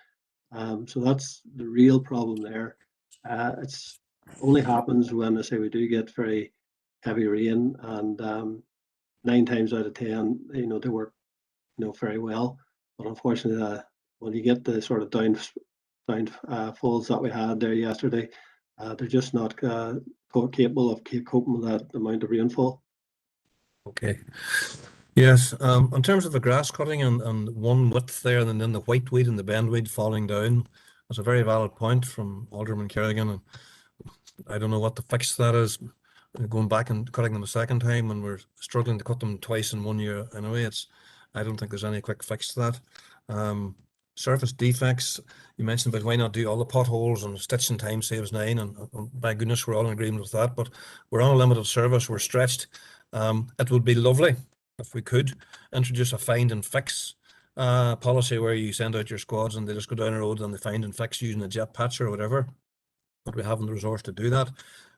So that's the real problem there. It's only happens when I say we do get very heavy rain, and 9 times out of 10, they work very well. But unfortunately, when you get the sort of downfalls that we had there yesterday, they're just not capable of coping with that amount of rainfall. Okay. Yes. In terms of the grass cutting and one width there, and then the whiteweed and the bendweed falling down, that's a very valid point from Alderman Kerrigan. And I don't know what the fix to that is. Going back and cutting them a second time when we're struggling to cut them twice in 1 year anyway, I don't think there's any quick fix to that. Surface defects, you mentioned about why not do all the potholes and stitching time saves 9, and by goodness, we're all in agreement with that, but we're on a limited service, we're stretched. It would be lovely if we could introduce a find and fix policy where you send out your squads and they just go down the road and they find and fix using a jet patch or whatever, but we haven't the resource to do that.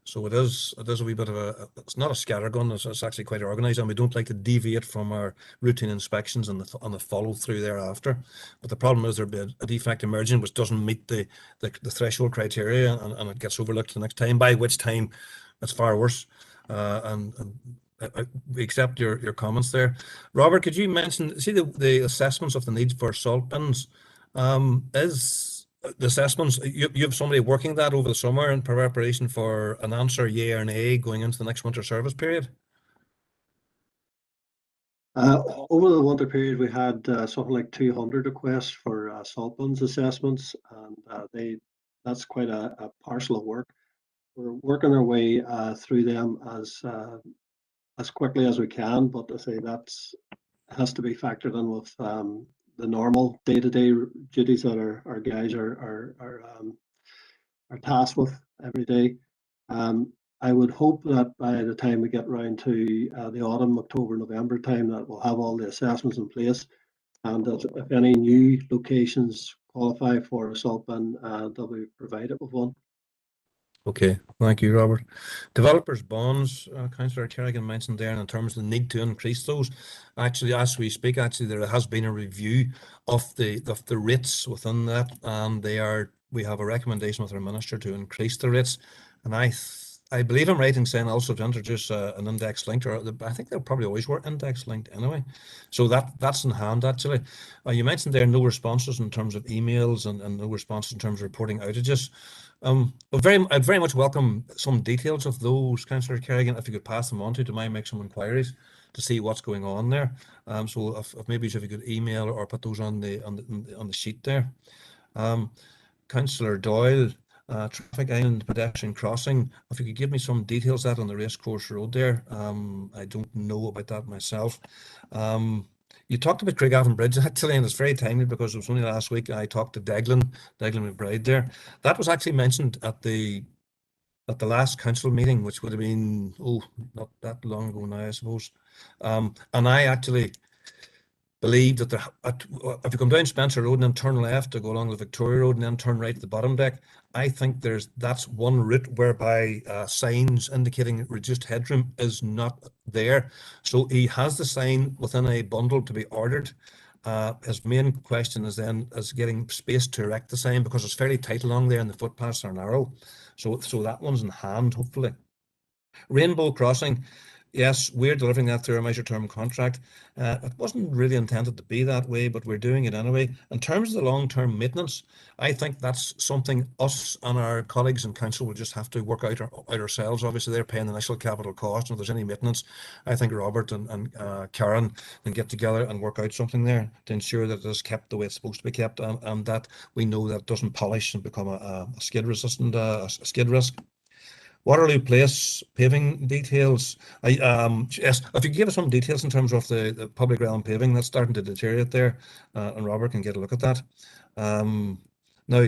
So it is a wee bit of it's not a scattergun, it's actually quite organised, and we don't like to deviate from our routine inspections and the follow through thereafter. But the problem is there'll be a defect emerging which doesn't meet the threshold criteria, and it gets overlooked the next time, by which time it's far worse. And we accept your comments there. Robert, could you mention, see the assessments of the need for salt bins? Is the assessments, you have somebody working that over the summer in preparation for an answer, yea or nay, going into the next winter service period? Over the winter period, we had something like 200 requests for salt bins assessments, and that's quite a parcel of work. We're working our way through them as quickly as we can, but to say that's has to be factored in with the normal day-to-day duties that our guys are tasked with every day. I would hope that by the time we get round to the autumn, October, November time, that we'll have all the assessments in place, and that if any new locations qualify for a salt bin, they'll be provided with one. Okay, thank you, Robert. Developers' bonds, Councillor Kerrigan mentioned there, and in terms of the need to increase those, actually, as we speak, there has been a review of the rates within that, and we have a recommendation with our minister to increase the rates, and I believe I'm right in saying also to introduce an index linked, or I think they'll probably always work index linked anyway. So that's in hand actually. You mentioned there no responses in terms of emails and no responses in terms of reporting outages. I'd very much welcome some details of those, Councillor Kerrigan, if you could pass them on to me, make some inquiries to see what's going on there. So if maybe if you could email or put those on the sheet there. Councillor Doyle, traffic island pedestrian crossing, if you could give me some details of that on the racecourse road there. I don't know about that myself. You talked about Craigavon Bridge actually, and it's very timely because it was only last week I talked to Declan McBride there. That was actually mentioned at the last council meeting, which would have been not that long ago now, I suppose. And I actually believe that if you come down Spencer Road and then turn left to go along the Victoria Road and then turn right to the bottom deck, I think that's one route whereby signs indicating reduced headroom is not there. So he has the sign within a bundle to be ordered. His main question is getting space to erect the sign, because it's fairly tight along there and the footpaths are narrow. So that one's in hand, hopefully. Rainbow Crossing, yes, we're delivering that through a measure term contract. It wasn't really intended to be that way, but we're doing it anyway. In terms of the long-term maintenance, I think that's something us and our colleagues in council will just have to work out ourselves. Obviously, they're paying the initial capital cost, and if there's any maintenance, I think Robert and Karen can get together and work out something there to ensure that it is kept the way it's supposed to be kept, and that we know that it doesn't polish and become a skid resistant, skid risk. Waterloo Place paving details. Yes, if you give us some details in terms of the public realm paving, that's starting to deteriorate there, and Robert can get a look at that. Now,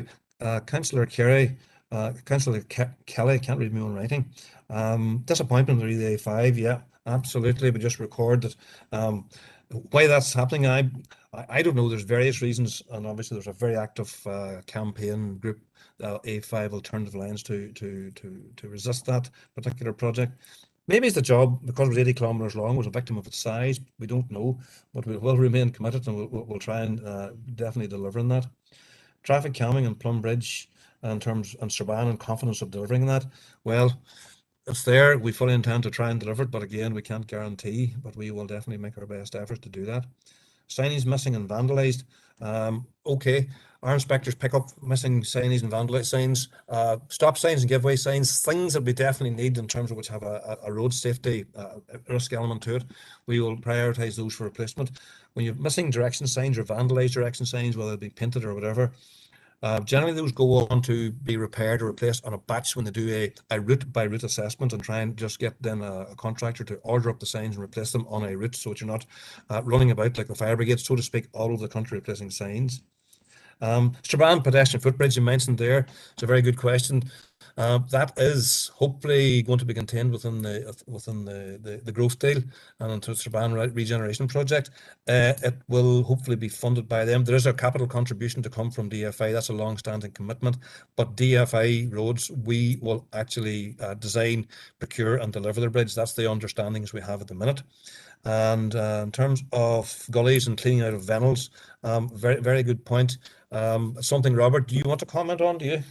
Councillor Kelly, can't read my own writing. Disappointment with the A5, yeah, absolutely. We just record that. Why that's happening, I don't know. There's various reasons, and obviously there's a very active campaign group, A5 Alternative Lines, to resist that particular project. Maybe it's the job, because it was 80 kilometres long, was a victim of its size. We don't know, but we will remain committed, and we'll try and definitely deliver on that. Traffic calming and Plum Bridge, in terms, and Strabane, and confidence of delivering that. Well, it's there. We fully intend to try and deliver it, but again, we can't guarantee, but we will definitely make our best efforts to do that. Signage missing and vandalised. Okay, our inspectors pick up missing signage and vandalised signs, stop signs and giveaway signs, things that we definitely need in terms of which have a road safety risk element to it. We will prioritise those for replacement. When you're missing direction signs or vandalised direction signs, whether it be painted or whatever, generally those go on to be repaired or replaced on a batch when they do a route by route assessment, and try and just get then a contractor to order up the signs and replace them on a route, so that you're not running about like the fire brigade, so to speak, all over the country replacing signs. Strabane pedestrian footbridge, you mentioned there. It's a very good question. That is hopefully going to be contained within the growth deal and into the Strabane regeneration project. It will hopefully be funded by them. There is a capital contribution to come from DFI. That's a long-standing commitment. But DFI roads, we will actually design, procure, and deliver the bridge. That's the understandings we have at the minute. And in terms of gullies and cleaning out of vennels, very, very good point. Something, Robert, do you want to comment on? Do you?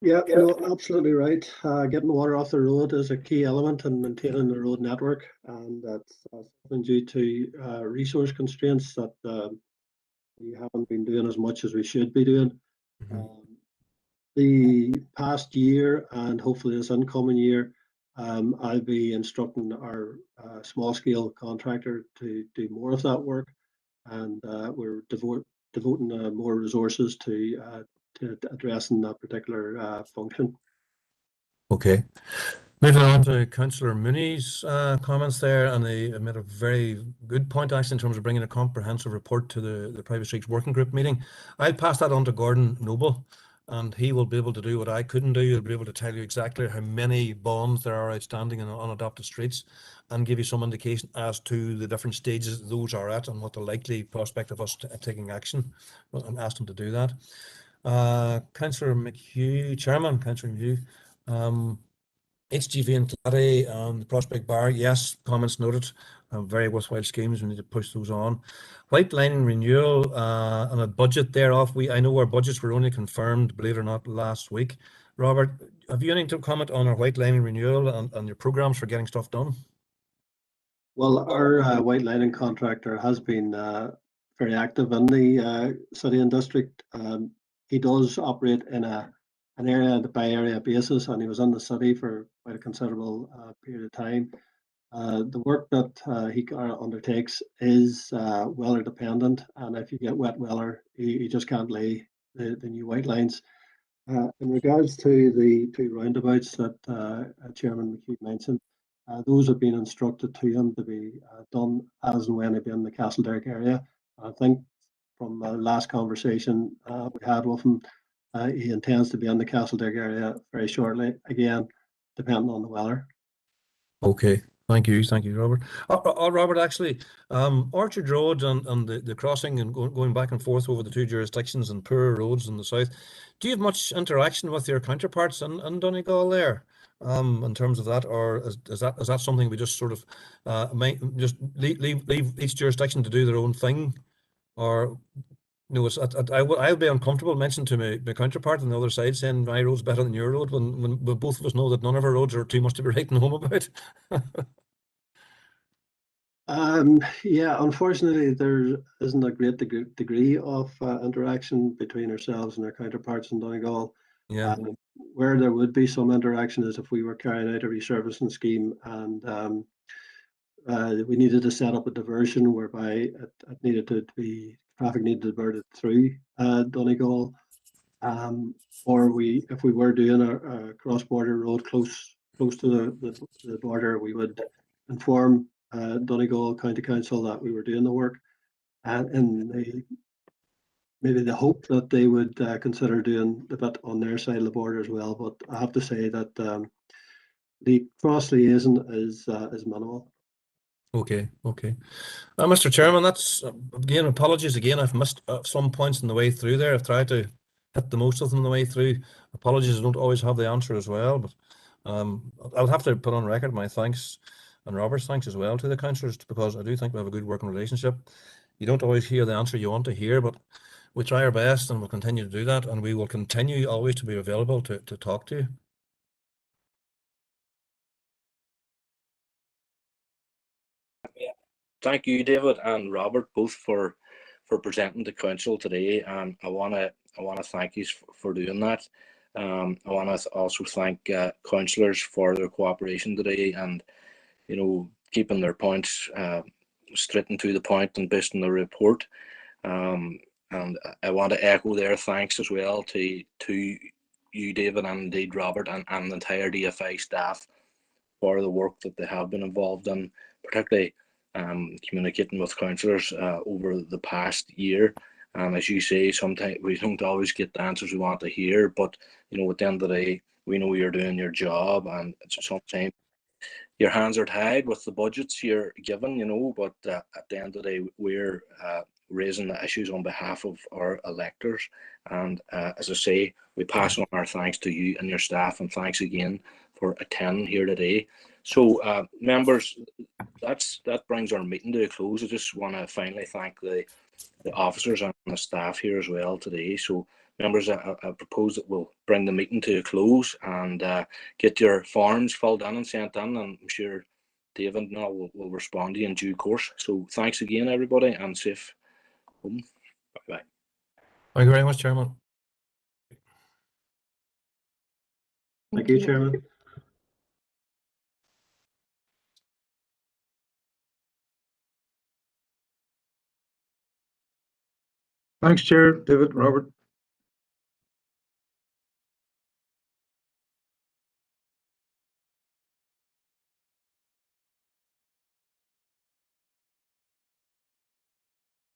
Yeah, no, absolutely right. Getting water off the road is a key element in maintaining the road network, and that's often due to resource constraints that we haven't been doing as much as we should be doing. The past year, and hopefully this incoming year, I'll be instructing our small-scale contractor to do more of that work, and we're devoting more resources to addressing that particular function. Okay. Moving on to Councillor Mooney's comments there, and they made a very good point actually in terms of bringing a comprehensive report to the Private Streets Working Group meeting. I'll pass that on to Gordon Noble, and he will be able to do what I couldn't do. He'll be able to tell you exactly how many bonds there are outstanding on unadopted streets, and give you some indication as to the different stages those are at, and what the likely prospect of us taking action, and asked him to do that. Councillor McHugh, Chairman, Councillor McHugh, HGV and Clary, the Prospect Bar, yes, comments noted. Very worthwhile schemes. We need to push those on. White Line renewal and a budget thereof. I know our budgets were only confirmed, believe it or not, last week. Robert, have you anything to comment on our White Line renewal and your programs for getting stuff done? Well, our white lining contractor has been very active in the city and district. He does operate in an area by area basis, and he was in the city for quite a considerable period of time. The work that he undertakes is weather dependent, and if you get wet weather, you just can't lay the new white lines. In regards to the two roundabouts that Chairman McHugh mentioned, Those have been instructed to him to be done as and when they be in the Castleberg area. I think from the last conversation we had with him, he intends to be in the Castleberg area very shortly, again, depending on the weather. Okay, thank you, Robert. Robert, actually, Orchard Road and the crossing and going back and forth over the two jurisdictions and poorer roads in the south, do you have much interaction with your counterparts in Donegal there? In terms of that, or is that something we just sort of just leave each jurisdiction to do their own thing, or no? I'll be uncomfortable mentioning to my counterpart on the other side saying my road's better than your road when both of us know that none of our roads are too much to be writing home about. Yeah, unfortunately, there isn't a great degree of interaction between ourselves and our counterparts in Donegal. Yeah. Where there would be some interaction is if we were carrying out a resurfacing scheme and we needed to set up a diversion whereby it needed to be, traffic needed to be diverted through Donegal. Or if we were doing a cross-border road close to the border, we would inform Donegal County Council that we were doing the work, and maybe the hope that they would consider doing the bit on their side of the border as well. But I have to say that the cross liaison is minimal. Okay. Mr. Chairman, that's again, apologies again. I've missed some points in the way through there. I've tried to hit the most of them the way through. Apologies, I don't always have the answer as well, but I'll have to put on record my thanks and Robert's thanks as well to the councillors, because I do think we have a good working relationship. You don't always hear the answer you want to hear, but we try our best and we'll continue to do that, and we will continue always to be available to talk to you. Thank you, David and Robert, both for presenting to council today, and I want to thank you for doing that. I want to also thank councillors for their cooperation today, and keeping their points straight and to the point and based on the report. And I want to echo their thanks as well to you, David, and indeed Robert, and the entire DFI staff for the work that they have been involved in, particularly communicating with councillors over the past year. And as you say, sometimes we don't always get the answers we want to hear, but at the end of the day, we know you're doing your job, and sometimes your hands are tied with the budgets you're given, but at the end of the day, we're raising the issues on behalf of our electors. And as I say, we pass on our thanks to you and your staff, and thanks again for attending here today. So members, that brings our meeting to a close. I just want to finally thank the officers and the staff here as well today. So members, I propose that we'll bring the meeting to a close and get your forms filled in and sent in, and I'm sure David and I will respond to you in due course. So thanks again, everybody, and safe home. Bye-bye. Thank you very much, Chairman. Thank you, Chairman. Thanks, Chair, David, Robert.